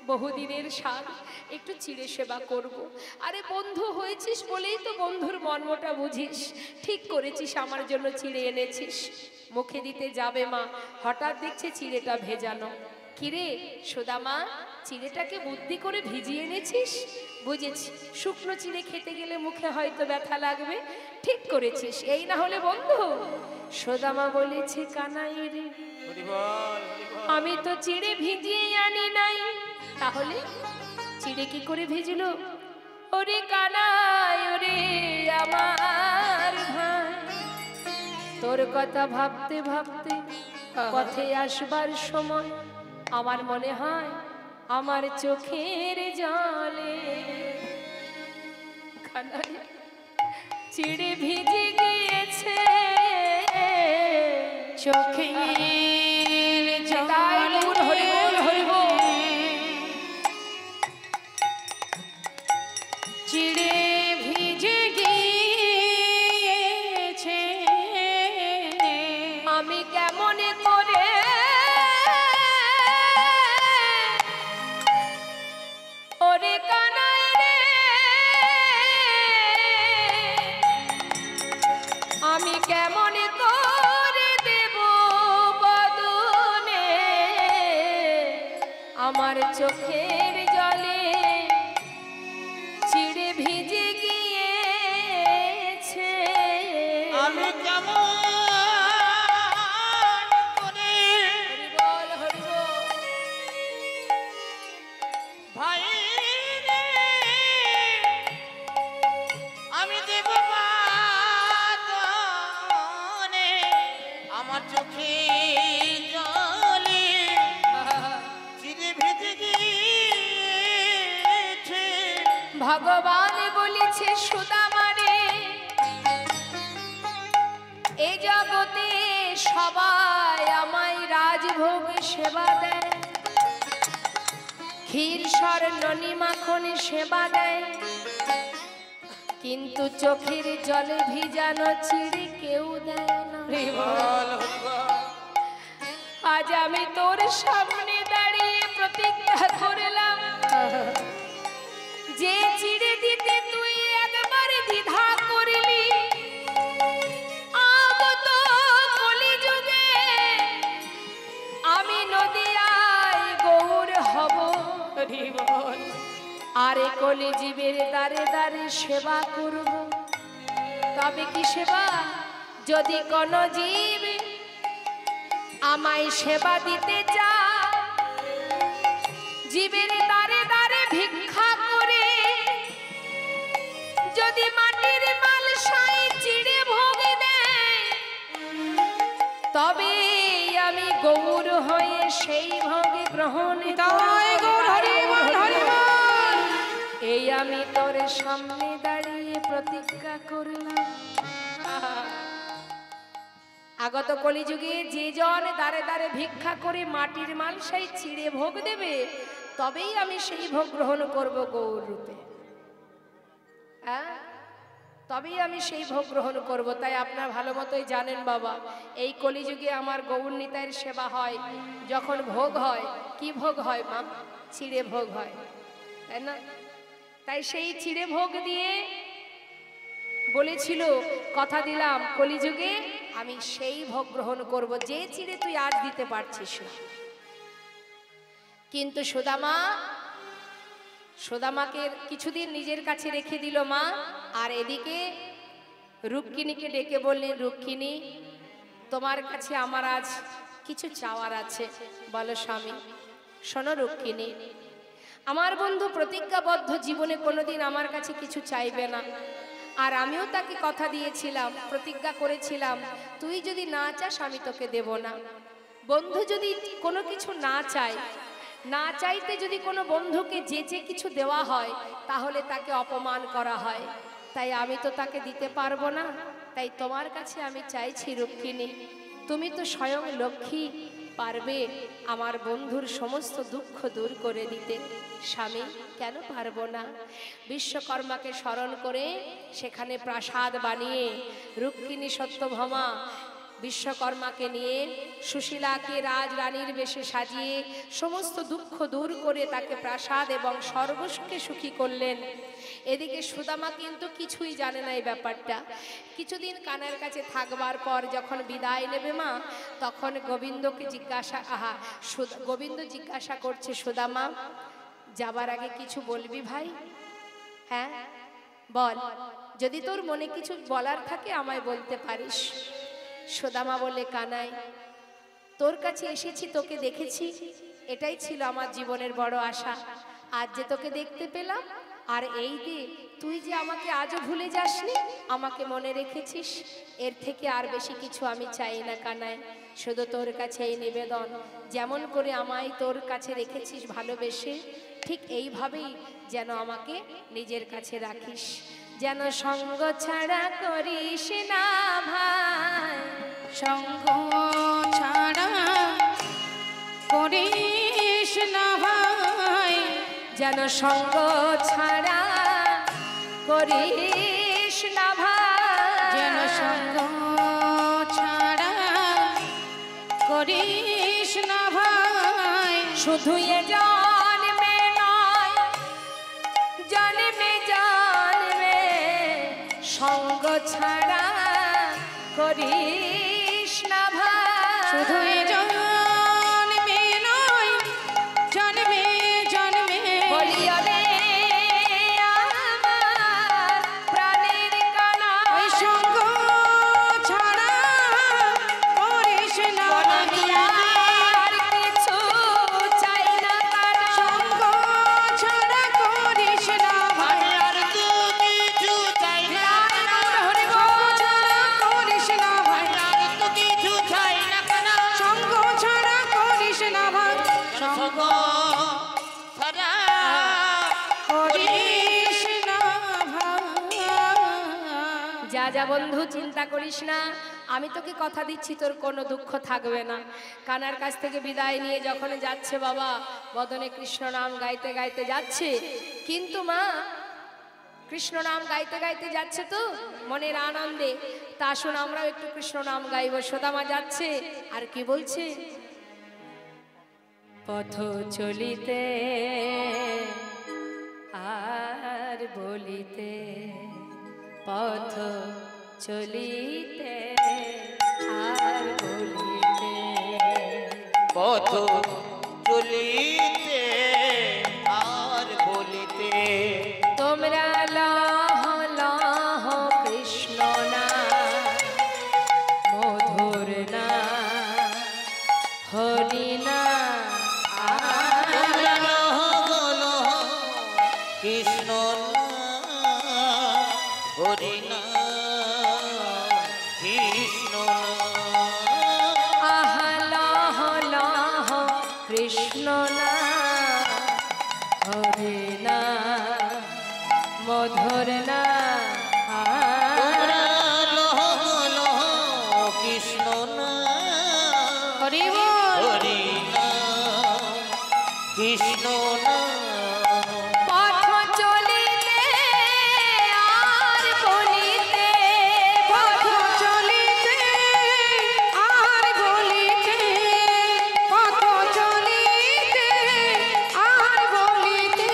বহুদিনের স্বাদ, একটু চিড়ে সেবা করব। আরে বন্ধু হয়েছিস বলেই তো বন্ধুর মর্মটা বুঝিস, ঠিক করেছিস, আমার জন্য চিড়ে এনেছিস। মুখে দিতে যাবে মা, হঠাৎ দেখছে চিড়েটা ভেজানো। কিরে সুদামা, চিড়েটাকে বুদ্ধি করে ভিজিয়ে এনেছিস? বুঝেছি, শুকনো চিড়ে খেতে গেলে মুখে হয়তো ব্যথা লাগবে, ঠিক করেছিস, এই না হলে বন্ধু। সুদামা বলেছে, কানাই রে, আমি তো চিড়ে ভিজিয়ে আনি নাই। তাহলে চিড়ে কি করে ভেজলো? ওরে কানাই, ওরে আমার ভাই, তোর কথা ভাবতে ভাবতে পথে আসবার সময় আমার মনে হয় আমার চোখের জলে কানাই চিড়ে ভিজে গিয়েছে চোখের জলে। হরি বল, হরি বল। চিড়ে ভিজে গিয়েছে, আমি কেমন করে ওরে কানাই রে, আমি কেমন করে দেব বদনে আমার চোখের জলে চিড়ে ভিজে গিয়েছে। আমি কেমন করে হরি বল, হরি বল। ভাই রে, আমি দেব বাদনে আমার চোখে জলে চিড়ে ভেজে গিয়েছে। ভগবান বলেছে, সুদামারে, এই জগতে সবাই আমায় রাজভোগ সেবা দেয়, ক্ষীর সর ননি মাখনে সেবা দেয়, কিন্তু চোখের জলে ভিজানো চিড়ে কেউ দেয় না। আজ আমি তোর সামনে দাঁড়িয়ে প্রতিজ্ঞা করলাম, যে চিড়ে দিতে তুই একবার দ্বিধা করলি, আগত কলিযুগে আমি নদিয়ায় গৌর হব। আরে কলিজীবের দ্বারে দ্বারে সেবা করব। তবে কি সেবা? যদি কোন জীব আমায় সেবা দিতে চায়, জীবের দ্বারে দ্বারে ভিক্ষা করে যদি মাটির মালসায় চিড়ে ভোগ দেয়, তবে আমি গৌর হয়ে সেই ভোগ গ্রহণ এই আমি তোর সামনে দাঁড়িয়ে প্রতিজ্ঞা করলাম। আগত কলিযুগে যে জন দ্বারে দ্বারে ভিক্ষা করে মাটির মালসায় চিড়ে ভোগ দেবে, তবেই আমি সেই ভোগ গ্রহণ করব গৌর রূপে। তবেই আমি সেই ভোগ গ্রহণ করব। তাই আপনার ভালো মতোই জানেন বাবা, এই কলিযুগে আমার গৌর নিতাইয়ের সেবা হয়, যখন ভোগ হয়, কি ভোগ হয় মা? চিড়ে ভোগ হয়, তাই না? তাই সেই চিড়ে ভোগ দিয়ে বলেছিল, কথা দিলাম কলিযুগে আমি সেই ভোগ গ্রহণ করব, যে চিড়ে তুই আজ দিতে পারছিস না। কিন্তু সুদামাকে কিছুদিন নিজের কাছে রেখে দিল মা, আর এদিকে রুক্মিণীকে ডেকে বললেন, রুক্মিণী, তোমার কাছে আমার আজ কিছু চাওয়ার আছে। বলো স্বামী। শোনো রুক্মিণী, আমার বন্ধু প্রতিজ্ঞাবদ্ধ জীবনে কোনোদিন আমার কাছে কিছু চাইবে না, আর আমিও তাকে কথা দিয়েছিলাম, প্রতিজ্ঞা করেছিলাম, তুই যদি না চাস আমি তোকে দেব না। বন্ধু যদি কোনো কিছু না চায়, না চাইতে যদি কোনো বন্ধুকে যে কিছু দেওয়া হয় তাহলে তাকে অপমান করা হয়। তাই আমি তো তাকে দিতে পারবো না, তাই তোমার কাছে আমি চাইছি রুক্মিণী, তুমি তো স্বয়ং লক্ষ্মী, পারবে আমার বন্ধুর সমস্ত দুঃখ দূর করে দিতে। স্বামী, কেন পারবো না? বিশ্বকর্মাকে স্মরণ করে সেখানে প্রাসাদ বানিয়ে রুক্মিণী সত্যভামা বিশ্বকর্মাকে নিয়ে সুশীলাকে রাজরানীর বেশে সাজিয়ে সমস্ত দুঃখ দূর করে তাকে প্রাসাদ এবং সর্বসুখে সুখী করলেন। এদিকে সুদামা কিন্তু কিছুই জানে না এই ব্যাপারটা। কিছুদিন কানার কাছে থাকবার পর যখন বিদায় নেবে মা, তখন গোবিন্দকে গোবিন্দ জিজ্ঞাসা করছে, সুদামা যাবার আগে কিছু বলবি ভাই? হ্যাঁ বল, যদি তোর মনে কিছু বলার থাকে আমায় বলতে পারিস। সুদামা বলে, কানাই তোর কাছে এসেছি, তোকে দেখেছি, এটাই ছিল আমার জীবনের বড় আশা। আজ যে তোকে দেখতে পেলাম, আর এই যে তুই যে আমাকে আজও ভুলে যাসনি, আমাকে মনে রেখেছিস, এর থেকে আর বেশি কিছু আমি চাই না কানাই। শুধু তোর কাছে এই নিবেদন, যেমন করে আমায় তোর কাছে রেখেছিস ভালোবেসে, ঠিক এইভাবেই যেন আমাকে নিজের কাছে রাখিস। যেন সঙ্গ ছাড়া করিস না ভাই, সঙ্গ ছাড়া করিস না ভাই, যেন সঙ্গ ছাড়া করিস না ভাই, যেন সঙ্গ ছাড়া করিস না ভাই। শুধু এ জন্মে নয়, জন্মে জন্মে সঙ্গ ছাড়া করিস না ভাই। শুধু এ জন্মে নয়, জন্মে জন্মে বলিও রে আমার প্রাণের কানা, ওই সঙ্গ ছাড়া করিস না আমি আর কিছু চাই না কানা, সঙ্গ ছাড়া করিস না ভাই, আর তো কিছু চাই না, হরি বল। ছাড়া করিস না ভাই, আর তো কিছু চাই না কানা, সঙ্গ ছাড়া করিস না ভাই, সঙ্গ ছাড়া করিস না ভাই। যা যা বন্ধু, চিন্তা করিস না, আমি তোকে কথা দিচ্ছি তোর কোনো দুঃখ থাকবে না। কানার কাছ থেকে বিদায় নিয়ে যখন যাচ্ছে বাবা, বদনে কৃষ্ণ নাম গাইতে গাইতে যাচ্ছে, কিন্তু মা কৃষ্ণ নাম গাইতে গাইতে যাচ্ছে তো মনের আনন্দে, তা আসুন আমরাও একটু কৃষ্ণ নাম গাইব। সুদামা যাচ্ছে আর কি বলছে, পথ চলিতে আর বলিতে, পথ চলিতে আর বলিতে, পথ চলিতে আর বলিতে, তোমরা লহ লহ কৃষ্ণ না, মধুর না, হরি না, তোমরা লহ লহ কৃষ্ণ নাম, হরি নাম, কৃষ্ণ নাম, আহ লহ লহ কৃষ্ণ না, হরি না, মধুর না, তোমরা লহ লহ কৃষ্ণ নাম, হরি বল। হরি নাম, কৃষ্ণ নাম, পথ চলিতে আর বলিতে, পথ চলিতে আর বলিতে, পথ চলিতে আর বলিতে,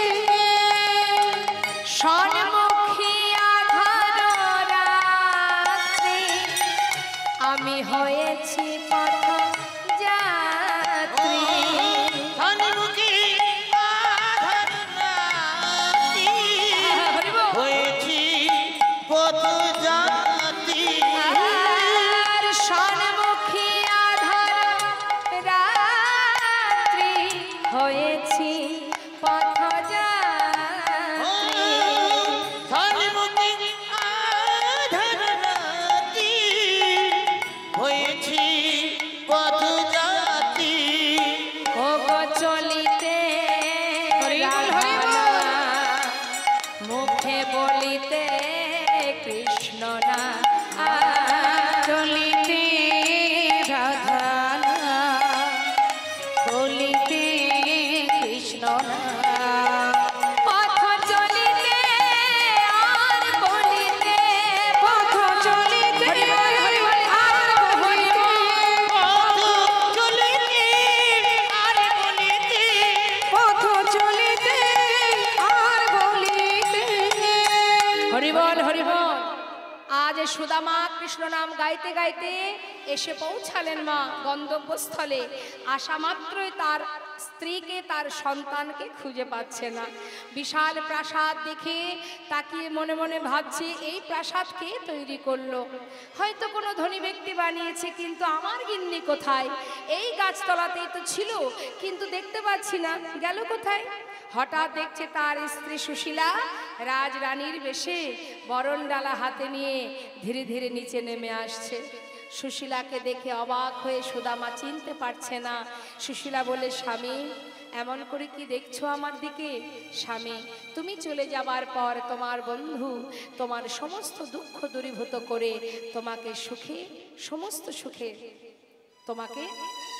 সন্মুখী চলিতে কৃষ্ণ না চলিতে রাধা না, বলিতে কৃষ্ণ না। পথ চলিতে আর বলিতে পথ চলিতে আর বলিতে, পথ চলিতে আর বলিতে। হরিবল হরিবল। আজ সুদামা কৃষ্ণ নাম গাইতে গাইতে এসে পৌঁছালেন মা গন্তব্যস্থলে। আসা মাত্রই তার স্ত্রীকে তার সন্তানকে খুঁজে পাচ্ছে না। বিশাল প্রাসাদ দেখে তাকিয়ে মনে মনে ভাবছে এই প্রাসাদ কে তৈরি করলো? হয়তো কোনো ধনী ব্যক্তি বানিয়েছে, কিন্তু আমার গিন্নি কোথায়? এই গাছতলাতেই তো ছিল, কিন্তু দেখতে পাচ্ছি না, গেল কোথায়? হঠাৎ দেখছে তার স্ত্রী সুশীলা রাজরানীর বেশে বরণডালা হাতে নিয়ে ধীরে ধীরে নিচে নেমে আসছে। সুশীলাকে দেখে অবাক হয়ে সুদামা চিনতে পারছে না। সুশীলা বলে, স্বামী এমন করে কি দেখছো আমার দিকে? স্বামী, তুমি চলে যাবার পর তোমার বন্ধু তোমার সমস্ত দুঃখ দূরীভূত করে তোমাকে সুখে, সমস্ত সুখে, তোমাকে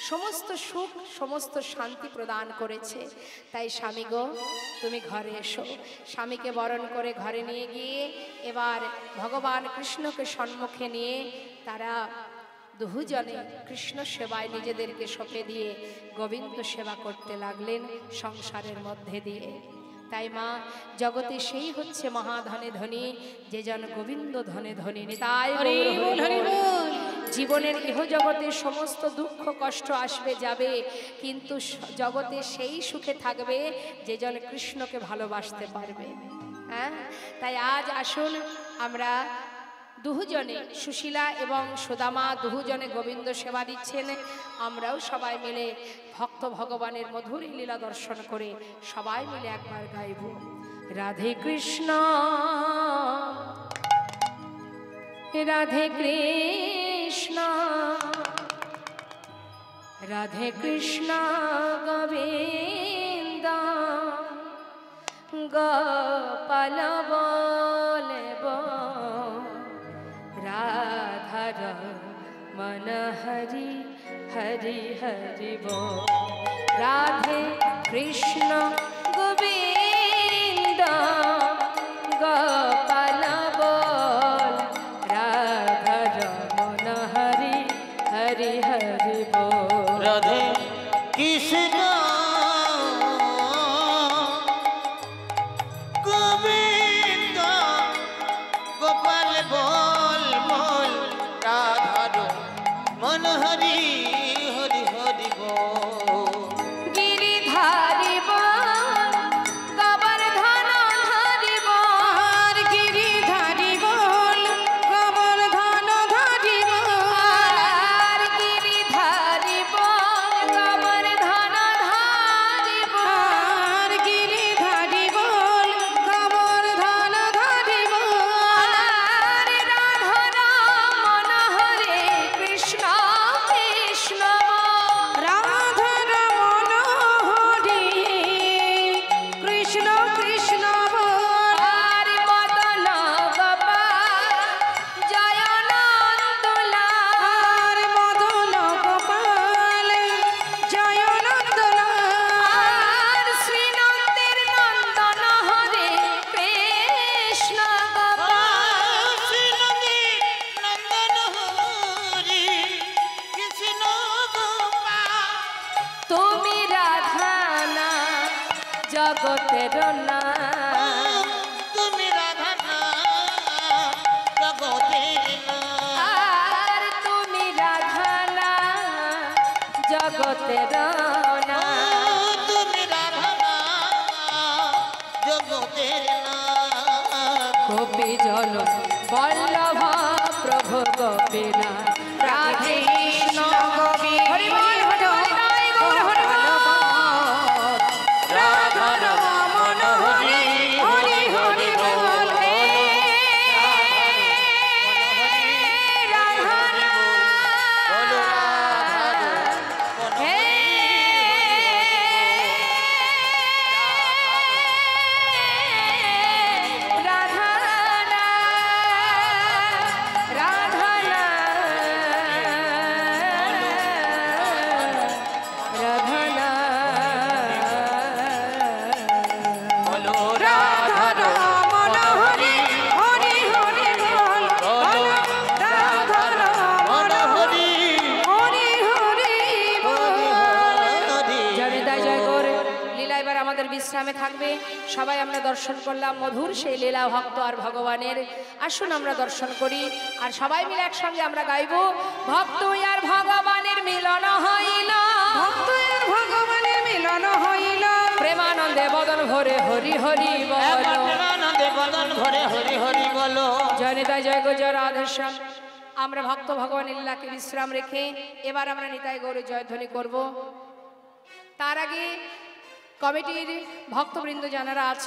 সমস্ত সুখ সমস্ত শান্তি প্রদান করেছে। তাই স্বামী গো, তুমি ঘরে এসো। স্বামীকে বরণ করে ঘরে নিয়ে গিয়ে এবার ভগবান কৃষ্ণকে সম্মুখে নিয়ে তারা দুজনে কৃষ্ণ সেবায় নিজেদেরকে সঁপে দিয়ে গোবিন্দ সেবা করতে লাগলেন সংসারের মধ্যে দিয়ে। তাই মা, জগতে সেই হচ্ছে মহাধনে ধনী যে জন গোবিন্দ ধনে ধনী। তাই জীবনের ইহ জগতে সমস্ত দুঃখ কষ্ট আসবে যাবে, কিন্তু জগতে সেই সুখে থাকবে যে জন কৃষ্ণকে ভালোবাসতে পারবে। হ্যাঁ, তাই আজ আসুন আমরা দুজনে, সুশীলা এবং সুদামা দুজনে গোবিন্দ সেবা দিচ্ছেন। আমরাও সবাই মিলে ভক্ত ভগবানের মধুর লীলা দর্শন করে সবাই মিলে একবার গাইব রাধে কৃষ্ণ রাধে কৃষ্ণ রাধে কৃষ্ণ গোবিন্দ গোপাল বলব রাধার মন হরি হরি হরি বল। রাধে কৃষ্ণ গোবিন্দ গোপাল বল রাধার মন হরি হরি হরি বল। রাধে কৃষ্ণ গোবিন্দ গোপাল বল বল রাধার মন হরি হরি হরি বল। গিরিধারি বল গোবর্ধন ধারি বল। গিরিধারি বল গোবর্ধন ধারি বল। গিরিধারি বল গোবর্ধন ধারি বল। গিরিধারি বল গোবর্ধন ধারি বল। রাধার মন হরে কৃষ্ণ কৃষ্ণ রাধার মন হরি কৃষ্ণ কৃষ্ণ বল। আর মদন গোপাল জয় নন্দলাল। আর মদন গোপাল জয় নন্দলাল। আর শ্রীনন্দের নন্দন হরে কৃষ্ণ গোপাল। শ্রীনন্দী নন্দন হরি কৃষ্ণ গোপাল। তুমি রাধা না জগতের না। তুমি রাধা না জগতের না। আর তুমি রাধা না জগতের না। তুমি রাধা না জগতের না। গোপী জন বল্লভ প্রভু গোপীনা রাধে কৃষ্ণ গোবিন্দ। হরি বল হরি বল জয় গৌর হরি বল। রাধার মন হরি হরি হরি বল। রাধা বলো রাধার মন হে রাধা বিশ্রামে থাকবে। সবাই আমরা দর্শন করলাম মধুর সেই লীলা ভক্ত আর ভগবানের। আসুন আমরা দর্শন করি আর সবাই মিলে একসঙ্গে আমরা গাইব, ভক্ত আর ভগবানের মিলন হইল, ভক্ত আর ভগবানের মিলন হইল, প্রেমানন্দে বদন ভরে হরি হরি বল, প্রেমানন্দে বদন ভরে হরি হরি বলো। জয় নিতাই জয় গো জয় রাধেশ্যাম। আমরা ভক্ত ভগবানের লীলাকে বিশ্রাম রেখে এবার আমরা নিতাই গৌরে জয়ধ্বনি করব। তার আগে কমিটির ভক্তবৃন্দ যারা আছে